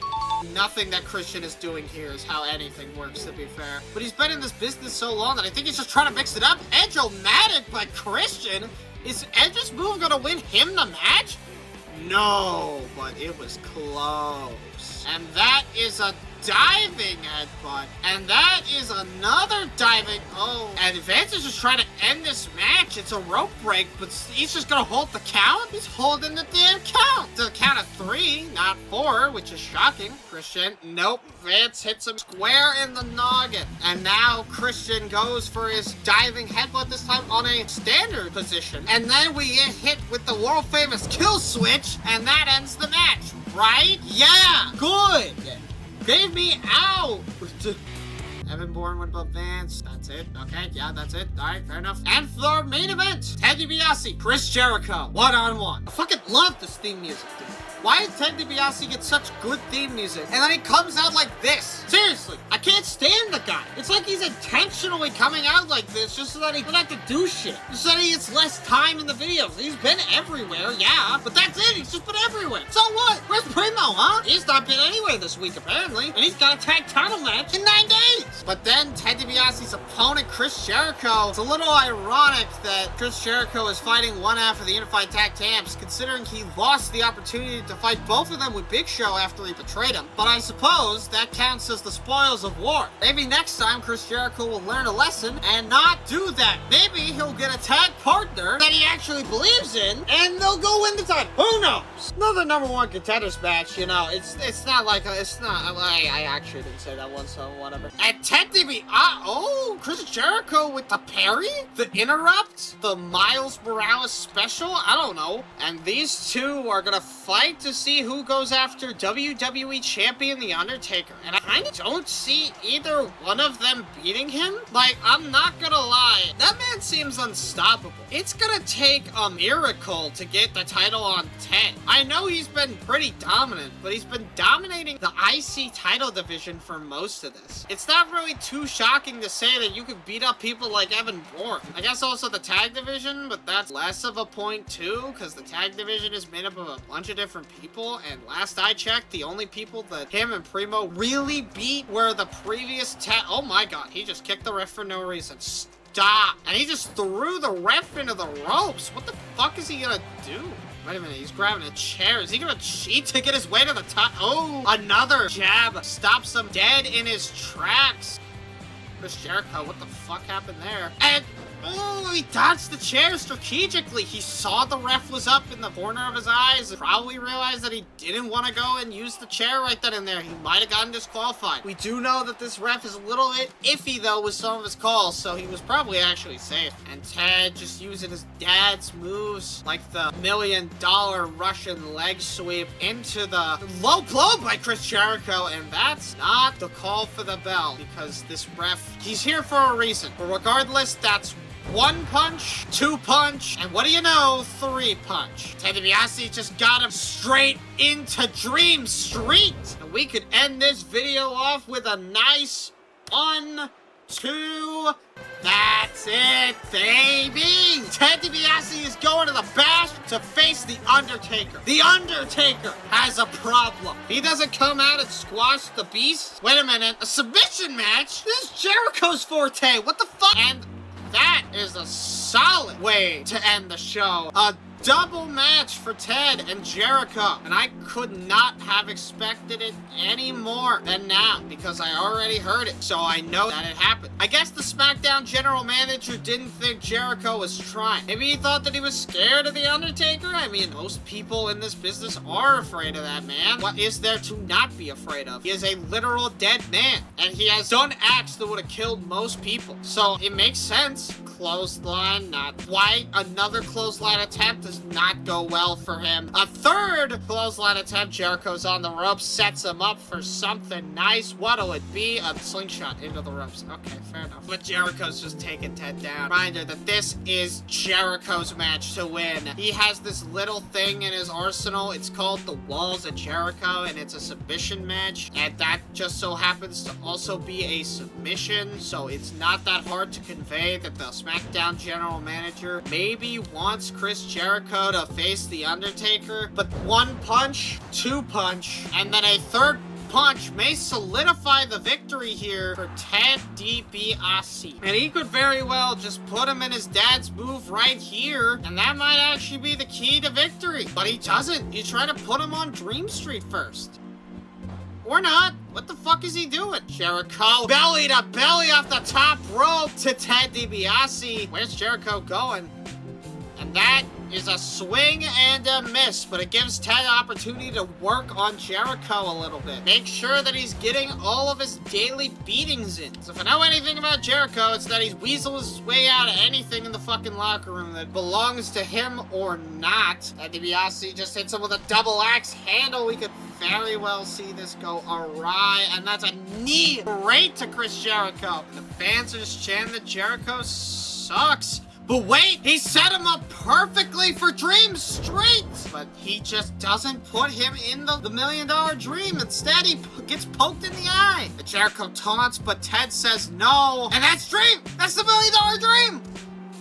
Nothing that Christian is doing here is how anything works, to be fair. But he's been in this business so long that I think he's just trying to mix it up. Edge-o-matic by Christian? Is Edge's move gonna win him the match? No, but it was close. And that is a diving headbutt. And that is another diving... Oh. And Vance is just trying to end this match. It's a rope break, but he's just gonna hold the count? He's holding the damn count. To the count of 3, not 4, which is shocking. Christian, nope. Vance hits him square in the noggin. And now Christian goes for his diving headbutt, this time on a standard position. And then we get hit with the world famous kill switch, and that ends the match, right? Yeah, good. Gave me out! Evan Bourne went above Vance. That's it. Okay, yeah, that's it. Alright, fair enough. And for our main event, Ted DiBiase, Chris Jericho, one-on-one. I fucking love this theme music, dude. Why did Ted DiBiase get such good theme music? And then he comes out like this. Seriously, I can't stand the guy. It's like he's intentionally coming out like this just so that he doesn't have to do shit. Just so that he gets less time in the videos. He's been everywhere, yeah, but that's it. He's just been everywhere. So what? Where's Primo, huh? He's not been anywhere this week, apparently. And he's got a tag title match in 9 days. But then Ted DiBiase's opponent, Chris Jericho. It's a little ironic that Chris Jericho is fighting one half of the Unified Tag Champs, considering he lost the opportunity to fight both of them with Big Show after he betrayed him, but I suppose that counts as the spoils of war. Maybe next time Chris Jericho will learn a lesson and not do that. Maybe he'll get a tag partner that he actually believes in, and they'll go win the title. Who knows? Another #1 contenders match, you know, it's not like, I actually didn't say that one, so whatever. And Ted DiBiase, Chris Jericho with the parry? The interrupt? The Miles Morales special? I don't know. And these two are gonna fight to see who goes after WWE Champion The Undertaker. And I kinda don't see either one of them beating him. Like, I'm not gonna lie, that man seems unstoppable. It's gonna take a miracle to get the title on Ted. I know he's been pretty dominant, but he's been dominating the IC title division for most of this. It's not really too shocking to say that you could beat up people like Evan Bourne. I guess also the tag division, but that's less of a point too, because the tag division is made up of a bunch of different people, and last I checked, the only people that him and Primo really beat were the previous oh my god, he just kicked the ref for no reason. Stop! And he just threw the ref into the ropes. What the fuck is he gonna do? Wait a minute, he's grabbing a chair. Is he gonna cheat to get his way to the top? Oh, another jab stops him dead in his tracks. Chris Jericho, what the fuck happened there? And he dodged the chair strategically. He saw the ref was up in the corner of his eyes and probably realized that he didn't want to go and use the chair right then and there. He might have gotten disqualified. We do know that this ref is a little bit iffy though with some of his calls, so he was probably actually safe. And Ted just using his dad's moves like the $1 million Russian leg sweep into the low blow by Chris Jericho, and that's not the call for the bell because this ref, he's here for a reason. But regardless, that's 1 punch, 2 punch, and what do you know, 3 punch. Ted DiBiase just got him straight into Dream Street. And we could end this video off with a nice 1, 2, that's it, baby! Ted DiBiase is going to the Bash to face The Undertaker. The Undertaker has a problem. He doesn't come out and squash the beast. Wait a minute, a submission match? This is Jericho's forte, what the fuck? And that is a solid way to end the show. A double match for Ted and Jericho. And I could not have expected it any more than now because I already heard it. So I know that it happened. I guess the SmackDown general manager didn't think Jericho was trying. Maybe he thought that he was scared of The Undertaker. I mean, most people in this business are afraid of that man. What is there to not be afraid of? He is a literal dead man. And he has done acts that would have killed most people. So it makes sense. Clothesline, not quite. Another clothesline attempt does not go well for him. A third clothesline attempt, Jericho's on the ropes, sets him up for something nice. What'll it be? A slingshot into the ropes. Okay, fair enough. But Jericho's just taking Ted down. Reminder that this is Jericho's match to win. He has this little thing in his arsenal. It's called the Walls of Jericho, and it's a submission match. And that just so happens to also be a submission, so it's not that hard to convey that the SmackDown general manager maybe wants Chris Jericho to face The Undertaker, but 1 punch, 2 punch, and then a third punch may solidify the victory here for Ted DiBiase. And he could very well just put him in his dad's move right here, and that might actually be the key to victory. But he doesn't. He's trying to put him on Dream Street first. Or not. What the fuck is he doing? Jericho, belly to belly off the top rope to Ted DiBiase. Where's Jericho going? And that is a swing and a miss, but it gives Ted an opportunity to work on Jericho a little bit. Make sure that he's getting all of his daily beatings in. So if I know anything about Jericho, it's that he's weasels his way out of anything in the fucking locker room that belongs to him or not. Ted DiBiase just hits him with a double axe handle. We could very well see this go awry, and that's a knee right to Chris Jericho. And the fans are just chanting that Jericho sucks. But wait, he set him up perfectly for Dream Street. But he just doesn't put him in the $1 million dream. Instead, he gets poked in the eye. The Jericho taunts, but Ted says no. And that's Dream. That's the $1 million dream.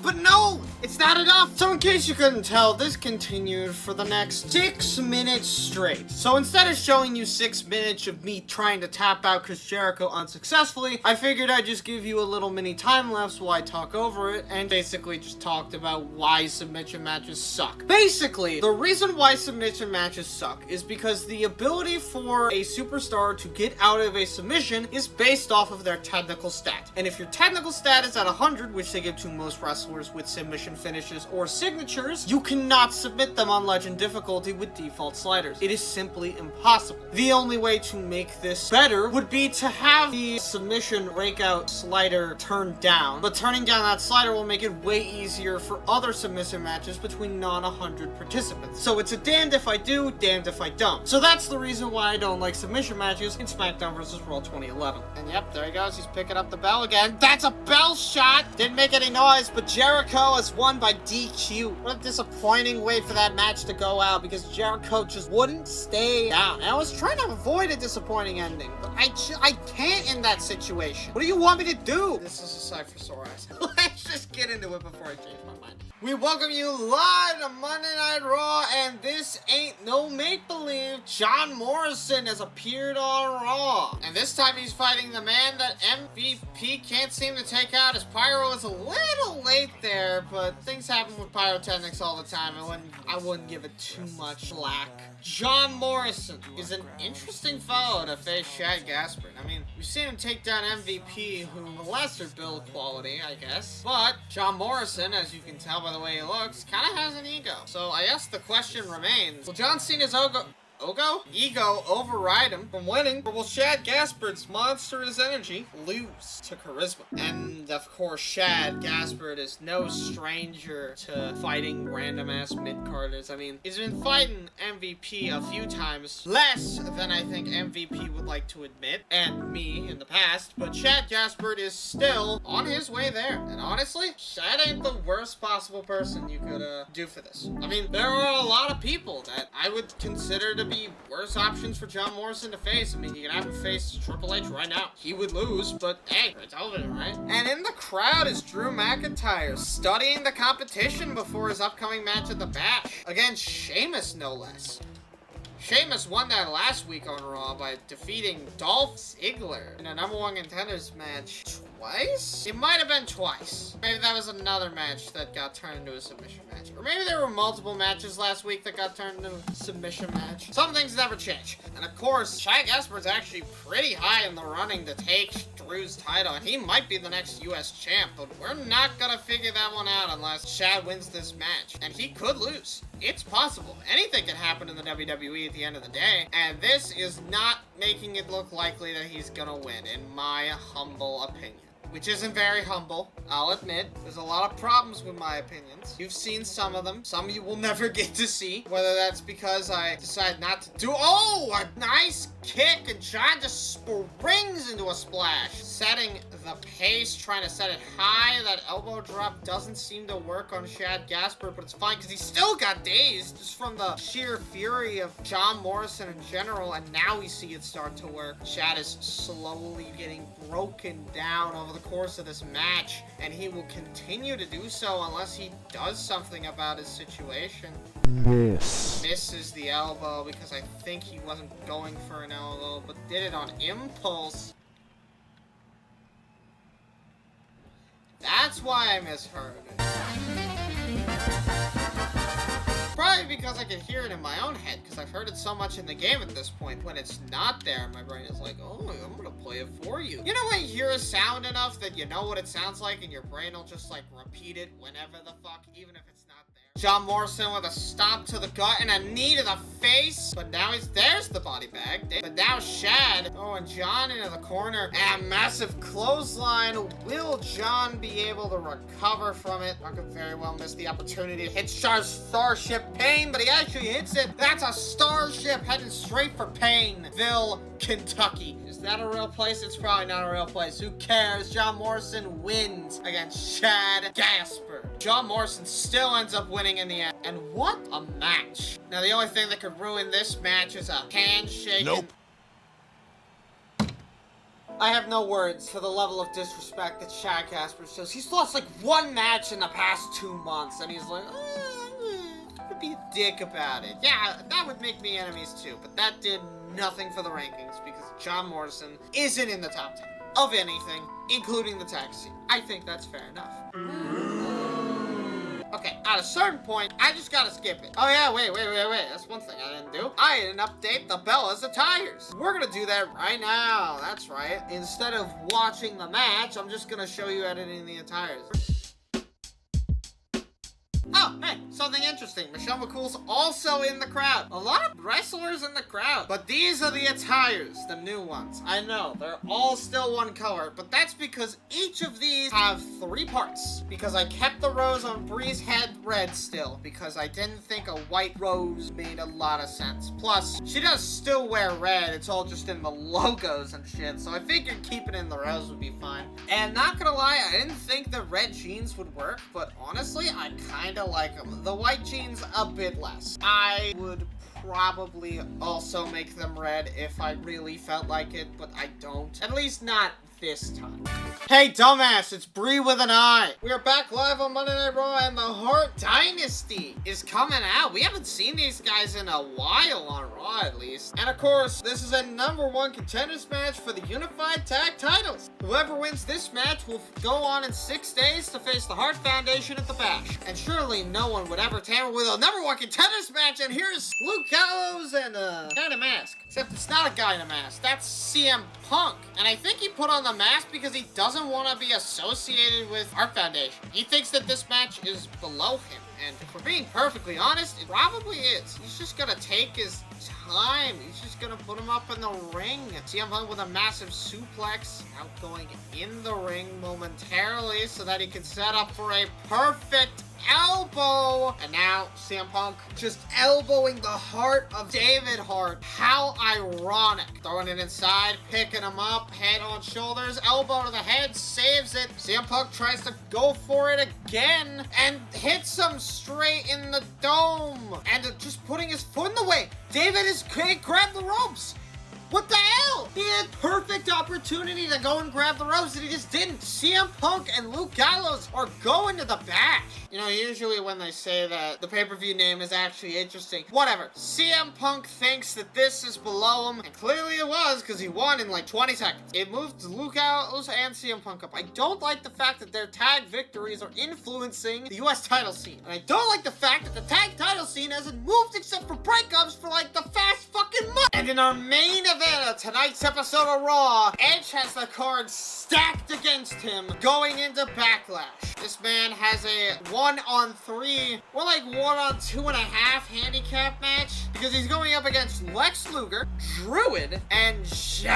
But no, It's not enough! So in case you couldn't tell, this continued for the next 6 minutes straight. So instead of showing you 6 minutes of me trying to tap out Chris Jericho unsuccessfully, I figured I'd just give you a little mini time lapse while I talk over it, and basically just talked about why submission matches suck. Basically, the reason why submission matches suck is because the ability for a superstar to get out of a submission is based off of their technical stat. And if your technical stat is at 100, which they give to most wrestlers with submission finishes or signatures, you cannot submit them on legend difficulty with default sliders. It is simply impossible. The only way to make this better would be to have the submission breakout slider turned down, but turning down that slider will make it way easier for other submission matches between non-100 participants. So it's a damned if I do, damned if I don't. So that's the reason why I don't like submission matches in SmackDown vs. Raw 2011. And yep, there he goes, he's picking up the bell again. That's a bell shot! Didn't make any noise, but Jericho has won by DQ. What a disappointing way for that match to go out, because Jericho just wouldn't stay down. And I was trying to avoid a disappointing ending, but I can't in that situation. What do you want me to do? This is a sight for sore eyes. Let's just get into it before I change my mind. We welcome you live to Monday Night Raw, and this ain't no make-believe. John Morrison has appeared on Raw. And this time he's fighting the man that MVP can't seem to take out. His pyro is a little late there, but things happen with pyrotechnics all the time, and I wouldn't give it too much slack. John Morrison is an interesting foe to face Shad Gaspard. I mean, we've seen him take down MVP, who lesser build quality, I guess. But John Morrison, as you can tell by the way he looks, kind of has an ego. So I guess the question remains, will John Cena's ego override him from winning, or will Shad Gaspard's monstrous energy lose to charisma? And of course, Shad Gaspard is no stranger to fighting random ass mid-carders. I mean, he's been fighting MVP a few times, less than I think MVP would like to admit, and me in the past, but Shad Gaspard is still on his way there. And honestly, Shad ain't the worst possible person you could do for this. I mean, there are a lot of people that I would consider to be worse options for John Morrison to face. I mean, you can have him face Triple H right now. He would lose, but hey, it's television, right? And in the crowd is Drew McIntyre, studying the competition before his upcoming match at the Bash against Sheamus, no less. Sheamus won that last week on Raw by defeating Dolph Ziggler in a #1 contenders match twice? It might have been twice. Maybe that was another match that got turned into a submission match. Or maybe there were multiple matches last week that got turned into a submission match. Some things never change. And of course, Shad Gaspard's actually pretty high in the running to take Drew's title, and he might be the next US champ, but we're not gonna figure that one out unless Shad wins this match. And he could lose. It's possible. Anything can happen in the WWE at the end of the day, and this is not making it look likely that he's gonna win, in my humble opinion. Which isn't very humble, I'll admit. There's a lot of problems with my opinions. You've seen some of them. Some you will never get to see. Whether that's because I decide not to do— oh, a nice kick, and John just springs into a splash. Setting the pace, trying to set it high. That elbow drop doesn't seem to work on Shad Gaspard, but it's fine because he still got dazed just from the sheer fury of John Morrison in general, and now we see it start to work. Shad is slowly getting broken down over the course of this match, and he will continue to do so unless he does something about his situation. Misses the elbow because I think he wasn't going for an elbow, but did it on impulse. That's why I misheard it. Probably because I could hear it in my own head, because I've heard it so much in the game at this point. When it's not there, my brain is like, oh, I'm gonna play it for you. You know when you hear a sound enough that you know what it sounds like, and your brain will just like repeat it whenever the fuck, even if it's not there. John Morrison with a stomp to the gut and a knee to the face. But now there's the body bag. But now Shad throwing John into the corner. And a massive clothesline. Will John be able to recover from it? I could very well miss the opportunity to hit Starship Pain, but he actually hits it. That's a Starship heading straight for Painville, Kentucky. Is that a real place? It's probably not a real place. Who cares? John Morrison wins against Shad Gaspard. John Morrison still ends up winning in the end. And what a match. Now, the only thing that could ruin this match is a handshake. Nope. I have no words for the level of disrespect that Shad Casper shows. He's lost like one match in the past 2 months, and he's like, I'm gonna be a dick about it. Yeah, that would make me enemies too, but that did nothing for the rankings because John Morrison isn't in the top 10 of anything, including the tag scene. I think that's fair enough. Okay, at a certain point, I just gotta skip it. Oh yeah, wait. That's one thing I didn't do. I didn't update the Bellas attires. We're gonna do that right now. That's right. Instead of watching the match, I'm just gonna show you editing the attires. Oh, hey, something interesting. Michelle McCool's also in the crowd. A lot of wrestlers in the crowd. But these are the attires, the new ones. I know, they're all still one color, but that's because each of these have 3 parts. Because I kept the rose on Bree's head red still, because I didn't think a white rose made a lot of sense. Plus, she does still wear red, it's all just in the logos and shit, so I figured keeping it in the rose would be fine. And not gonna lie, I didn't think the red jeans would work, but honestly, I kinda like them. The white jeans a bit less. I would probably also make them red if I really felt like it, but I don't. At least not this time. Hey dumbass, it's Bree with an I. We are back live on Monday Night Raw and the Hart Dynasty is coming out. We haven't seen these guys in a while on Raw at least. And of course, this is a #1 contenders match for the Unified Tag Titles. Whoever wins this match will go on in 6 days to face the Hart Foundation at the Bash. And surely no one would ever tamper with a #1 contenders match, and here's Luke Gallows and a guy in a mask. Except it's not a guy in a mask, that's CM Punk. And I think he put on the mask because he doesn't want to be associated with Hart Foundation. He thinks that this match is below him. And if we're being perfectly honest, it probably is. He's just gonna take his time. He's just gonna put him up in the ring. CM Punk with a massive suplex, out going in the ring momentarily so that he can set up for a perfect elbow. And now CM Punk just elbowing the heart of David Hart. How ironic. Throwing it inside, picking him up, head on shoulders, elbow to the head, saves it. CM Punk tries to go for it again and hits him straight in the dome. And just putting his foot in the way. David is can't grab the ropes. What the hell? He had perfect opportunity to go and grab the ropes and he just didn't. CM Punk and Luke Gallows are going to the Bash. You know, usually when they say that the pay-per-view name is actually interesting, whatever. CM Punk thinks that this is below him, and clearly it was because he won in like 20 seconds. It moved Luke Gallows and CM Punk up. I don't like the fact that their tag victories are influencing the US title scene. And I don't like the fact that the tag title scene hasn't moved except for breakups for like the fast fucking month. And in our main event of tonight's episode of Raw, Edge has the cards stacked against him going into Backlash. This man has a 1-on-3, or like 1-on-2.5 handicap match because he's going up against Lex Luger, Druid, and John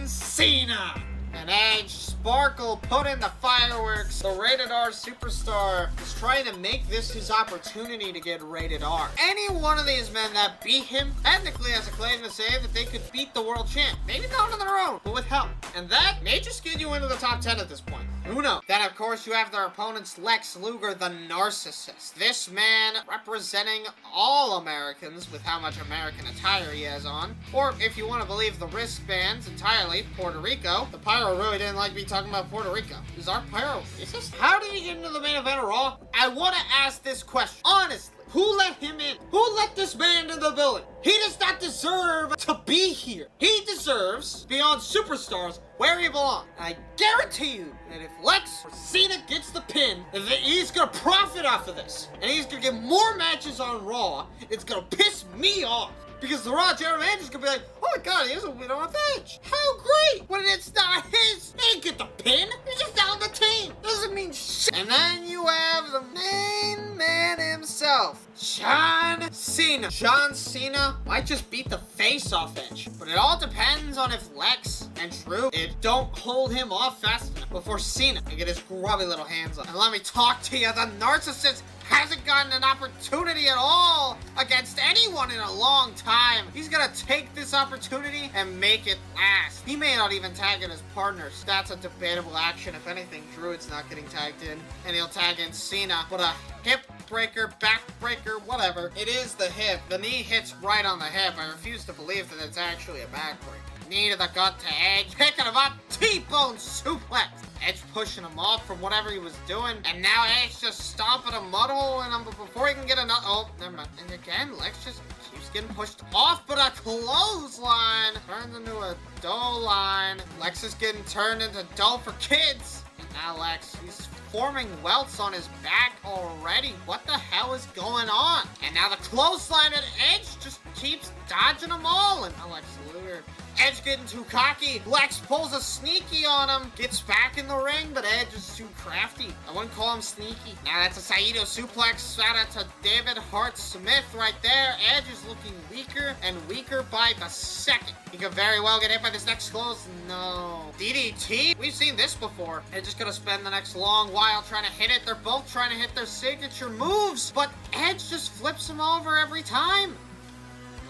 Cena. And Edge Sparkle put in the fireworks. The Rated R superstar is trying to make this his opportunity to get Rated R. Any one of these men that beat him technically has a claim to say that they could beat the world champ. Maybe not on their own, but with help. And that may just get you into the top 10 at this point. Who knows? Then of course you have their opponents Lex Luger, the narcissist. This man representing all Americans with how much American attire he has on. Or if you want to believe the wristbands entirely, Puerto Rico. The Pyro really didn't like me talking about Puerto Rico. Is our Pyro racist? How did he get into the main event of Raw? I want to ask this question. Honestly, who let him in? Who let this man into the building? He does not deserve to be here. He deserves to be on Superstars where he belongs. I guarantee you that if Lex or Cena gets the pin, that he's gonna profit off of this. And he's gonna get more matches on Raw. It's gonna piss me off. Because the Raw general manager's gonna be like, oh my god, he has a win on Edge. How great! When it's not his, he didn't get the pin. He's just on the team. Doesn't mean shit. And then you have the main man himself, John Cena. John Cena might just beat the face off Edge. But it all depends on if Lex and Drew don't hold him off fast enough before Cena can get his grubby little hands on. And let me talk to you, the narcissist hasn't gotten an opportunity at all against anyone in a long time. He's gonna take this opportunity and make it last. He may not even tag in his partners. That's a debatable action. If anything, Druid's not getting tagged in, and he'll tag in Cena. But a hip breaker, back breaker, whatever. It is the hip. The knee hits right on the hip. I refuse to believe that it's actually a back breaker. knee to the gut to Edge, picking him up, T-bone suplex. Edge pushing him off from whatever he was doing, and now Edge just stomping a mud hole in him, but before he can get another, oh, never mind. And again, Lex just keeps getting pushed off, but a clothesline turns into a dough line. Lex is getting turned into dough for kids. And now Lex, he's forming welts on his back already. What the hell is going on? And now the clothesline at Edge just keeps dodging them all. And now Lex Luger, Edge getting too cocky. Lex pulls a sneaky on him, gets back in the ring, but Edge is too crafty. I wouldn't call him sneaky. Now that's a Saito suplex. Shout out to David Hart Smith right there. Edge is looking weaker and weaker by the second. He could very well get hit by this next close. No. DDT? We've seen this before. Edge is gonna spend the next long while trying to hit it. They're both trying to hit their signature moves, but Edge just flips him over every time.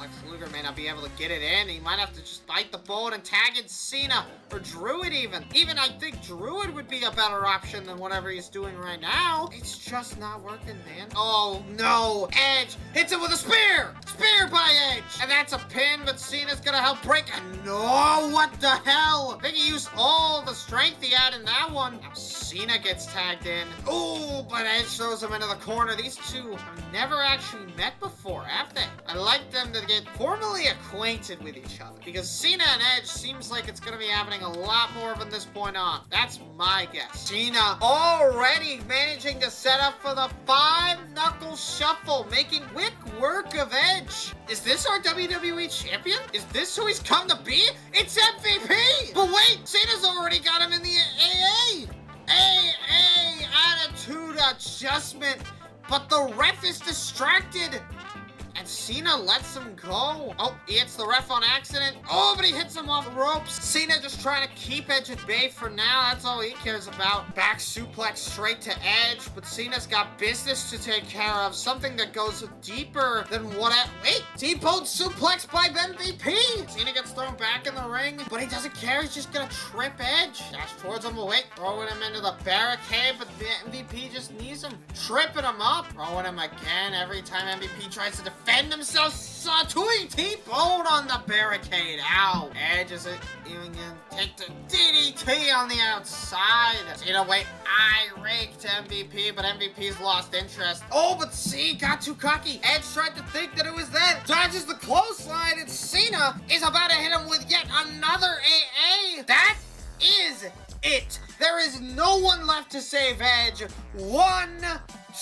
Lex Luger may not be able to get it in. He might have to just bite the bullet and tag in Cena or Druid even. Even I think Druid would be a better option than whatever he's doing right now. It's just not working, man. Oh, no. Edge hits him with a spear. Spear by Edge. And that's a pin, but Cena's gonna help break. And no, what the hell? I think he used all the strength he had in that one. Now Cena gets tagged in. Oh, but Edge throws him into the corner. These two have never actually met before, have they? I like them to get formally acquainted with each other, because Cena and Edge seems like it's gonna be happening a lot more from this point on. That's my guess. Cena already managing to set up for the 5-knuckle shuffle, making quick work of Edge. Is this our WWE champion? Is this who he's come to be? It's MVP! But wait, Cena's already got him in the AA! AA attitude adjustment, but the ref is distracted. And Cena lets him go. Oh, he hits the ref on accident. Oh, but he hits him off the ropes. Cena just trying to keep Edge at bay for now. That's all he cares about. Back suplex straight to Edge, but Cena's got business to take care of. Something that goes deeper than what... Wait, T-bone suplex by MVP. Cena gets thrown back in the ring, but he doesn't care. He's just gonna trip Edge. Dash towards him. Wait, throwing him into the barricade, but the MVP just knees him. Tripping him up. Throwing him again every time MVP tries to defend himself. Doing T-bone on the barricade. Ow. Edge is even gonna take the DDT on the outside. Cena, wait, I raked MVP, but MVP's lost interest. Oh, but C got too cocky. Edge tried to think that it was that. Dodges the clothesline, and Cena is about to hit him with yet another AA. That is it. There is no one left to save Edge. 1,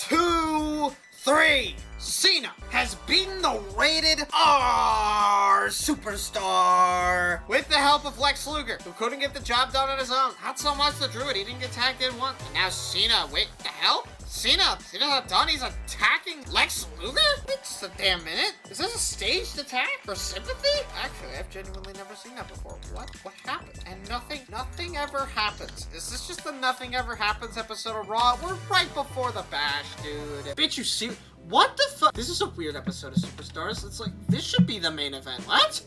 2, 3. Cena has beaten the rated R superstar with the help of Lex Luger, who couldn't get the job done on his own. Not so much the Druid, he didn't get tagged in once. And now Cena, wait, the hell? Cena's not done, he's attacking Lex Luger? It's a damn minute. Is this a staged attack for sympathy? Actually, I've genuinely never seen that before. What happened? And nothing ever happens. Is this just the Nothing Ever Happens episode of Raw? We're right before the bash, dude. Bitch, you see... What the fuck? This is a weird episode of Superstars. It's like, this should be the main event. What?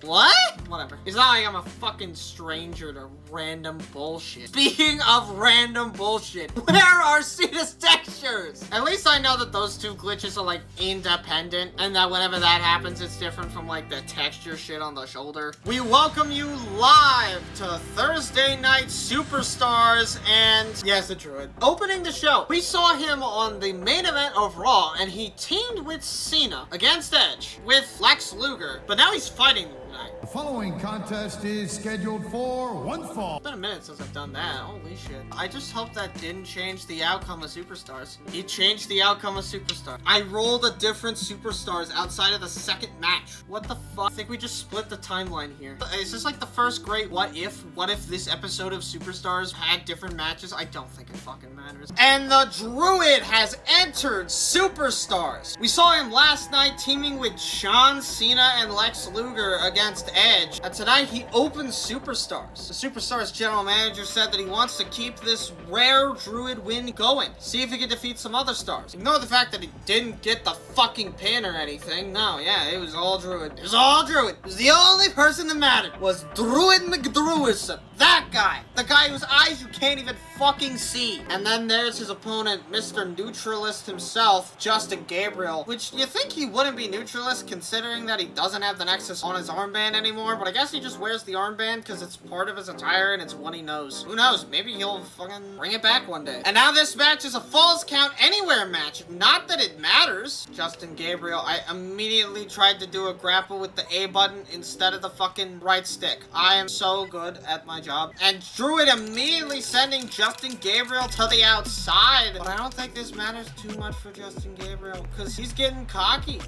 Whatever. It's not like I'm a fucking stranger to random bullshit. Speaking of random bullshit, where are Cena's textures? At least I know that those two glitches are like independent, and that whenever that happens, it's different from like the texture shit on the shoulder. We welcome you live to Thursday Night Superstars, and yes, the Druid. Opening the show, we saw him on the main event of Raw, and he teamed with Cena against Edge with Lex Luger, but now he's fighting tonight. The following contest is scheduled for one fall. It's been a minute since I've done that. Holy shit. I just hope that didn't change the outcome of Superstars. He changed the outcome of Superstars. I rolled a different Superstars outside of the second match. What the fuck? I think we just split the timeline here. Is this like the first great what if? What if this episode of Superstars had different matches? I don't think it fucking matters. And the Druid has entered Superstars. We saw him last night teaming with John Cena and Lex Luger against Edge. And tonight he opens Superstars. The Superstars general manager said that he wants to keep this rare Druid win going. See if he can defeat some other stars. Ignore the fact that he didn't get the fucking pin or anything. No, yeah, it was all Druid. It was all Druid. It was the only person that mattered was Druid McDruidson. That guy! The guy whose eyes you can't even fucking see. And then there's his opponent, Mr. Neutralist himself, Justin Gabriel, which you think he wouldn't be neutralist considering that he doesn't have the Nexus on his armband anymore, but I guess he just wears the armband because it's part of his attire and it's one he knows. Who knows? Maybe he'll fucking bring it back one day. And now this match is a Falls Count Anywhere match. Not that it matters. Justin Gabriel, I immediately tried to do a grapple with the A button instead of the fucking right stick. I am so good at my job. And Druid immediately sending Justin Gabriel to the outside. But I don't think this matters too much for Justin Gabriel because he's getting cocky.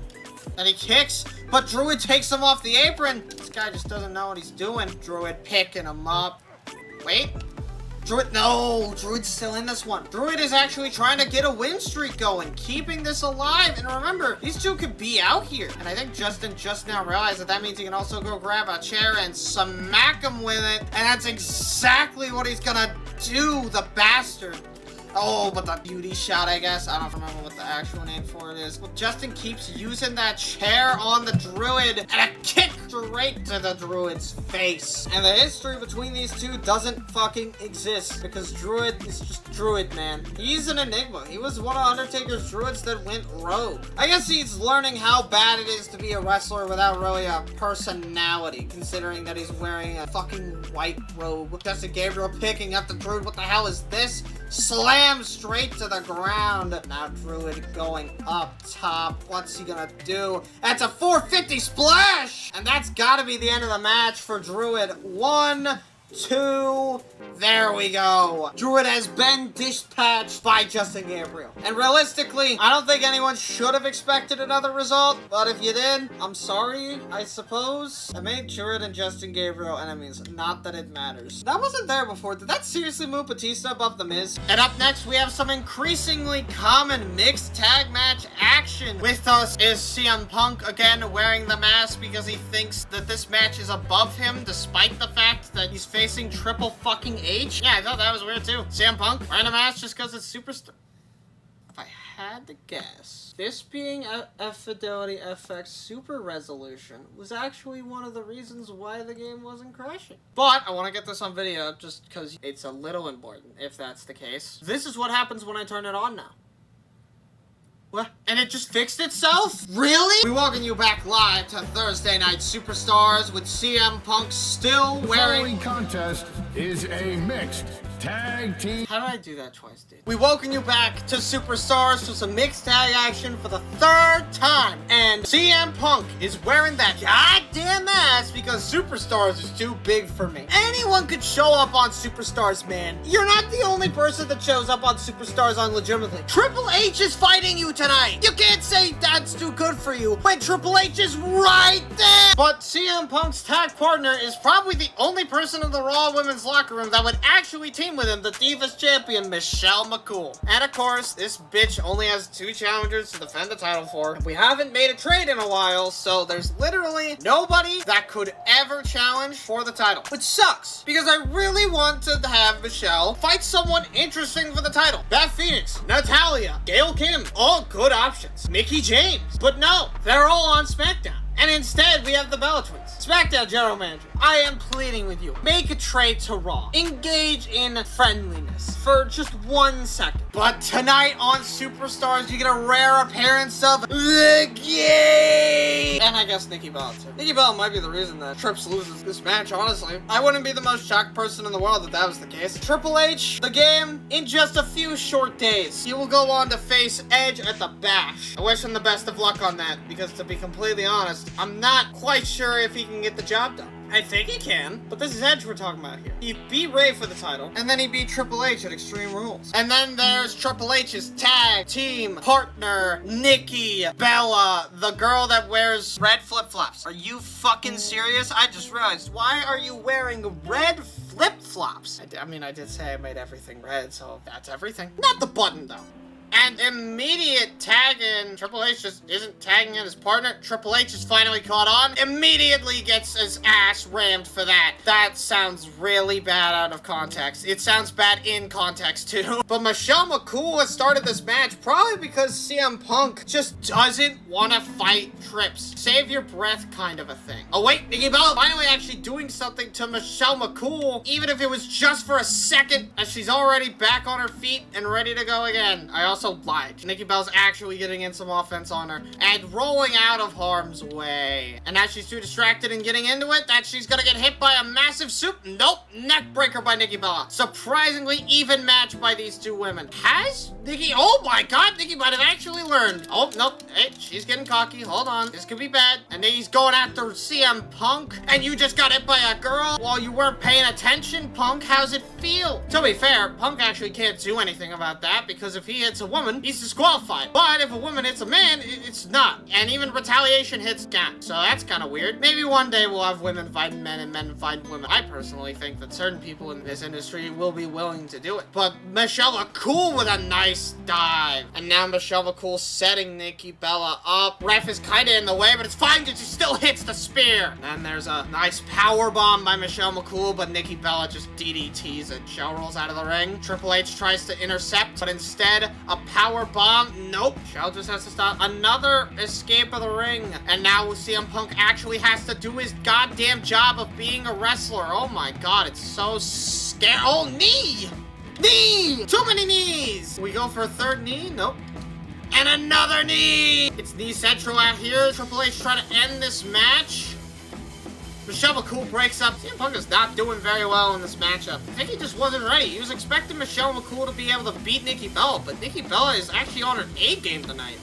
And he kicks, but Druid takes him off the apron. This guy just doesn't know what he's doing. Druid picking him up. Wait. Druid, no, Druid's still in this one. Druid is actually trying to get a win streak going, keeping this alive. And remember, these two could be out here. And I think Justin just now realized that means he can also go grab a chair and smack him with it. And that's exactly what he's gonna do, the bastard. Oh, but the beauty shot, I guess. I don't remember what the actual name for it is. Well, Justin keeps using that chair on the Druid and a kick straight to the Druid's face. And the history between these two doesn't fucking exist because Druid is just Druid, man. He's an enigma. He was one of Undertaker's Druids that went rogue. I guess he's learning how bad it is to be a wrestler without really a personality, considering that he's wearing a fucking white robe. Justin Gabriel picking up the Druid. What the hell is this? Slam straight to the ground. Now Druid going up top. What's he gonna do? That's a 450 splash! And that's gotta be the end of the match for Druid. 1, 2, there we go. Druid has been dispatched by Justin Gabriel. And realistically, I don't think anyone should have expected another result, but if you did, I'm sorry, I suppose. I made Druid and Justin Gabriel enemies, not that it matters. That wasn't there before. Did that seriously move Batista above The Miz? And up next, we have some increasingly common mixed tag match action. With us is CM Punk, again, wearing the mask because he thinks that this match is above him, despite the fact that he's facing Triple fucking H. Yeah, I thought that was weird too. CM Punk wearing a mask just because it's Superstar. If I had to guess, this being a Fidelity FX Super Resolution was actually one of the reasons why the game wasn't crashing. But I want to get this on video just because it's a little important if that's the case. This is what happens when I turn it on now. What? And it just fixed itself? Really? We welcome you back live to Thursday Night Superstars with CM Punk still The wearing... following contest is a mixed tag team. How did I do that twice, dude? We welcome you back to Superstars for some mixed tag action for the 3rd time. And CM Punk is wearing that goddamn mask because Superstars is too big for me. Anyone could show up on Superstars, man. You're not the only person that shows up on Superstars unlegitimately. Triple H is fighting you tonight. You can't say that's too good for you when Triple H is right there. But CM Punk's tag partner is probably the only person in the Raw women's locker room that would actually team with him, the Divas champion, Michelle McCool. And of course, this bitch only has 2 challengers to defend the title for. We haven't made a trade in a while, so there's literally nobody that could ever challenge for the title. Which sucks, because I really want to have Michelle fight someone interesting for the title. Beth Phoenix, Natalya, Gail Kim, all good options. Mickie James. But no, they're all on SmackDown. And instead, we have the Bella Twins. SmackDown General Manager, I am pleading with you. Make a trade to Raw. Engage in friendliness for just 1 second. But tonight on Superstars, you get a rare appearance of the Game. And I guess Nikki Bella too. Nikki Bella might be the reason that Trips loses this match, honestly. I wouldn't be the most shocked person in the world if that was the case. Triple H, the Game, in just a few short days, he will go on to face Edge at the Bash. I wish him the best of luck on that, because to be completely honest, I'm not quite sure if he can get the job done. I think he can, but this is Edge we're talking about here. He beat Ray for the title, and then he beat Triple H at Extreme Rules. And then there's Triple H's tag team partner, Nikki Bella, the girl that wears red flip-flops. Are you fucking serious? I just realized, why are you wearing red flip-flops? I mean, I did say I made everything red, so that's everything. Not the button, though. And immediate tagging. Triple H just isn't tagging in his partner. Triple H is finally caught on. Immediately gets his ass rammed for that. That sounds really bad out of context. It sounds bad in context too. But Michelle McCool has started this match probably because CM Punk just doesn't want to fight Trips. Save your breath kind of a thing. Oh wait, Nikki Bella finally actually doing something to Michelle McCool, even if it was just for a second, as she's already back on her feet and ready to go again. I also lied. Nikki Bella's actually getting in some offense on her and rolling out of harm's way. And now she's too distracted and getting into it that she's gonna get hit by a massive soup. Nope, neck breaker by Nikki Bella. Surprisingly even match by these two women. Has Nikki, oh my god, Nikki might have actually learned. Oh, nope, hey, she's getting cocky. Hold on, this could be bad. And then he's going after CM Punk, and you just got hit by a girl while you weren't paying attention. Punk, how's it feel? To be fair, Punk actually can't do anything about that, because if he hits a woman, he's disqualified. But if a woman hits a man, it's not. And even retaliation hits down. So that's kind of weird. Maybe one day we'll have women fighting men and men fighting women. I personally think that certain people in this industry will be willing to do it. But Michelle McCool with a nice dive. And now Michelle McCool setting Nikki Bella up. Ref is kind of in the way, but it's fine because she still hits the spear. And there's a nice power bomb by Michelle McCool, but Nikki Bella just DDTs it. Shell rolls out of the ring. Triple H tries to intercept, but instead a power bomb. Nope. Shell just has to stop. Another escape of the ring. And now CM Punk actually has to do his goddamn job of being a wrestler. Oh my god, it's so scary. Oh, knee! Knee! Too many knees! We go for a third knee? Nope. And another knee! It's knee central out here. Triple H trying to end this match. Michelle McCool breaks up. CM Punk is not doing very well in this matchup. I think he just wasn't ready. He was expecting Michelle McCool to be able to beat Nikki Bella, but Nikki Bella is actually on her A game tonight.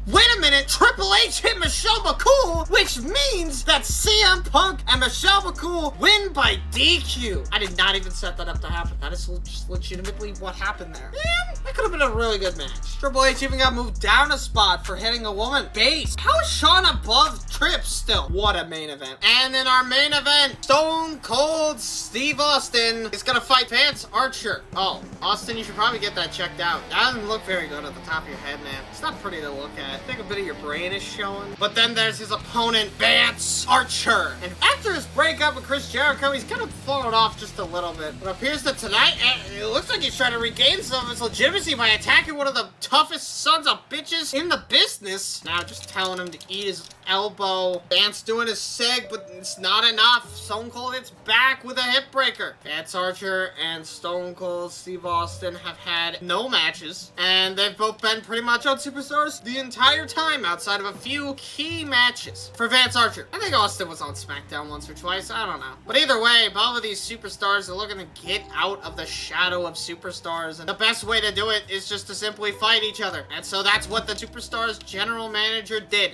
Wait a minute, Triple H hit Michelle McCool, which means that CM Punk and Michelle McCool win by DQ. I did not even set that up to happen. That is just legitimately what happened there. Man, that could have been a really good match. Triple H even got moved down a spot for hitting a woman base. How is Shawn above Trips still? What a main event. And in our main event, Stone Cold Steve Austin is gonna fight Vance Archer. Oh, Austin, you should probably get that checked out. That doesn't look very good at the top of your head, man. It's not pretty to look at. I think a bit of your brain is showing. But then there's his opponent, Vance Archer. And after his breakup with Chris Jericho, he's kind of fallen off just a little bit. But it appears that tonight, it looks like he's trying to regain some of his legitimacy by attacking one of the toughest sons of bitches in the business. Now, just telling him to eat his elbow. Vance doing his sig, but it's not enough. Stone Cold hits back with a hip breaker. Vance Archer and Stone Cold Steve Austin have had no matches, and they've both been pretty much on Superstars the entire time outside of a few key matches. For Vance Archer, I think Austin was on SmackDown once or twice, I don't know. But either way, both of these superstars are looking to get out of the shadow of superstars, and the best way to do it is just to simply fight each other. And so that's what the Superstars general manager did.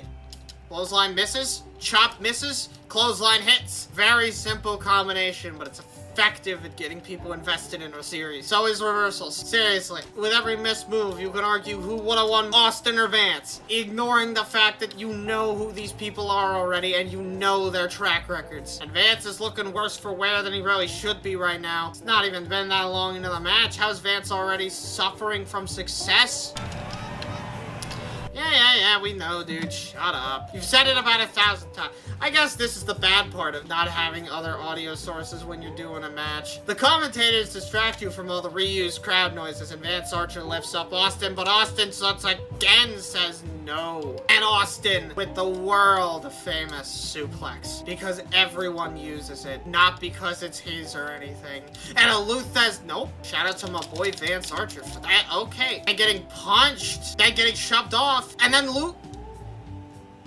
Clothesline misses, chop misses, clothesline hits. Very simple combination, but it's effective at getting people invested in a series. So is reversals. Seriously, with every missed move, you can argue who would have won, Austin or Vance, ignoring the fact that you know who these people are already and you know their track records. And Vance is looking worse for wear than he really should be right now. It's not even been that long into the match. How's Vance already suffering from success? Yeah, we know, dude. Shut up. You've said it about 1,000 times. I guess this is the bad part of not having other audio sources when you're doing a match. The commentators distract you from all the reused crowd noises, and Vance Archer lifts up Austin, but Austin once again says no. And Austin with the world-famous suplex, because everyone uses it, not because it's his or anything. And Alutha's, nope. Shout out to my boy Vance Archer for that. Okay. And getting punched, then getting shoved off, and then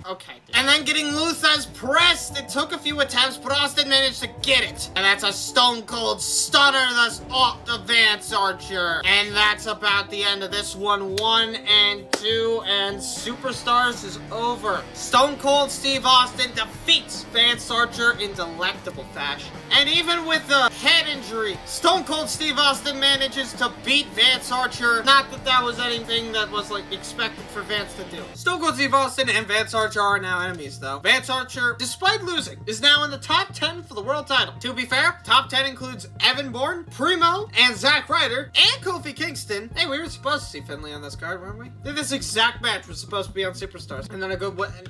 okay. And then getting Luthez pressed. It took a few attempts, but Austin managed to get it. And that's a Stone Cold Stunner thus off the Vance Archer. And that's about the end of this one. 1 and 2, and Superstars is over. Stone Cold Steve Austin defeats Vance Archer in delectable fashion. And even with a head injury, Stone Cold Steve Austin manages to beat Vance Archer. Not that that was anything that was like expected for Vance to do. Stone Cold Steve Austin and Vance Archer Archer are now enemies, though. Vance Archer, despite losing, is now in the top 10 for the world title. To be fair, top 10 includes Evan Bourne, Primo, and Zack Ryder, and Kofi Kingston. Hey, we were supposed to see Finlay on this card, weren't we? This exact match was supposed to be on Superstars. And then an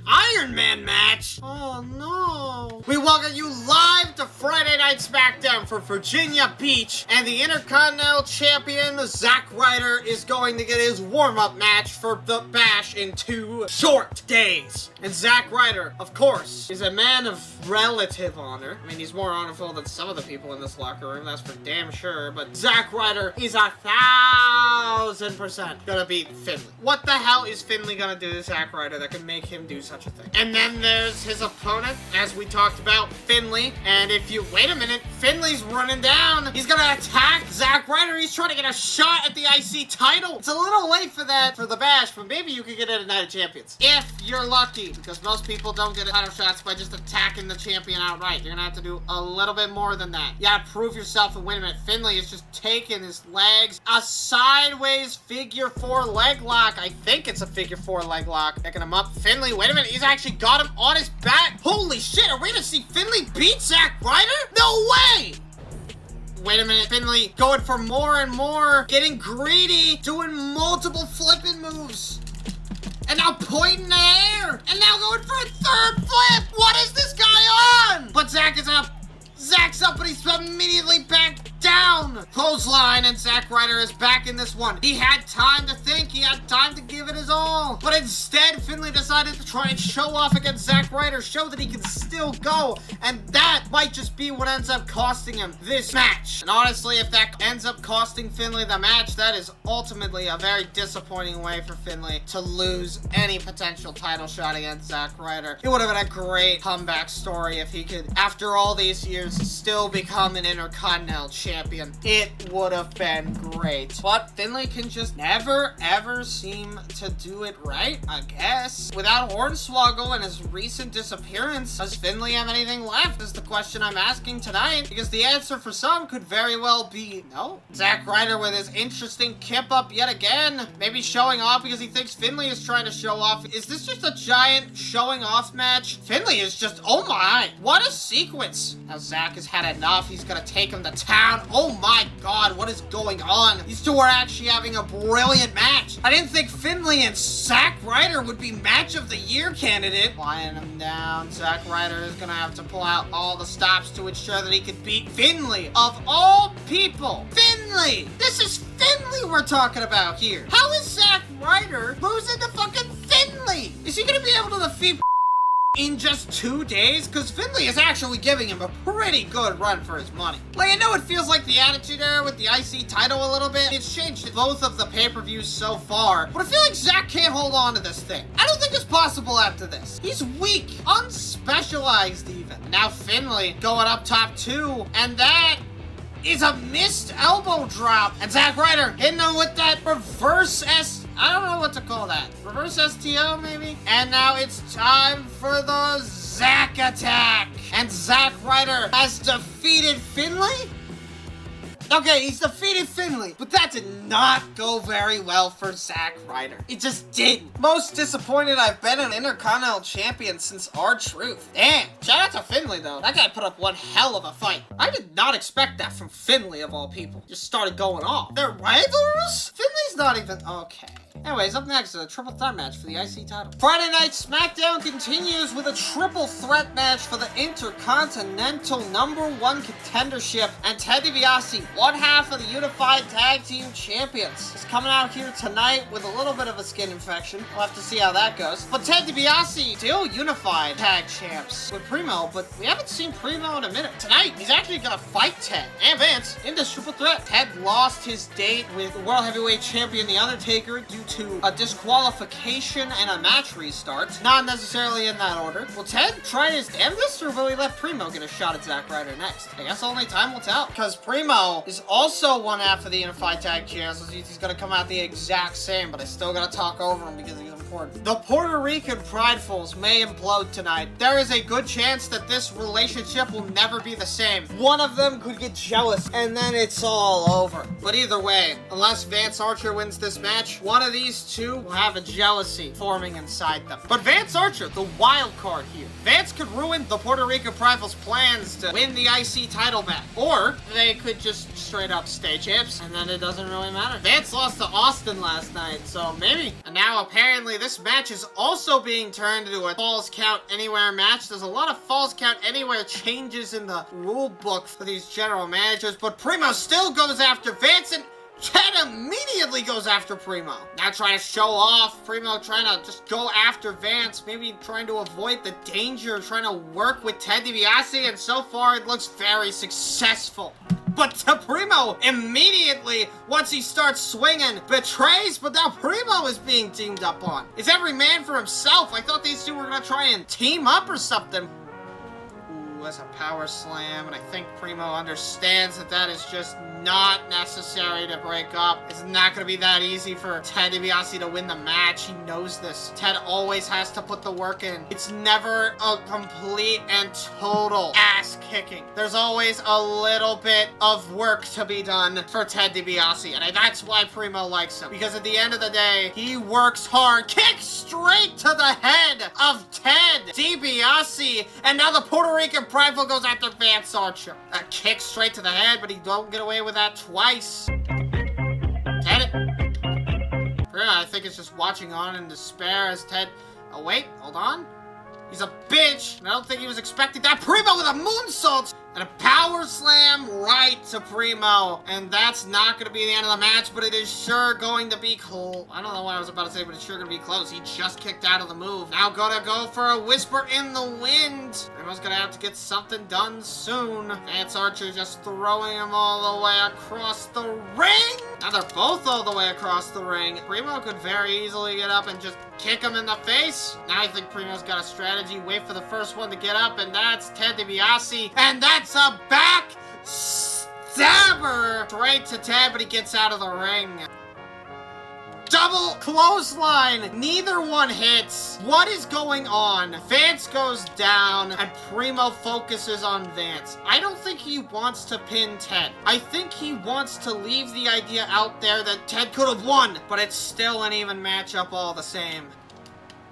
Iron Man match? Oh, no. We welcome you live to Friday Night SmackDown for Virginia Beach, and the Intercontinental Champion, Zack Ryder, is going to get his warm-up match for the Bash in 2 short days. And Zack Ryder, of course, is a man of relative honor. I mean, he's more honorable than some of the people in this locker room, that's for damn sure, but Zack Ryder is 1,000% gonna beat Finlay. What the hell is Finlay gonna do to Zack Ryder that could make him do such a thing? And then there's his opponent, as we talked about, Finlay, and if you, wait a minute, Finlay's running down. He's gonna attack Zack Ryder. He's trying to get a shot at the IC title. It's a little late for that for the Bash, but maybe you could get it at Night of Champions. If you're lucky, because most people don't get title shots by just attacking the champion outright. You're gonna have to do a little bit more than that. You gotta prove yourself, and wait a minute, Finlay is just taking his legs, a sideways figure 4 leg lock. I think it's a figure 4 leg lock. Picking him up. Finlay, wait a minute, he's actually got him on his back. Holy shit, are we gonna see Finlay beat Zack Ryder? No way! Wait a minute, Finlay going for more and more, getting greedy, doing multiple flipping moves. And now pointing in the air, and now going for a 3rd flip. What is this guy on? But Zack is up. Zack's up, but he's immediately back down. Clothesline, and Zack Ryder is back in this one. He had time to think. He had time to give it his all. But instead, Finlay decided to try and show off against Zack Ryder, show that he can still go. And that might just be what ends up costing him this match. And honestly, if that ends up costing Finlay the match, that is ultimately a very disappointing way for Finlay to lose any potential title shot against Zack Ryder. It would have been a great comeback story if he could, after all these years, still become an Intercontinental Champion. It would have been great. But Finlay can just never, ever seem to do it right, I guess. Without Hornswoggle and his recent disappearance, does Finlay have anything left is the question I'm asking tonight, because the answer for some could very well be no. Zack Ryder with his interesting kip up yet again, maybe showing off because he thinks Finlay is trying to show off. Is this just a giant showing off match? Finlay is just, oh my, what a sequence. Now Zack has had enough. He's gonna take him to town. Oh my god, what is going on? These two are actually having a brilliant match. I didn't think Finlay and Zack Ryder would be match of the year candidate. Flying him down. Zack Ryder is gonna have to pull out all the stops to ensure that he can beat Finlay. Of all people, Finlay! This is Finlay we're talking about here. How is Zack Ryder losing to fucking Finlay? Is he gonna be able to defeat in just 2 days? Because Finlay is actually giving him a pretty good run for his money. Like, I know it feels like the Attitude Era with the IC title a little bit. It's changed both of the pay-per-views so far, but I feel like Zack can't hold on to this thing. I don't think it's possible after this. He's weak, unspecialized even. Now Finlay going up top 2, and that is a missed elbow drop. And Zack Ryder hitting him with that reverse I don't know what to call that. Reverse STO, maybe? And now it's time for the Zack attack. And Zack Ryder has defeated Finlay? Okay, he's defeated Finlay, but that did not go very well for Zack Ryder. It just didn't. Most disappointed I've been an Intercontinental Champion since R-Truth. Damn, shout out to Finlay though. That guy put up one hell of a fight. I did not expect that from Finlay of all people. Just started going off. They're rivals? Finlay's not even, okay. Anyways, up next is a triple threat match for the IC title. Friday Night SmackDown continues with a triple threat match for the Intercontinental #1 contendership, and Ted DiBiase, one half of the Unified Tag Team Champions, is coming out here tonight with a little bit of a skin infection. We'll have to see how that goes. But Ted DiBiase, still Unified Tag Champs with Primo, but we haven't seen Primo in a minute. Tonight, he's actually gonna fight Ted and Vance in this triple threat. Ted lost his date with World Heavyweight Champion The Undertaker due to a disqualification and a match restart. Not necessarily in that order. Will Ted try his damnedest, or will he let Primo get a shot at Zack Ryder next? I guess only time will tell. Because Primo is also one half of the Unified Tag Champs. He's gonna come out the exact same, but I still gotta talk over him because he's important. The Puerto Rican pridefuls may implode tonight. There is a good chance that this relationship will never be the same. One of them could get jealous, and then it's all over. But either way, unless Vance Archer wins this match, one of these two will have a jealousy forming inside them. But Vance Archer, the wild card here. Vance could ruin the Puerto Rican pridefuls' plans to win the IC title back. Or they could just straight up stay champs, and then it doesn't really matter. Vance lost to Austin last night, so maybe. And now apparently this match is also being turned into a Falls Count Anywhere match. There's a lot of Falls Count Anywhere changes in the rule book for these general managers, but Primo still goes after Vance, and Ted immediately goes after Primo. Now trying to show off. Primo trying to just go after Vance. Maybe trying to avoid the danger of trying to work with Ted DiBiase. And so far it looks very successful. But Primo immediately, once he starts swinging, betrays. But now Primo is being teamed up on. It's every man for himself. I thought these two were going to try and team up or something. As a power slam, and I think Primo understands that that is just not necessary to break up. It's not going to be that easy for Ted DiBiase to win the match. He knows this. Ted always has to put the work in. It's never a complete and total ass kicking. There's always a little bit of work to be done for Ted DiBiase, and that's why Primo likes him. Because at the end of the day, he works hard. Kick straight to the head of Ted DiBiase, and now the Puerto Rican prideful goes after Vance Archer. A kick straight to the head, but he don't get away with that twice. Ted, I think it's just watching on in despair as Ted. Oh wait, hold on. He's a bitch, and I don't think he was expecting that. Primo with a moonsault and a power slam right to Primo. And that's not going to be the end of the match, but it is sure going to be cool. I don't know what I was about to say, but it's sure going to be close. He just kicked out of the move. Now gonna go for a whisper in the wind. Primo's going to have to get something done soon. Vance Archer just throwing him all the way across the ring. Now they're both all the way across the ring. Primo could very easily get up and just kick him in the face. Now I think Primo's got a strategy. Wait for the first one to get up, and that's Ted DiBiase. And that's a back stabber straight to Ted, but he gets out of the ring. Double clothesline. Neither one hits. What is going on? Vance goes down, and Primo focuses on Vance. I don't think he wants to pin Ted. I think he wants to leave the idea out there that Ted could have won, but it's still an even matchup all the same.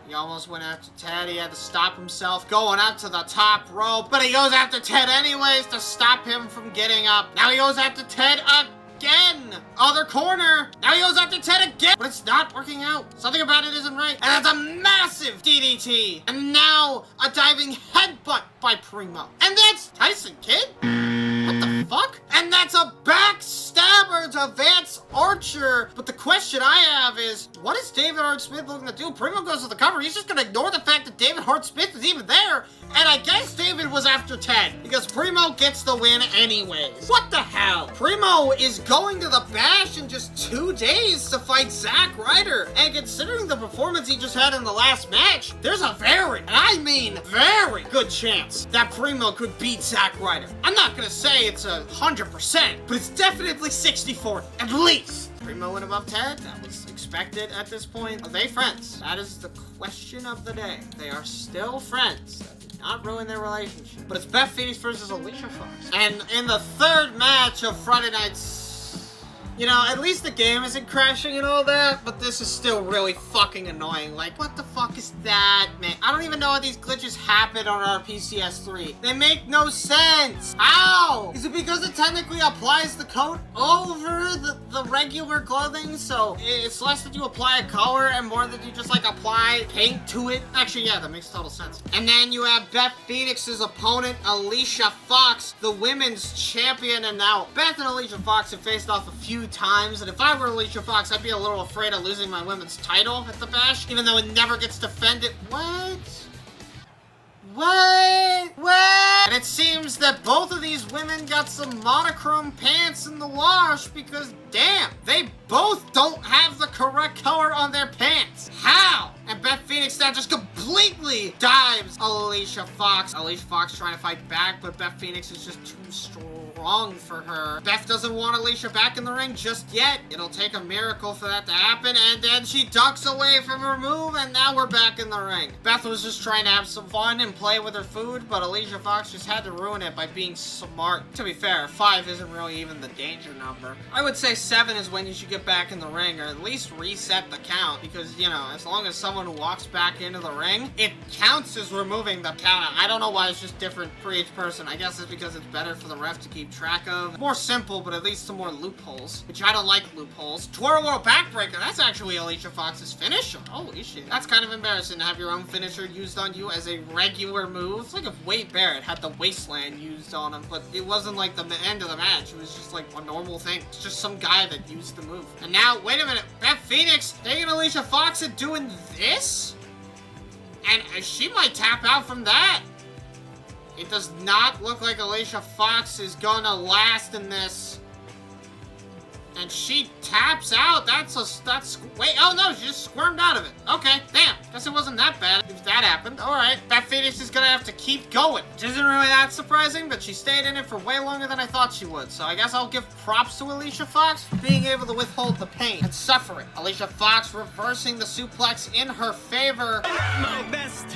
He almost went after Ted. He had to stop himself going up to the top rope, but he goes after Ted anyways to stop him from getting up. Now he goes after Ted again. Other corner. Now he goes after Ted again, but it's not working out. Something about it isn't right. And it's a massive DDT. And now a diving headbutt by Primo. And that's Tyson Kidd. What the fuck? And that's a backstabber to Vance Archer. But the question I have is, what is David Hart Smith looking to do? Primo goes to the cover. He's just going to ignore the fact that David Hart Smith is even there. And I guess David was after Ted, because Primo gets the win anyways. What the hell? Primo is going to the Bash in just 2 days to fight Zack Ryder. And considering the performance he just had in the last match, there's a very, and I mean very, good chance that Primo could beat Zack Ryder. I'm not going to say it's 100%, but it's definitely 60-40, at least. Primo went above Ted. That was expected at this point. Are they friends? That is the question of the day. They are still friends. That did not ruin their relationship. But it's Beth Phoenix versus Alicia Fox. And in the third match of Friday night's, you know, at least the game isn't crashing and all that, but this is still really fucking annoying. Like, what the fuck is that, man? I don't even know how these glitches happen on our PCS3. They make no sense. How? Is it because it technically applies the coat over the regular clothing? So it's less that you apply a color and more that you just, like, apply paint to it? Actually, yeah, that makes total sense. And then you have Beth Phoenix's opponent, Alicia Fox, the women's champion. And now Beth and Alicia Fox have faced off a few times, and if I were Alicia Fox, I'd be a little afraid of losing my women's title at the Bash, even though it never gets defended. What? And it seems that both of these women got some monochrome pants in the wash because, damn, they both don't have the correct color on their pants. How? And Beth Phoenix now just completely dives Alicia Fox. Alicia Fox trying to fight back, but Beth Phoenix is just too strong. wrong for her. Beth doesn't want Alicia back in the ring just yet. It'll take a miracle for that to happen, and then she ducks away from her move, and now we're back in the ring. Beth was just trying to have some fun and play with her food, but Alicia Fox just had to ruin it by being smart. To be fair, 5 isn't really even the danger number. I would say 7 is when you should get back in the ring, or at least reset the count, because, you know, as long as someone walks back into the ring, it counts as removing the count. I don't know why it's just different for each person. I guess it's because it's better for the ref to keep track of. More simple, but at least some more loopholes, which I don't like loopholes. Twirl World Backbreaker, that's actually Alicia Fox's finisher. Holy shit. That's kind of embarrassing to have your own finisher used on you as a regular move. It's like if Wade Barrett had the Wasteland used on him, but it wasn't like the end of the match. It was just like a normal thing. It's just some guy that used the move. And now, wait a minute, Beth Phoenix taking Alicia Fox and doing this? And she might tap out from that. It does not look like Alicia Fox is gonna last in this. And she taps out. Wait, oh no, she just squirmed out of it. Okay, damn. Guess it wasn't that bad if that happened. Alright, Beth Phoenix is gonna have to keep going. Which isn't really that surprising, but she stayed in it for way longer than I thought she would. So I guess I'll give props to Alicia Fox for being able to withhold the pain and suffering. Alicia Fox reversing the suplex in her favor. My best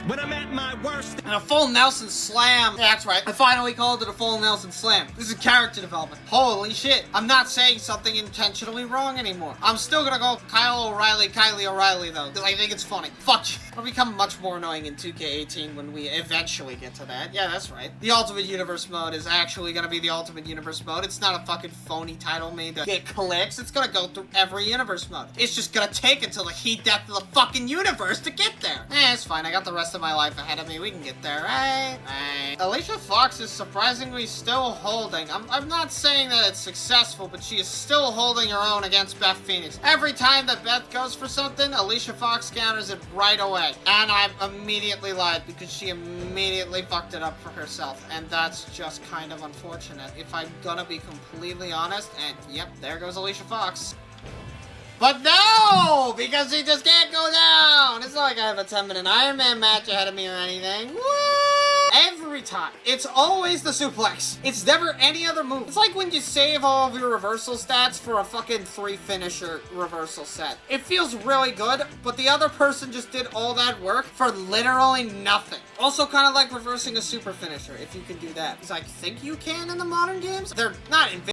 when I'm at my worst. And a full Nelson slam. Yeah, that's right. I finally called it a full Nelson slam. This is character development. Holy shit. I'm not saying something intentionally wrong anymore. I'm still gonna go Kylie O'Reilly though, because I think it's funny. Fuck you. It'll become much more annoying in 2K18 when we eventually get to that. Yeah, that's right. The Ultimate Universe mode is actually gonna be the Ultimate Universe mode. It's not a fucking phony title made to get clicks. It's gonna go through every universe mode. It's just gonna take until the heat death of the fucking universe to get there. It's fine. I got the rest of my life ahead of me. We can get there, right? Right. Alicia Fox is surprisingly still holding. I'm not saying that it's successful, but she is still holding her own against Beth Phoenix. Every time that Beth goes for something, Alicia Fox counters it right away. And I immediately lied because she immediately fucked it up for herself. And that's just kind of unfortunate. If I'm gonna be completely honest, and yep, there goes Alicia Fox. But no! Because he just can't go down! It's not like I have a 10-minute Iron Man match ahead of me or anything. What? Every time. It's always the suplex. It's never any other move. It's like when you save all of your reversal stats for a fucking 3-finisher reversal set. It feels really good, but the other person just did all that work for literally nothing. Also kind of like reversing a super finisher, if you can do that. Because I think you can in the modern games. They're not invented.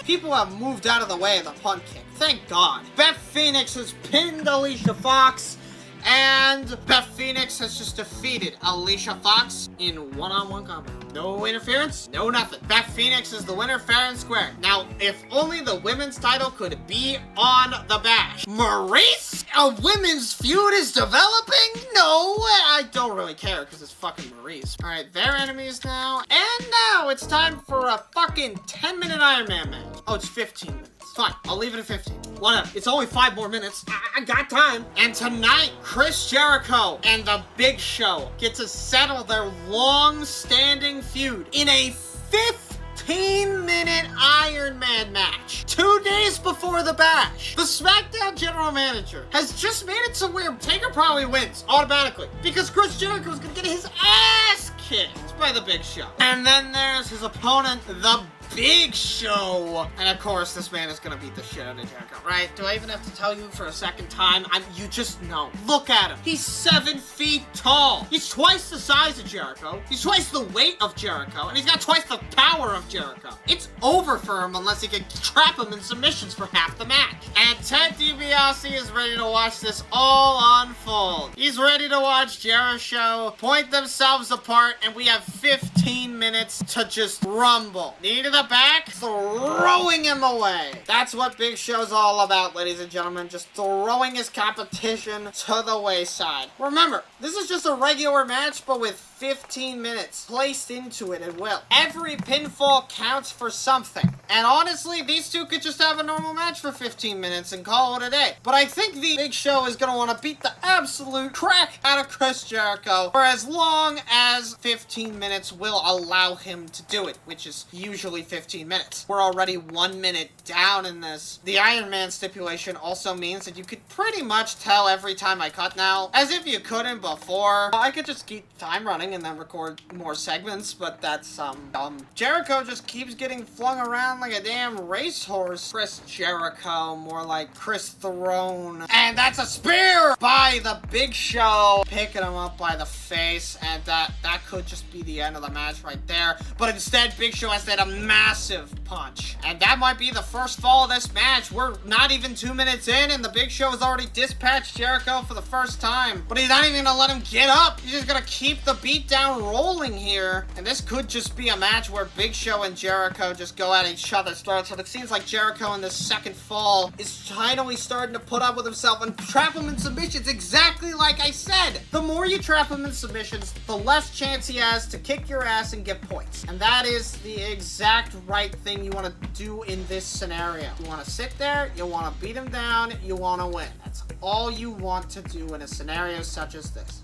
People have moved out of the way of the punt kick. Thank God. Beth Phoenix has pinned Alicia Fox, and Beth Phoenix has just defeated Alicia Fox in one-on-one combat. No interference, no nothing. Beth Phoenix is the winner fair and square. Now, if only the women's title could be on the Bash. Maurice? A women's feud is developing? No way. I don't really care because it's fucking Maurice. Alright, they're enemies now. And now it's time for a fucking 10-minute Iron Man match. Oh, it's 15 minutes. Fine, I'll leave it at 15. Whatever. It's only 5 more minutes. I got time. And tonight, Chris Jericho and The Big Show get to settle their long-standing feud in a 15-minute Iron Man match. 2 days before the Bash. The SmackDown general manager has just made it to where Taker probably wins automatically because Chris Jericho's gonna get his ass kicked by The Big Show. And then there's his opponent, The Big Show. And of course, this man is gonna beat the shit out of Jericho, right? Do I even have to tell you for a second time? You just know. Look at him. He's 7 feet tall. He's twice the size of Jericho. He's twice the weight of Jericho. And he's got twice the power of Jericho. It's over for him unless he can trap him in submissions for half the match. And Ted DiBiase is ready to watch this all unfold. He's ready to watch Jericho point themselves apart, and we have 15 minutes to just rumble. Knee to the back, throwing him away. That's what Big Show's all about, ladies and gentlemen. Just throwing his competition to the wayside. Remember, this is just a regular match, but with 15 minutes placed into it at will. Every pinfall counts for something. And honestly, these two could just have a normal match for 15 minutes and call it a day. But I think the Big Show is going to want to beat the absolute crack out of Chris Jericho for as long as 15 minutes will allow him to do it, which is usually 15 minutes. We're already 1 minute down in this. The Iron Man stipulation also means that you could pretty much tell every time I cut now, as if you couldn't before. I could just keep time running ring and then record more segments, but that's, dumb. Jericho just keeps getting flung around like a damn racehorse. Chris Jericho, more like Chris Throne. And that's a spear by the Big Show, picking him up by the face, and that could just be the end of the match right there. But instead, Big Show has to hit a massive punch. And that might be the first fall of this match. We're not even 2 minutes in, and the Big Show has already dispatched Jericho for the first time. But he's not even gonna let him get up. He's just gonna keep the beatdown rolling here. And this could just be a match where Big Show and Jericho just go at each other's throats. So it seems like Jericho in this second fall is finally starting to put up with himself and trap him in submissions, exactly like I said. The more you trap him in submissions, the less chance he has to kick your ass and get points. And that is the exact right thing you want to do in this scenario. You want to sit there, you want to beat him down, you want to win. That's all you want to do in a scenario such as this.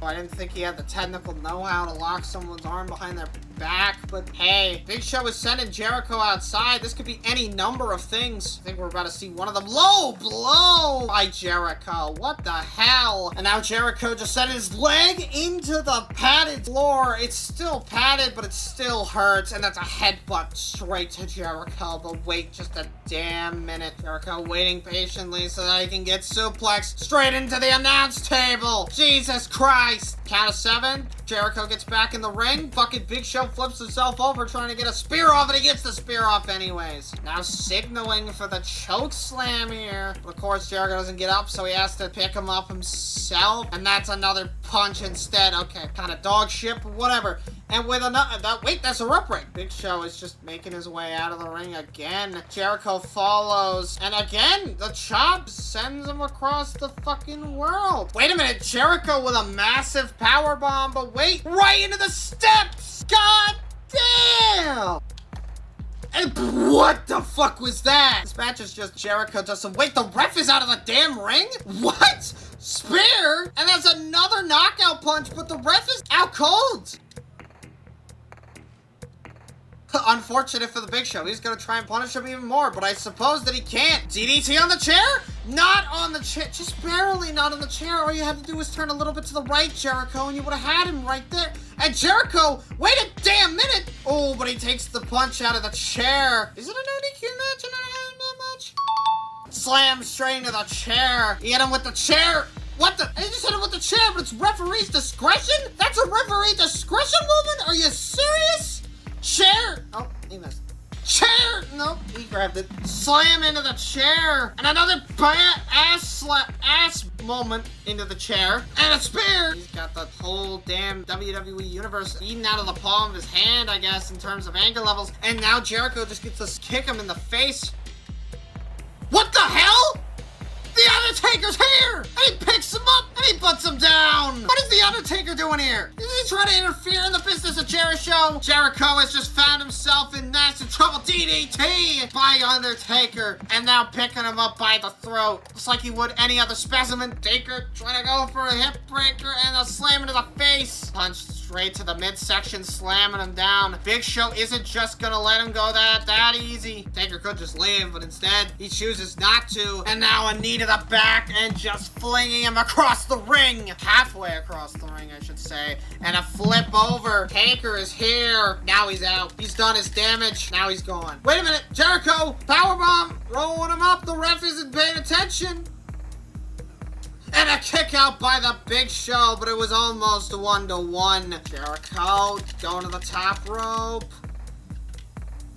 I didn't think he had the technical know-how to lock someone's arm behind their back, but hey, Big Show is sending Jericho outside. This could be any number of things. I think we're about to see one of them. Low blow by Jericho. What the hell? And now Jericho just sent his leg into the padded floor. It's still padded, but it still hurts, and that's a headbutt straight to Jericho. But wait just a damn minute. Jericho waiting patiently so that he can get suplexed straight into the announce table. Jesus Christ. Count of 7. Jericho gets back in the ring. Fucking Big Show flips himself over trying to get a spear off, and he gets the spear off anyways. Now signaling for the choke slam here. But of course, Jericho doesn't get up, so he has to pick him up himself. And that's another punch instead. Okay, kind of dog shit, but whatever. And with another, wait, that's a rope break. Big Show is just making his way out of the ring again. Jericho follows. And again, the chop sends him across the fucking world. Wait a minute, Jericho with a massive power bomb, but wait, right into the steps. God damn. And what the fuck was that? This match is just Jericho does some, wait, the ref is out of the damn ring? What? Spear? And that's another knockout punch, but the ref is out cold. Unfortunate for the Big Show. He's gonna try and punish him even more, but I suppose that he can't. DDT on the chair? Not on the chair. Just barely not on the chair. All you had to do was turn a little bit to the right, Jericho, and you would have had him right there. And Jericho, wait a damn minute. Oh, but he takes the punch out of the chair. Is it a no DQ match? Not match? Slam straight into the chair. He hit him with the chair. What the? I just hit him with the chair, but it's referee's discretion? That's a referee discretion movement? Are you serious? Chair! Oh, he missed. Chair! Nope, he grabbed it. Slam into the chair! And another bad ass moment into the chair. And a spear! He's got the whole damn WWE universe eaten out of the palm of his hand, I guess, in terms of anger levels. And now Jericho just gets to kick him in the face. What the hell? The Undertaker's here! And he picks him up and he puts him down! What is the Undertaker doing here? Is he trying to interfere in the business of Jericho? Jericho has just found himself in massive trouble. DDT by Undertaker. And now picking him up by the throat. Just like he would any other specimen. Taker trying to go for a hip breaker and a slam into the face. Punch straight to the midsection, slamming him down. Big Show isn't just gonna let him go that easy. Taker could just leave, but instead he chooses not to. And now a knee to the back and just flinging him across the ring. Halfway across the ring, I should say. And a flip over. Taker is here. Now he's out. He's done his damage. Now he's gone. Wait a minute. Jericho, powerbomb, rolling him up. The ref isn't paying attention. And a kick out by the Big Show, but it was almost 1-1. Jericho going to the top rope.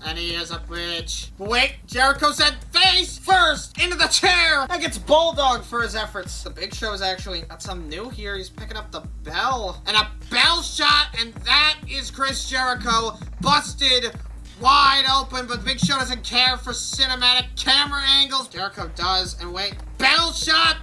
And he is a bitch. But wait, Jericho said face first into the chair and gets bulldog for his efforts. The Big Show has actually got something new here. He's picking up the bell and a bell shot, and that is Chris Jericho busted wide open, but Big Show doesn't care for cinematic camera angles. Jericho does, and wait, bell shot,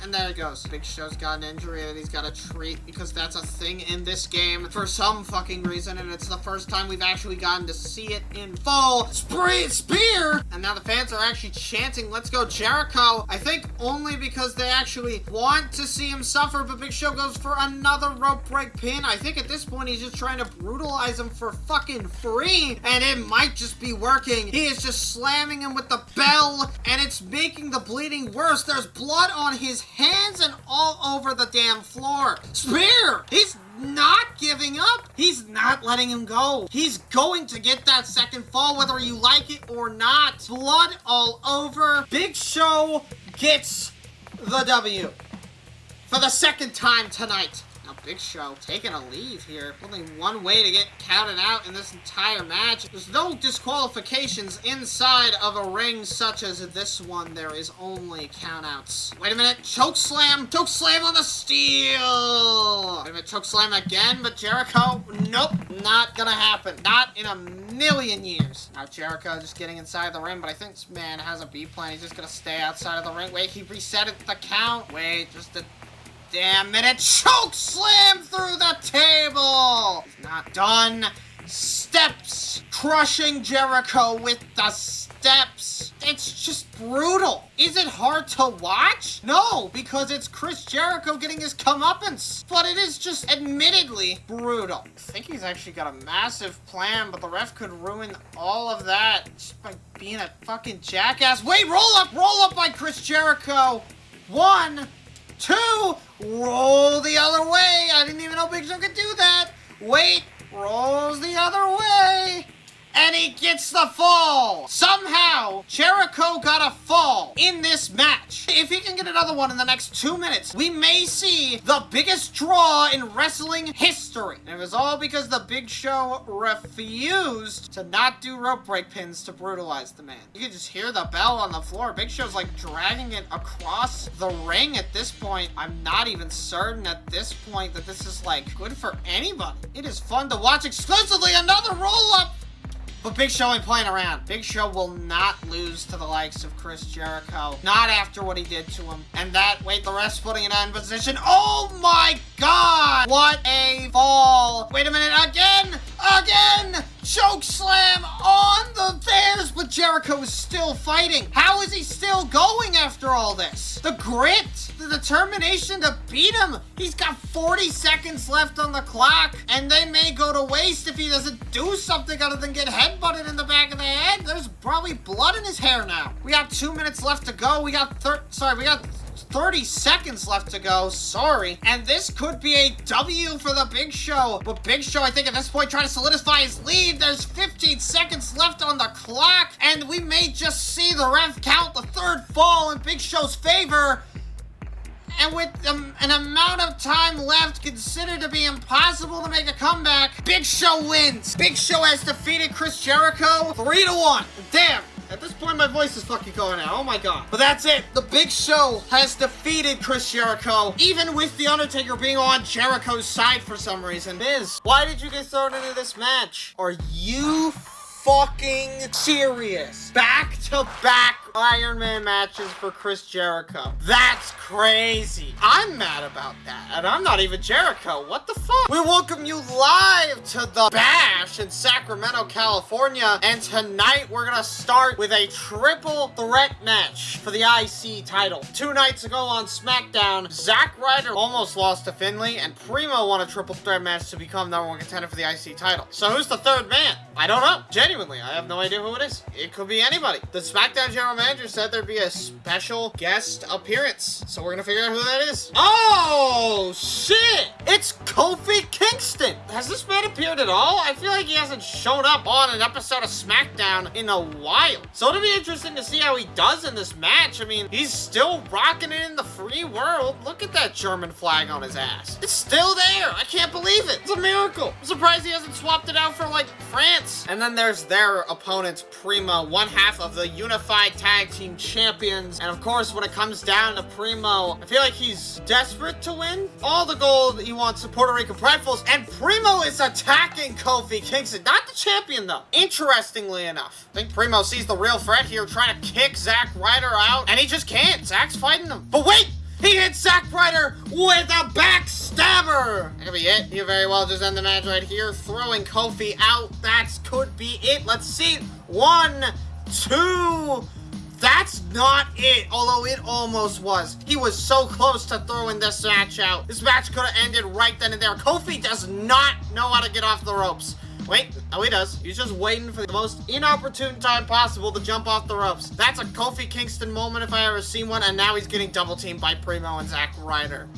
and there it goes. Big Show's got an injury that he's got to treat because that's a thing in this game for some fucking reason, and it's the first time we've actually gotten to see it in full. Spear! And now the fans are actually chanting, let's go Jericho. I think only because they actually want to see him suffer, but Big Show goes for another rope break pin. I think at this point he's just trying to brutalize him for fucking free, and it might just be working. He is just slamming him with the bell, and it's making the bleeding bleeding worse. There's blood on his hands and all over the damn floor. Spear! He's not giving up. He's not letting him go. He's going to get that second fall whether you like it or not. Blood all over. Big Show gets the W for the second time tonight. Now, Big Show taking a leave here. Only one way to get counted out in this entire match. There's no disqualifications inside of a ring such as this one. There is only countouts. Wait a minute. Choke slam. Choke slam on the steel. Wait a minute. Choke slam again, but Jericho. Nope. Not gonna happen. Not in a million years. Now, Jericho just getting inside the ring, but I think this man has a B plan. He's just gonna stay outside of the ring. Wait, he reset the count. Wait, just a damn minute. Choke slam through the table. He's not done. Steps. Crushing Jericho with the steps. It's just brutal. Is it hard to watch? No, because it's Chris Jericho getting his comeuppance. But it is just admittedly brutal. I think he's actually got a massive plan, but the ref could ruin all of that just by being a fucking jackass. Wait, roll up by Chris Jericho. 1, 2, roll the other way. I didn't even know Big Show could do that. Wait, rolls the other way. And he gets the fall. Somehow, Jericho got a fall in this match. If he can get another one in the next 2 minutes, we may see the biggest draw in wrestling history. And it was all because the Big Show refused to not do rope break pins to brutalize the man. You can just hear the bell on the floor. Big Show's like dragging it across the ring at this point. I'm not even certain at this point that this is like good for anybody. It is fun to watch exclusively. Another roll up. But Big Show ain't playing around. Big Show will not lose to the likes of Chris Jericho. Not after what he did to him. And that, wait, the ref's putting it on position. Oh my God! What a fall. Wait a minute, again! Choke slam on the stairs, but Jericho is still fighting. How is he still going after all this? The grit, the determination to beat him. He's got 40 seconds left on the clock, and they may go to waste if he doesn't do something other than get headbutted in the back of the head. There's probably blood in his hair now. We got 2 minutes left to go. We got 30 seconds left to go, sorry. And this could be a W for the Big Show. But Big Show, I think at this point, trying to solidify his lead. There's 15 seconds left on the clock. And we may just see the ref count the third fall in Big Show's favor. And with an amount of time left considered to be impossible to make a comeback, Big Show wins. Big Show has defeated Chris Jericho 3-1. Damn. At this point, my voice is fucking going out. Oh my God. But that's it. The Big Show has defeated Chris Jericho, even with The Undertaker being on Jericho's side for some reason. Miz, why did you get thrown into this match? Are you fucking serious? Back-to-back Iron Man matches for Chris Jericho. That's crazy. I'm mad about that. And I'm not even Jericho. What the fuck? We welcome you live to the Bash in Sacramento, California. And tonight we're gonna start with a triple threat match for the IC title. 2 nights ago on SmackDown, Zack Ryder almost lost to Finlay, and Primo won a triple threat match to become #1 contender for the IC title. So who's the third man? I don't know. Genuinely, I have no idea who it is. It could be anybody. The SmackDown general manager said there'd be a special guest appearance. So we're gonna figure out who that is. Oh, shit! It's Kofi Kingston! Has this man appeared at all? I feel like he hasn't shown up on an episode of SmackDown in a while. So it'll be interesting to see how he does in this match. I mean, he's still rocking it in the free world. Look at that German flag on his ass. It's still there. I can't believe it. It's a miracle. I'm surprised he hasn't swapped it out for, like, France. And then there's their opponent, Primo, one half of the Unified Tag Team Champions. And of course, when it comes down to Primo, I feel like he's desperate to win. All the gold he wants to Puerto Rican rifles, and Primo is attacking Kofi Kingston. Not the champion, though. Interestingly enough, I think Primo sees the real threat here, trying to kick Zack Ryder out, and he just can't. Zack's fighting him. But wait! He hits Zack Ryder with a backstabber! That could be it. He very well just end the match right here, throwing Kofi out. That could be it. Let's see. 1, 2... That's not it, although it almost was. He was so close to throwing this match out. This match could have ended right then and there. Kofi does not know how to get off the ropes. Wait, oh, he does. He's just waiting for the most inopportune time possible to jump off the ropes. That's a Kofi Kingston moment if I ever seen one, and now he's getting double teamed by Primo and Zack Ryder.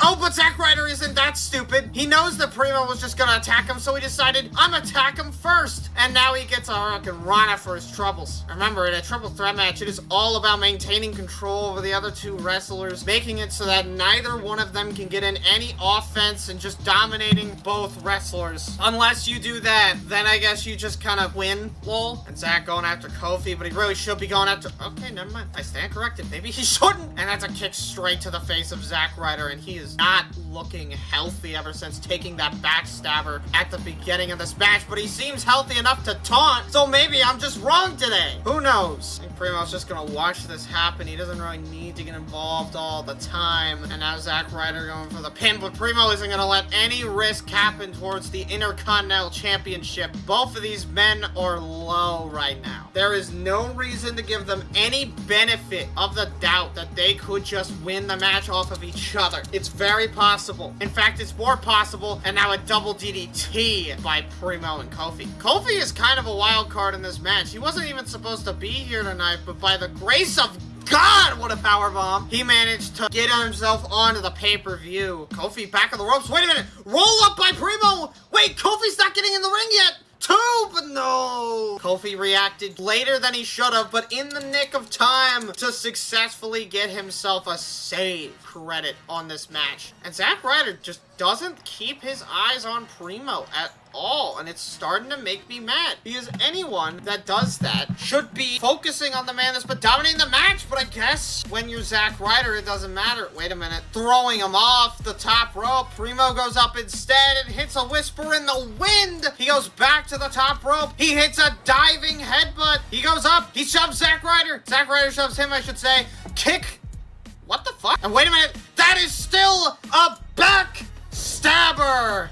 Oh, but Zack Ryder isn't that stupid. He knows that Primo was just gonna attack him, so he decided, I'm attack him first. And now he gets a fucking Rana for his troubles. Remember, in a triple threat match, it is all about maintaining control over the other two wrestlers, making it so that neither one of them can get in any offense and just dominating both wrestlers. Unless you do that, then I guess you just kind of win, lol. And Zack going after Kofi, but he really should be going after... Okay, never mind. I stand corrected. Maybe he shouldn't. And that's a kick straight to the face of Zack Ryder, and he is not looking healthy ever since taking that backstabber at the beginning of this match, but he seems healthy enough to taunt, so maybe I'm just wrong today. Who knows? I think Primo's just gonna watch this happen. He doesn't really need to get involved all the time. And now Zack Ryder going for the pin, but Primo isn't gonna let any risk happen towards the Intercontinental Championship. Both of these men are low right now. There is no reason to give them any benefit of the doubt that they could just win the match off of each other. It's very possible. In fact, it's more possible, and now a double DDT by Primo and Kofi. Kofi is kind of a wild card in this match. He wasn't even supposed to be here tonight, but by the grace of God, what a powerbomb. He managed to get himself onto the pay-per-view. Kofi back on the ropes. Wait a minute. Roll up by Primo. Wait, Kofi's not getting in the ring yet. Two, but no. Kofi reacted later than he should have, but in the nick of time to successfully get himself a save credit on this match. And Zack Ryder just doesn't keep his eyes on Primo at all, and it's starting to make me mad, because anyone that does that should be focusing on the man that's been dominating the match, but I guess when you're Zack Ryder, it doesn't matter. Wait a minute. Throwing him off the top rope. Primo goes up instead and hits a whisper in the wind. He goes back to the top rope. He hits a diving headbutt. He goes up. He shoves Zack Ryder. Zack Ryder shoves him, I should say. Kick. What the fuck? And wait a minute. That is still a back stabber.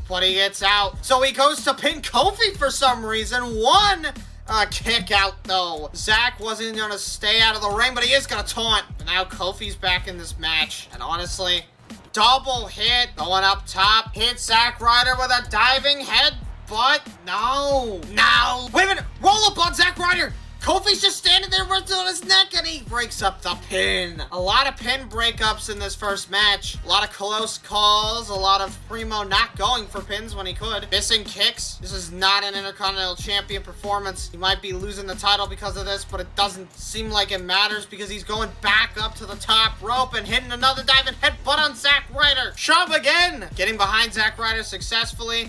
But he gets out. So he goes to pin Kofi for some reason. One kick out, though. Zack wasn't going to stay out of the ring, but he is going to taunt. And now Kofi's back in this match. And honestly, double hit going up top. Hit Zack Ryder with a diving head. But no. No. Wait a minute. Roll up on Zack Ryder. Kofi's just standing there with on his neck, and he breaks up the pin. A lot of pin breakups in this first match. A lot of close calls. A lot of Primo not going for pins when he could. Missing kicks. This is not an Intercontinental Champion performance. He might be losing the title because of this, but it doesn't seem like it matters because he's going back up to the top rope and hitting another diving headbutt on Zack Ryder. Shove again. Getting behind Zack Ryder successfully.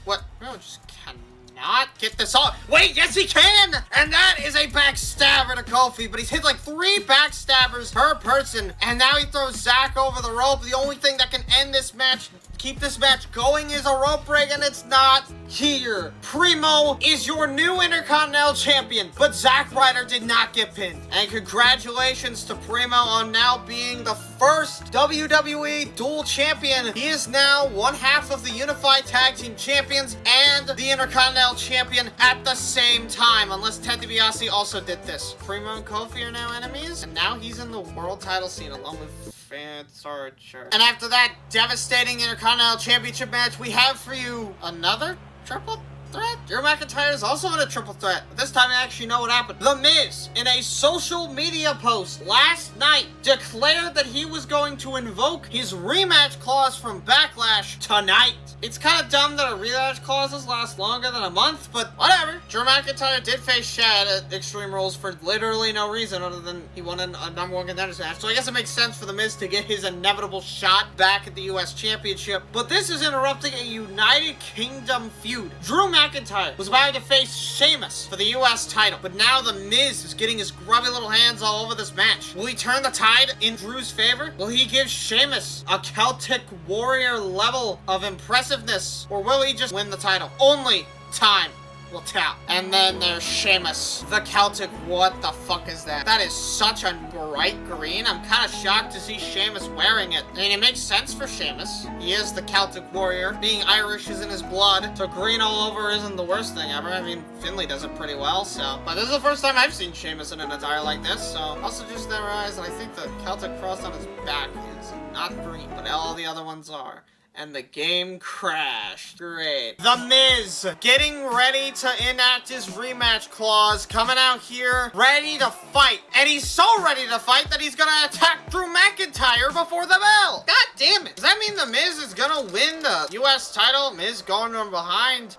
What? Primo just cannot get this off. Wait, yes he can! And that is a backstabber to Kofi, but he's hit like 3 backstabbers per person, and now he throws Zack over the rope. The only thing that can end this match, keep this match going, is a rope break, and it's not here. Primo is your new Intercontinental Champion, but Zack Ryder did not get pinned. And congratulations to Primo on now being the first WWE dual champion. He is now one half of the Unified Tag Team Champions and the Intercontinental Champion at the same time, unless Ted DiBiase also did this. Primo and Kofi are now enemies, and now he's in the world title scene along with Fans Archer. And after that devastating Intercontinental Championship match, we have for you another triple threat? Drew McIntyre is also in a triple threat, but this time I actually know what happened. The Miz, in a social media post last night, declared that he was going to invoke his rematch clause from Backlash tonight. It's kind of dumb that a rematch clauses last longer than a month, but whatever. Drew McIntyre did face Shad at Extreme Rules for literally no reason other than he won a #1 contenders match, so I guess it makes sense for The Miz to get his inevitable shot back at the US Championship, but this is interrupting a United Kingdom feud. Drew McIntyre was about to face Sheamus for the US title, but now The Miz is getting his grubby little hands all over this match. Will he turn the tide in Drew's favor? Will he give Sheamus a Celtic Warrior level of impressiveness, or will he just win the title? Only time will tell. And then there's Sheamus. The Celtic, what the fuck is that? That is such a bright green. I'm kind of shocked to see Sheamus wearing it. I mean, it makes sense for Sheamus. He is the Celtic warrior. Being Irish is in his blood, so green all over isn't the worst thing ever. I mean, Finlay does it pretty well, so. But this is the first time I've seen Sheamus in an attire like this, so. Also just never realized that I think the Celtic cross on his back is not green, but all the other ones are. And the game crashed. Great. The Miz getting ready to enact his rematch clause, coming out here ready to fight. And he's so ready to fight that he's gonna attack Drew McIntyre before the bell. God damn it. Does that mean the Miz is gonna win the US title? Miz going from behind.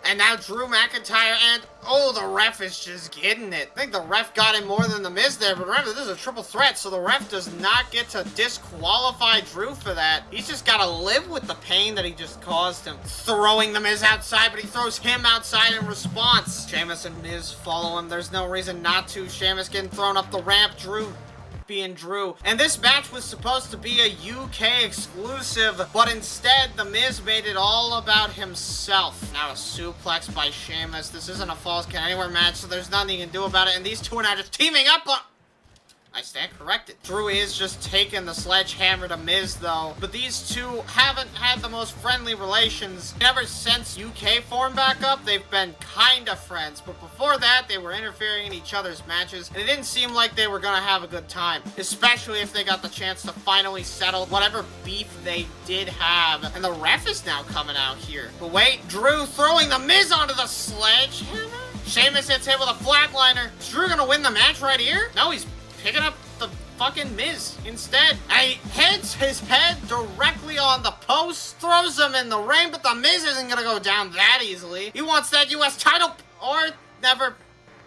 And now Drew McIntyre and... Oh, the ref is just getting it. I think the ref got him more than the Miz there, but remember, this is a triple threat, so the ref does not get to disqualify Drew for that. He's just got to live with the pain that he just caused him. Throwing the Miz outside, but he throws him outside in response. Sheamus and Miz follow him. There's no reason not to. Sheamus getting thrown up the ramp. Drew being Drew. And this match was supposed to be a UK exclusive, but instead the Miz made it all about himself. Now a suplex by Sheamus. This isn't a Falls Count Anywhere match, so there's nothing you can do about it. And these two are now just teaming up on... I stand corrected. Drew is just taking the sledgehammer to Miz, though. But these two haven't had the most friendly relations. Ever since UK formed back up, they've been kinda friends. But before that, they were interfering in each other's matches. And it didn't seem like they were gonna have a good time. Especially if they got the chance to finally settle whatever beef they did have. And the ref is now coming out here. But wait, Drew throwing the Miz onto the sledgehammer? Sheamus hits him with a flatliner. Is Drew gonna win the match right here? No, he's picking up the fucking Miz instead. And he hits his head directly on the post, throws him in the ring, but the Miz isn't gonna go down that easily. He wants that US title, or never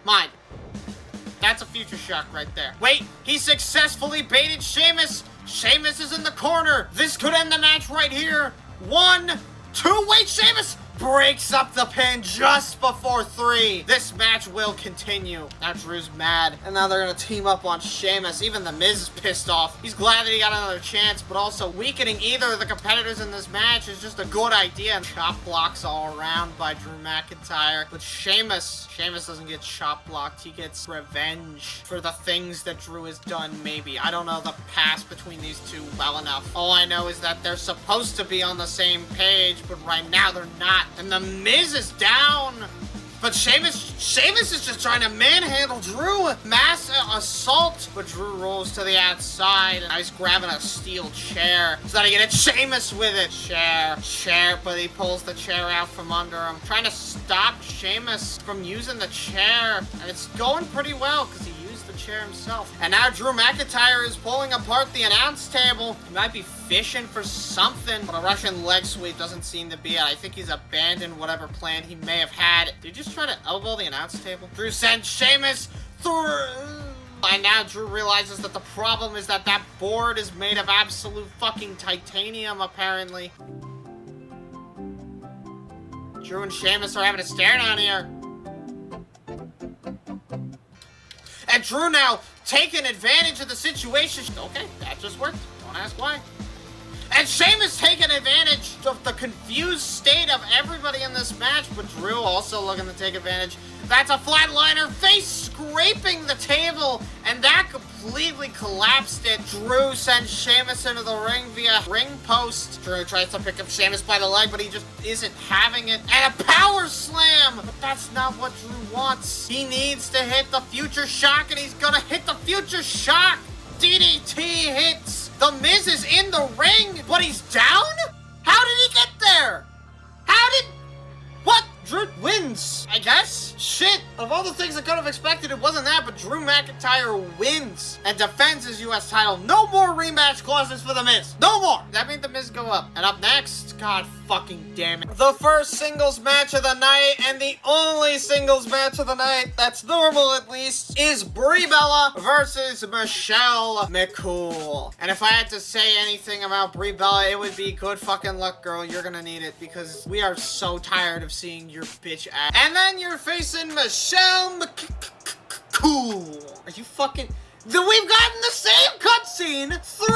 mind. That's a future shock right there. Wait, he successfully baited Sheamus. Sheamus is in the corner. This could end the match right here. 1, 2, wait, Sheamus breaks up the pin just before 3. This match will continue. Now Drew's mad, and now they're gonna team up on Sheamus. Even the Miz is pissed off. He's glad that he got another chance, but also weakening either of the competitors in this match is just a good idea. And chop blocks all around by Drew McIntyre. But Sheamus doesn't get chop blocked. He gets revenge for the things that Drew has done, maybe. I don't know the past between these two well enough. All I know is that they're supposed to be on the same page, but right now they're not. And the Miz is down. But Sheamus is just trying to manhandle Drew. Mass assault. But Drew rolls to the outside. And he's grabbing a steel chair. So that he can hit Sheamus with it. Chair. But he pulls the chair out from under him. Trying to stop Sheamus from using the chair. And it's going pretty well because he used the chair himself. And now Drew McIntyre is pulling apart the announce table. He might be fishing for something, but a Russian leg sweep doesn't seem to be it. I think he's abandoned whatever plan he may have had. Did he just try to elbow the announce table? Drew sends Sheamus through. And now Drew realizes that the problem is that board is made of absolute fucking titanium, apparently. Drew and Sheamus are having a stare down here. And Drew now taking advantage of the situation. Okay, that just worked. Don't ask why. And Sheamus taking advantage of the confused state of everybody in this match, but Drew also looking to take advantage. That's a flatliner, face scraping the table, and that completely collapsed it. Drew sends Sheamus into the ring via ring post. Drew tries to pick up Sheamus by the leg, but he just isn't having it. And a power slam! But that's not what Drew wants. He needs to hit the future shock, and he's gonna hit the future shock! DDT hits! The Miz is in the ring, but he's down? How did he get there? What? Drew wins, I guess? Shit, of all the things I could have expected, it wasn't that, but Drew McIntyre wins and defends his US title. No more rematch clauses for The Miz. No more! That means The Miz go up. And up next, god fucking damn it, the first singles match of the night, and the only singles match of the night that's normal at least, is Brie Bella versus Michelle McCool. And if I had to say anything about Brie Bella, it would be good fucking luck, girl. You're gonna need it, because we are so tired of seeing your bitch ass. And then you're facing Michelle McCool. Are you fucking... We've gotten the same cutscene 3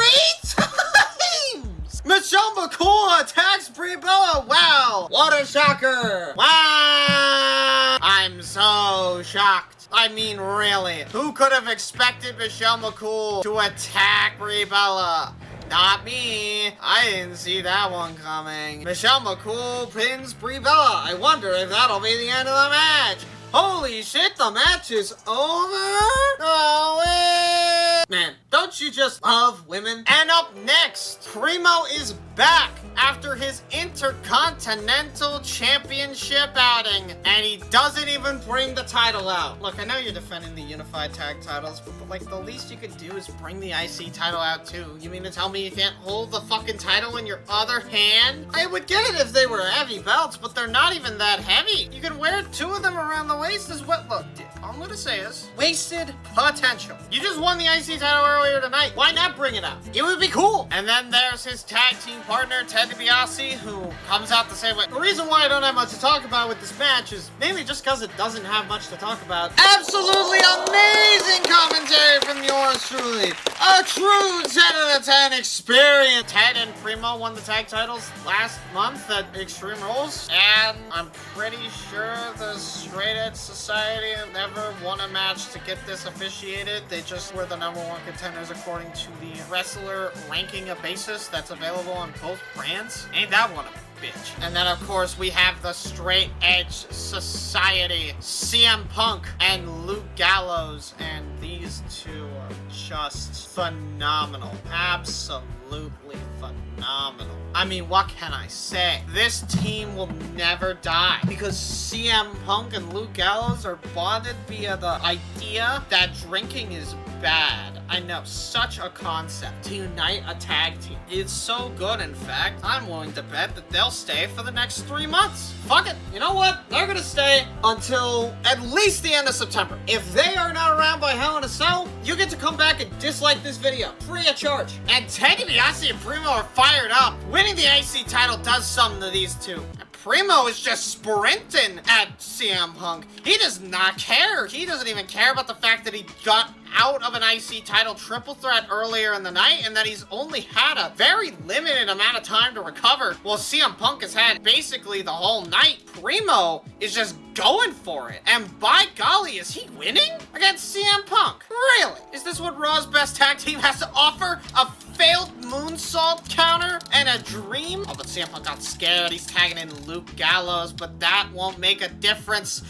times! Michelle McCool attacks Brie Bella. Wow, what a shocker. Wow, I'm so shocked. I mean, really, who could have expected Michelle McCool to attack Brie Bella? Not me. I didn't see that one coming. Michelle McCool pins Brie Bella. I wonder if that'll be the end of the match. Holy shit, the match is over? No way! Man, don't Don't you just love women? And up next, Primo is back after his Intercontinental Championship outing, and he doesn't even bring the title out. Look, I know you're defending the Unified Tag titles, but like the least you could do is bring the IC title out too. You mean to tell me you can't hold the fucking title in your other hand? I would get it if they were heavy belts, but they're not even that heavy. You can wear two of them around the waist as well. Look, all I'm gonna say is wasted potential. You just won the IC title earlier tonight. Why not bring it out? It would be cool. And then there's his tag team partner, Ted DiBiase, who comes out the same way. The reason why I don't have much to talk about with this match is mainly just because it doesn't have much to talk about. Absolutely amazing commentary from yours truly. A true 10 out of 10 experience. Ted and Primo won the tag titles last month at Extreme Rules, and I'm pretty sure the Straight Edge Society never won a match to get this officiated. They just were the #1 contenders according to the wrestler ranking basis that's available on both brands. Ain't that one a bitch? And then of course we have the Straight Edge Society, CM Punk and Luke Gallows, and these two are just phenomenal. Absolutely phenomenal. I mean, what can I say? This team will never die because CM Punk and Luke Gallows are bonded via the idea that drinking is bad. I know, such a concept to unite a tag team. It's so good, in fact, I'm willing to bet that they'll stay for the next 3 months. Fuck it. You know what? They're gonna stay until at least the end of September. If they are not around by Hell in a Cell, you get to come back and dislike this video, free of charge. And Ted DiBiase and Primo are fired up. Winning the IC title does something to these two. Primo is just sprinting at CM Punk. He does not care. He doesn't even care about the fact that he got out of an IC title triple threat earlier in the night and that he's only had a very limited amount of time to recover, while CM Punk has had basically the whole night. Primo is just going for it. And by golly, is he winning against CM Punk? Really? Is this what Raw's best tag team has to offer? A failed moonsault counter and a dream? Oh, but CM Punk got scared. He's tagging in Luke Gallows, but that won't make a difference.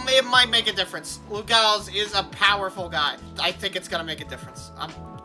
It might make a difference. Luke Gallows is a powerful guy. I think it's gonna make a difference.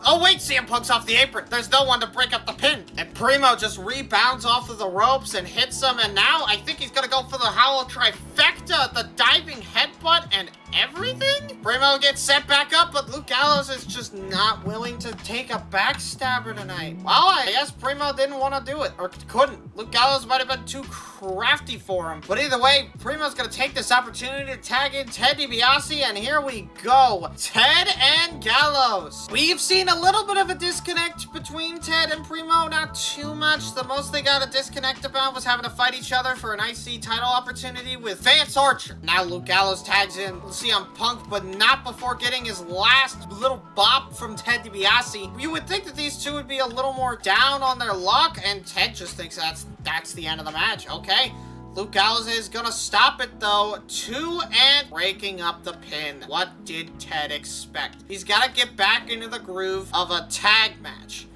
Oh wait, CM Punk's off the apron. There's no one to break up the pin. And Primo just rebounds off of the ropes and hits him, and now I think he's gonna go for the Howl trifecta, the diving headbutt and everything? Primo gets set back up, but Luke Gallows is just not willing to take a backstabber tonight. Well, I guess Primo didn't want to do it, or couldn't. Luke Gallows might have been too crafty for him. But either way, Primo's gonna take this opportunity to tag in Ted DiBiase, and here we go. Ted and Gallows. We've seen a little bit of a disconnect between Ted and Primo, not too much. The most they got a disconnect about was having to fight each other for an IC title opportunity with Vance Archer. Now Luke Gallows tags in CM Punk, but not before getting his last little bop from Ted DiBiase. You would think that these two would be a little more down on their luck, and Ted just thinks that's the end of the match. Okay. Luke Gallows is gonna stop it though. 2 and breaking up the pin. What did Ted expect? He's gotta get back into the groove of a tag match.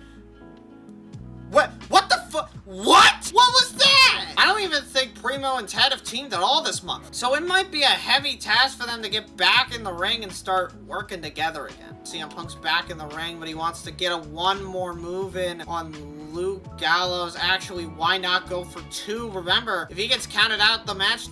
What the fuck? What? What was that? I don't even think Primo and Ted have teamed at all this month. So it might be a heavy task for them to get back in the ring and start working together again. CM Punk's back in the ring, but he wants to get one more move in on Luke Gallows. Actually, why not go for 2? Remember, if he gets counted out, the match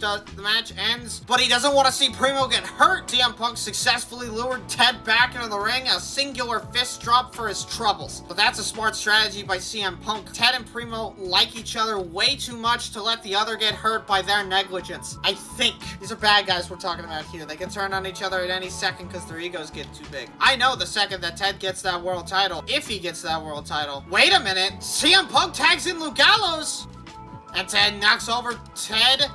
ends. But he doesn't want to see Primo get hurt. CM Punk successfully lured Ted back into the ring. A singular fist drop for his troubles. But that's a smart strategy by CM Punk. Ted and Primo like each other way too much to let the other get hurt by their negligence. I think. These are bad guys we're talking about here. They can turn on each other at any second because their egos get too big. I know the second that Ted gets that world title, if he gets that world title. Wait a minute. CM Punk tags in Luke Gallows. And Ted knocks over Ted.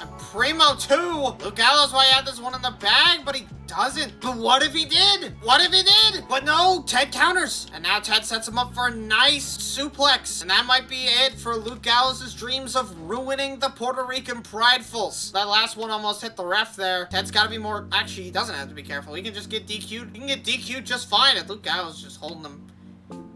And Primo too. Luke Gallows might have this one in the bag, but he doesn't. But what if he did? What if he did? But no, Ted counters. And now Ted sets him up for a nice suplex. And that might be it for Luke Gallows' dreams of ruining the Puerto Rican Pridefuls. That last one almost hit the ref there. Ted's got to be more... Actually, he doesn't have to be careful. He can just get DQ'd. He can get DQ'd just fine. And Luke Gallows just holding him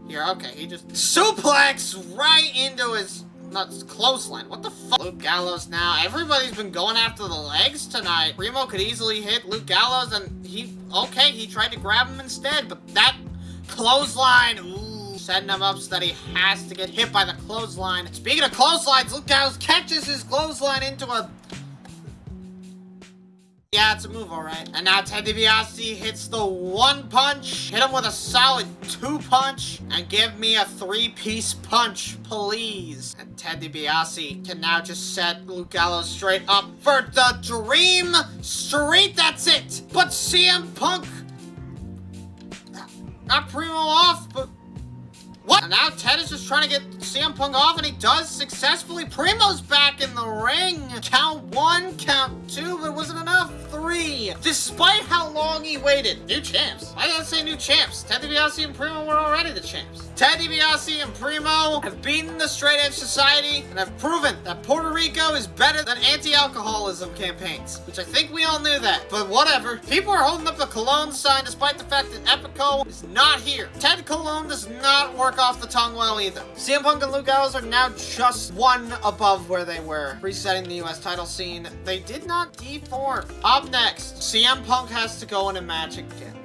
here. Okay, he just... Suplex right into his... That's clothesline. What the fuck? Luke Gallows now. Everybody's been going after the legs tonight. Primo could easily hit Luke Gallows, and he tried to grab him instead, but that Clothesline. Ooh, setting him up so that he has to get hit by the clothesline. Speaking of clotheslines, Luke Gallows catches his clothesline into a... Yeah, it's a move, alright. And now Ted DiBiase hits the 1 punch, hit him with a solid 2 punch, and give me a 3-piece punch, please. And Ted DiBiase can now just set Luke Gallows straight up for the Dream Street, that's it! But CM Punk got Primo off, but... What? And now Ted is just trying to get CM Punk off, and he does successfully. Primo's back in the ring. Count 1, count 2, but it wasn't enough. 3. Despite how long he waited. New champs. Why did I say new champs? Ted DiBiase and Primo were already the champs. Ted DiBiase and Primo have beaten the Straight Edge Society and have proven that Puerto Rico is better than anti-alcoholism campaigns, which I think we all knew that. But whatever. People are holding up the Cologne sign despite the fact that Epico is not here. Ted Cologne does not work off the tongue well either. CM Punk and Luke Gallows are now just 1 above where they were, resetting the US title scene. They did not deform. Up next, CM Punk has to go in a match again.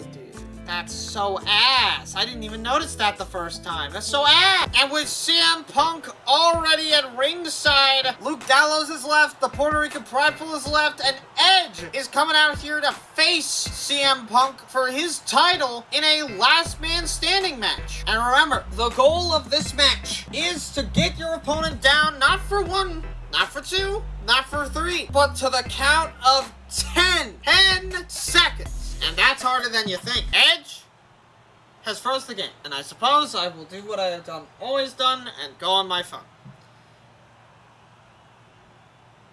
That's so ass. I didn't even notice that the first time. That's so ass. And with CM Punk already at ringside, Luke Gallows is left, the Puerto Rican Prideful is left, and Edge is coming out here to face CM Punk for his title in a last man standing match. And remember, the goal of this match is to get your opponent down, not for 1, not for 2, not for 3, but to the count of 10. 10 seconds. And that's harder than you think. Edge has froze the game. And I suppose I will do what I have always done and go on my phone.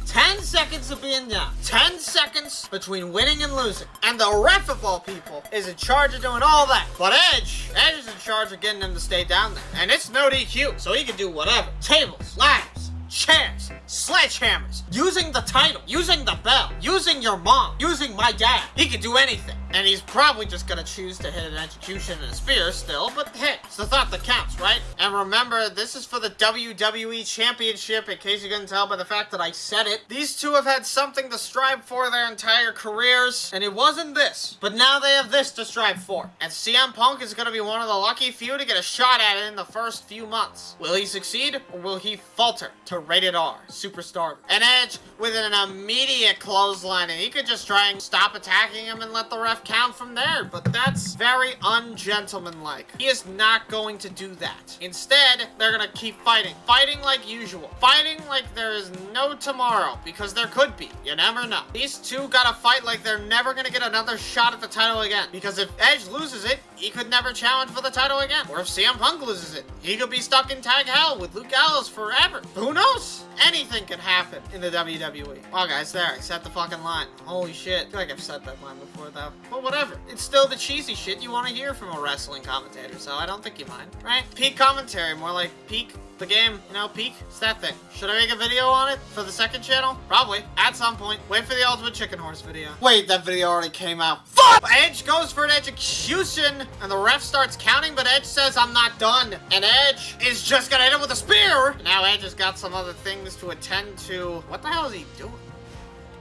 10 seconds of being down. 10 seconds between winning and losing. And the ref of all people is in charge of doing all that. But Edge is in charge of getting him to stay down there. And it's no DQ, so he can do whatever. Tables, ladders, chairs, sledgehammers, using the title, using the bell, using your mom, using my dad. He could do anything. And he's probably just gonna choose to hit an execution and a spear still, but hey, it's the thought that counts, right? And remember, this is for the WWE Championship, in case you couldn't tell by the fact that I said it. These two have had something to strive for their entire careers, and it wasn't this. But now they have this to strive for. And CM Punk is gonna be one of the lucky few to get a shot at it in the first few months. Will he succeed, or will he falter to Rated R, Superstar? And Edge with an immediate clothesline, and he could just try and stop attacking him and let the ref count from there, but that's very ungentlemanlike. He is not going to do that. Instead, they're gonna keep fighting. Fighting like usual. Fighting like there is no tomorrow, because there could be. You never know. These two gotta fight like they're never gonna get another shot at the title again, because if Edge loses it, he could never challenge for the title again. Or if CM Punk loses it, he could be stuck in tag hell with Luke Gallows forever. Who knows? Anything could happen in the WWE. Wow, guys, there, I set the fucking line. Holy shit. I feel like I've said that line before, though. But whatever. It's still the cheesy shit you want to hear from a wrestling commentator, so I don't think you mind, right? Peak commentary, more like peak the game, you know, peak. It's that thing. Should I make a video on it for the second channel? Probably. At some point. Wait for the Ultimate Chicken Horse video. Wait, that video already came out. Fuck! Edge goes for an execution, and the ref starts counting, but Edge says, I'm not done. And Edge is just gonna hit him with a spear. And now Edge has got some other things to attend to. What the hell is he doing?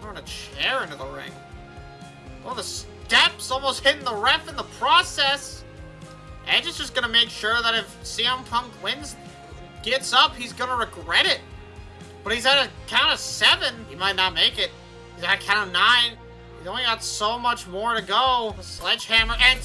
Throwing a chair into the ring. Oh, the steps almost hitting the ref in the process. Edge is just gonna make sure that if CM Punk wins, gets up, he's gonna regret it. But he's at a count of 7. He might not make it. He's at a count of 9. He's only got so much more to go. A sledgehammer and...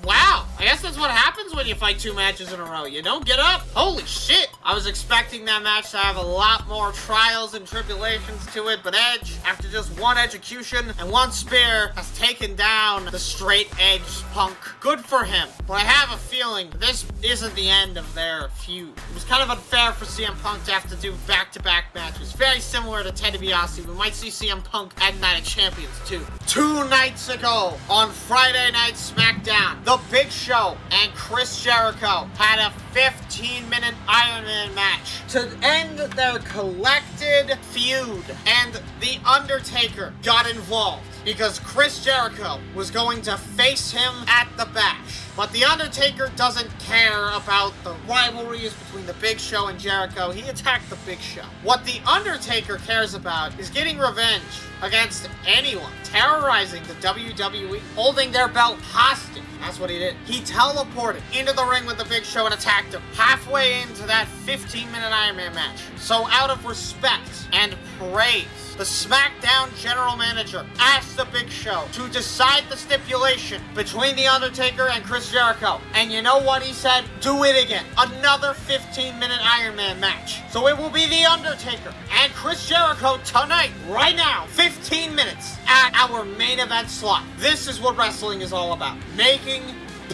Wow, I guess that's what happens when you fight 2 matches in a row. You don't get up. Holy shit. I was expecting that match to have a lot more trials and tribulations to it, but Edge, after just 1 execution and 1 spear, has taken down the Straight Edge Punk. Good for him. But I have a feeling this isn't the end of their feud. It was kind of unfair for CM Punk to have to do back-to-back matches. Very similar to Ted DiBiase. We might see CM Punk at Night of Champions too. 2 nights ago, on Friday Night SmackDown, The Big Show and Chris Jericho had a 15-minute Iron Man match to end their collected feud. And The Undertaker got involved because Chris Jericho was going to face him at the Bash. But The Undertaker doesn't care about the rivalries between the Big Show and Jericho. He attacked the Big Show. What The Undertaker cares about is getting revenge against anyone, terrorizing the WWE, holding their belt hostage. That's what he did. He teleported into the ring with the Big Show and attacked him halfway into that 15-minute Iron Man match. So out of respect and praise, the SmackDown general manager asked the Big Show to decide the stipulation between The Undertaker and Chris Jericho. And you know what he said? Do it again. Another 15-minute Iron Man match. So it will be The Undertaker and Chris Jericho tonight, right now, 15 minutes at our main event slot. This is what wrestling is all about. Making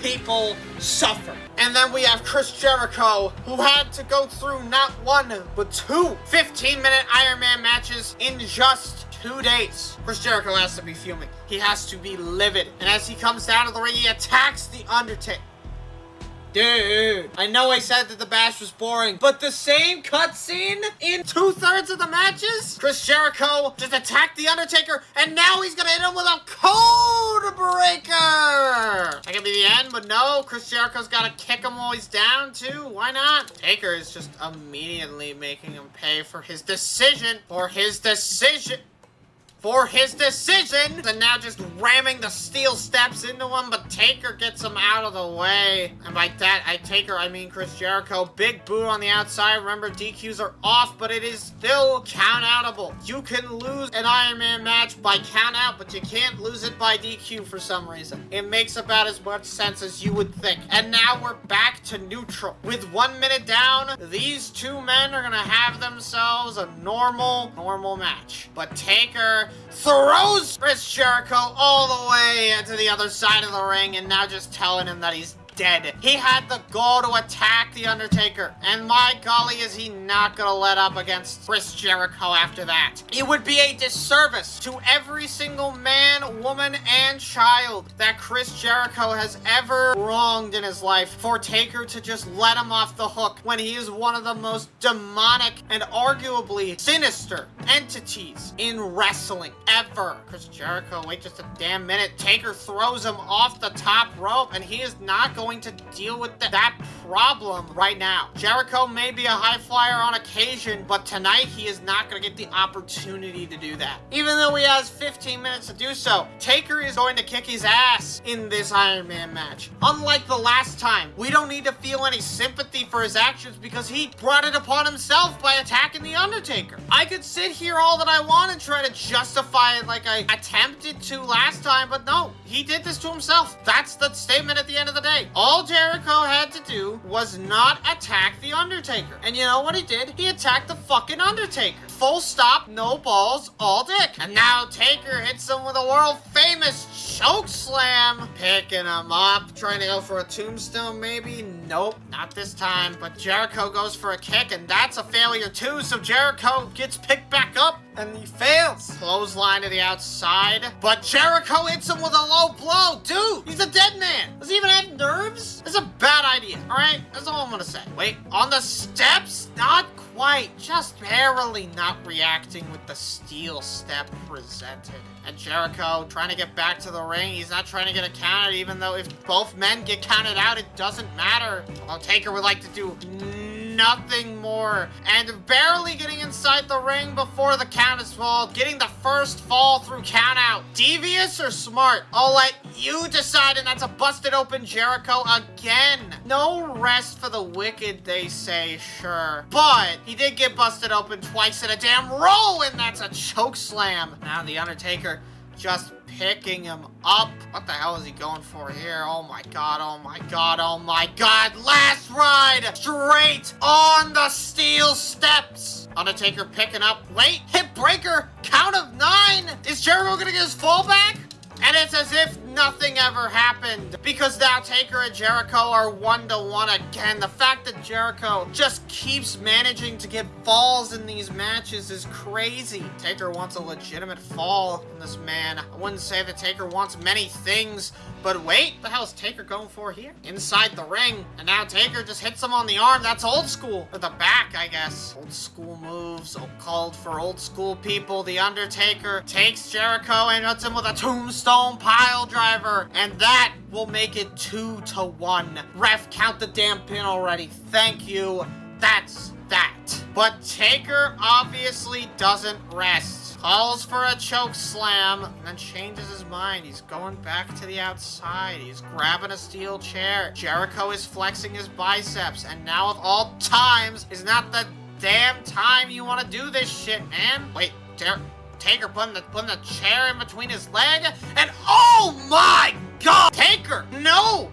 people suffer. And then we have Chris Jericho, who had to go through not one, but two 15-minute Iron Man matches in just 2 days. Chris Jericho has to be fuming. He has to be livid. And as he comes down to the ring, he attacks The Undertaker. Dude, I know I said that the Bash was boring, but the same cutscene in 2/3 of the matches? Chris Jericho just attacked The Undertaker, and now he's gonna hit him with a code breaker! That could be the end, but no, Chris Jericho's gotta kick him while he's down, too. Why not? Taker is just immediately making him pay for his decision. And now just ramming the steel steps into him, but Taker gets him out of the way. And by that, I mean Chris Jericho. Big boot on the outside. Remember, DQs are off, but it is still count-outable. You can lose an Iron Man match by count-out, but you can't lose it by DQ for some reason. It makes about as much sense as you would think. And now we're back to neutral. With 1 minute down, these two men are gonna have themselves a normal match. But Taker throws Chris Jericho all the way to the other side of the ring, and now just telling him that he's dead. He had the goal to attack The Undertaker, and my golly is he not gonna let up against Chris Jericho after that. It would be a disservice to every single man, woman, and child that Chris Jericho has ever wronged in his life for Taker to just let him off the hook when he is one of the most demonic and arguably sinister entities in wrestling ever. Chris Jericho, wait just a damn minute. Taker throws him off the top rope, and he is not going to deal with that problem right now. Jericho may be a high flyer on occasion, but tonight he is not going to get the opportunity to do that. Even though he has 15 minutes to do so, Taker is going to kick his ass in this Iron Man match. Unlike the last time, we don't need to feel any sympathy for his actions because he brought it upon himself by attacking The Undertaker. I could sit here all that I want and try to justify it like I attempted to last time, but no, he did this to himself. That's the statement at the end of the day. All Jericho had to do was not attack The Undertaker. And you know what he did? He attacked the fucking Undertaker. Full stop, no balls, all dick. And now Taker hits him with a world-famous choke slam. Picking him up, trying to go for a tombstone maybe? Nope, not this time. But Jericho goes for a kick, and that's a failure too, so Jericho gets picked back up, and he fails. Clothesline to the outside, but Jericho hits him with a low blow. Dude, he's a dead man. Does he even have nerves? It's a bad idea, all right? That's all I'm gonna say. Wait, on the steps? Not quite. Just barely not reacting with the steel step presented. And Jericho trying to get back to the ring. He's not trying to get a count out, even though if both men get counted out, it doesn't matter. Well, Taker would like to do nothing more, and barely getting inside the ring before the count is called, getting the first fall through count out. Devious or smart? I'll let you decide, and that's a busted open Jericho again. No rest for the wicked, they say, sure. But he did get busted open twice in a damn row, and that's a choke slam. Now The Undertaker just picking him up. What the hell is he going for here? Oh my god, oh my god, oh my god. Last ride straight on the steel steps. Undertaker picking up. Wait, hip breaker, count of 9. Is Jericho gonna get his fall back? And it's as if nothing ever happened. Because now Taker and Jericho are 1-1 again. The fact that Jericho just keeps managing to get falls in these matches is crazy. Taker wants a legitimate fall from this man. I wouldn't say that Taker wants many things, but wait, what the hell is Taker going for here? Inside the ring, and now Taker just hits him on the arm. That's old school. Or the back, I guess. Old school moves, called for old school people. The Undertaker takes Jericho and hits him with a tombstone pile driver, and that will make it 2-1. Ref, count the damn pin already. Thank you. That's that. But Taker obviously doesn't rest. Calls for a choke slam, and then changes his mind. He's going back to the outside. He's grabbing a steel chair. Jericho is flexing his biceps, and now of all times is not the damn time you want to do this shit, man. Wait, Taker putting the chair in between his leg, and oh my god! Taker, no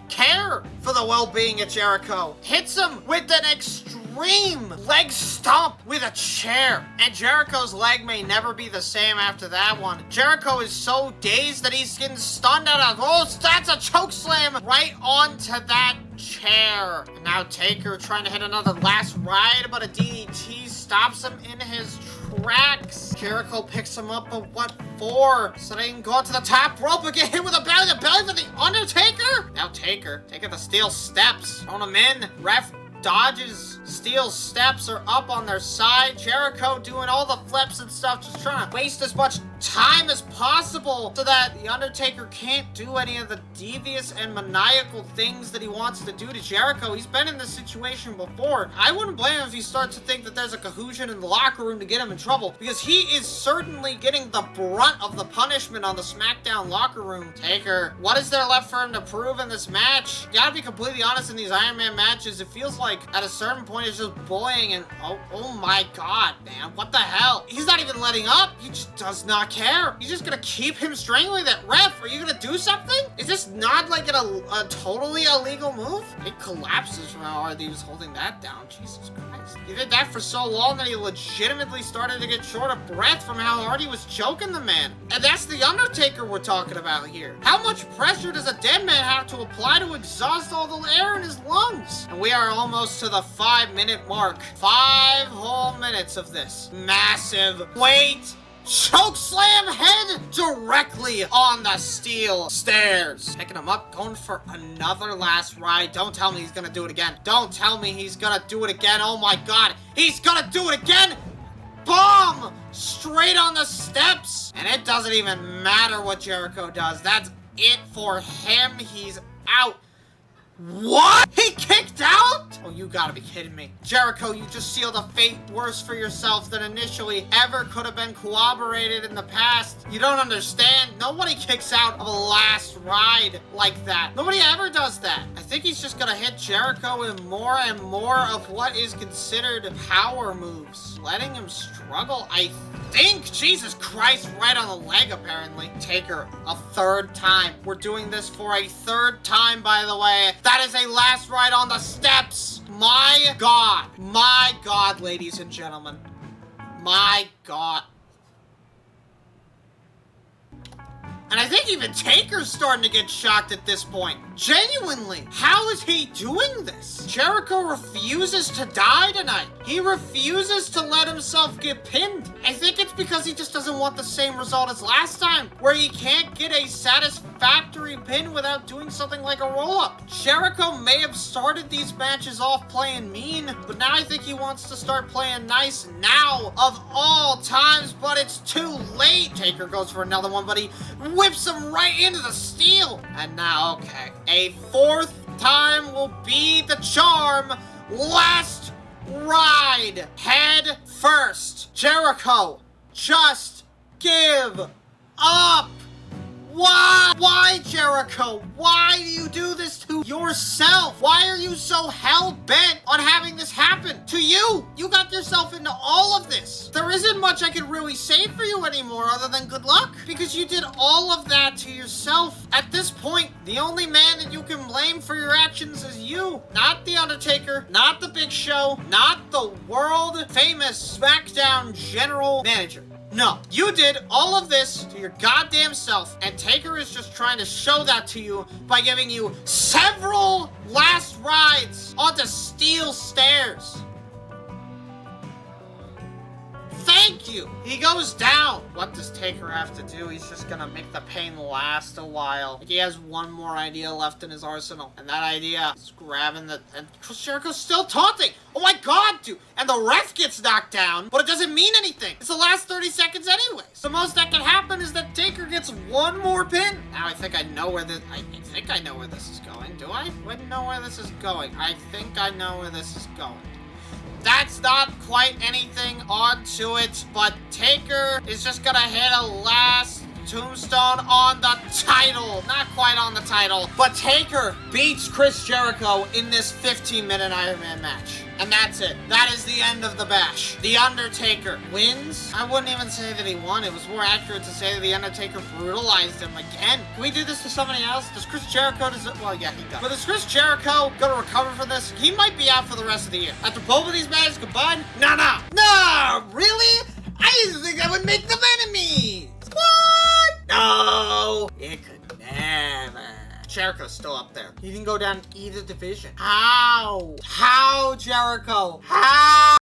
care for the well-being of Jericho. Hits him with an extreme leg stomp with a chair. And Jericho's leg may never be the same after that one. Jericho is so dazed that he's getting stunned out of, oh, that's a choke slam right onto that chair. And now Taker trying to hit another last ride, but a DDT stops him in his tracks. Jericho picks him up, but what for? So they can go to the top rope and get hit with a belly to belly for the Undertaker? Now Taker taking the steel steps, throwing him in. Ref dodges. Steel steps are up on their side. Jericho doing all the flips and stuff, just trying to waste as much time as possible so that the Undertaker can't do any of the devious and maniacal things that he wants to do to Jericho. He's been in this situation before. I wouldn't blame him if he starts to think that there's a cohesion in the locker room to get him in trouble, because he is certainly getting the brunt of the punishment on the SmackDown locker room. Taker, what is there left for him to prove in this match? You gotta be completely honest, in these Iron Man matches, it feels like at a certain point it's just bullying, and oh my god, man, what the hell? He's not even letting up. He just does not care. He's just gonna keep him strangling that. Ref, are you gonna do something? Is this not like a totally illegal move? It collapses from how hard he was holding that down. Jesus Christ. He did that for so long that he legitimately started to get short of breath from how hard he was choking the man. And that's the Undertaker we're talking about here. How much pressure does a dead man have to apply to exhaust all the air in his lungs? And we are almost to the 5-minute mark. 5 whole minutes of this massive weight choke slam, head directly on the steel stairs. Picking him up, going for another last ride. Don't tell me he's gonna do it again. Don't tell me he's gonna do it again. Oh my god, he's gonna do it again. Bomb! Straight on the steps. And it doesn't even matter what Jericho does. That's it for him. He's out. What? He kicked out? Oh, you gotta be kidding me. Jericho, you just sealed a fate worse for yourself than initially ever could have been corroborated in the past. You don't understand. Nobody kicks out of a last ride like that. Nobody ever does that. I think he's just gonna hit Jericho with more and more of what is considered power moves. Letting him struggle, I think. Jesus Christ, right on the leg, apparently. Taker, a third time. We're doing this for a third time, by the way. That is a last ride on the steps. My God, ladies and gentlemen. My God. And I think even Taker's starting to get shocked at this point. Genuinely, how is he doing this? Jericho refuses to die tonight. He refuses to let himself get pinned. I think it's because he just doesn't want the same result as last time, where he can't get a satisfactory pin without doing something like a roll-up. Jericho may have started these matches off playing mean, but now I think he wants to start playing nice now of all times, but it's too late. Taker goes for another one, but he whips him right into the steel. And now, okay, a fourth time will be the charm. Last ride. Head first. Jericho, just give up. Why? Why, Jericho? Why do you do this to yourself? Why are you so hell-bent on having this happen to you? You got yourself into all of this. There isn't much I can really say for you anymore other than good luck, because you did all of that to yourself. At this point, the only man that you can blame for your actions is you. Not The Undertaker, not The Big Show, not the world-famous SmackDown general manager. No, you did all of this to your goddamn self, and Taker is just trying to show that to you by giving you several last rides onto steel stairs. Thank you! He goes down! What does Taker have to do? He's just gonna make the pain last a while. He has one more idea left in his arsenal, and that idea is grabbing the... And Chris Jericho's still taunting! Oh my god, dude! And the ref gets knocked down, but it doesn't mean anything! It's the last 30 seconds anyways! The most that can happen is that Taker gets one more pin! Now I think I know where this... I think I know where this is going. Do I? I know where this is going. I think I know where this is going. That's not quite anything onto it, but Taker is just gonna hit a last tombstone on the title. Not quite on the title, but Taker beats Chris Jericho in this 15-minute Iron Man match. And that's it. That is the end of the bash. The Undertaker wins. I wouldn't even say that he won. It was more accurate to say that the Undertaker brutalized him again. Can we do this to somebody else? Does Chris Jericho deserve... Well, yeah, he does. But is Chris Jericho gonna recover from this? He might be out for the rest of the year. After both of these matches combined? No. Really? I didn't think that would make them enemies. What? No. It could never. Jericho's still up there. He didn't go down either division. How? How, Jericho? How?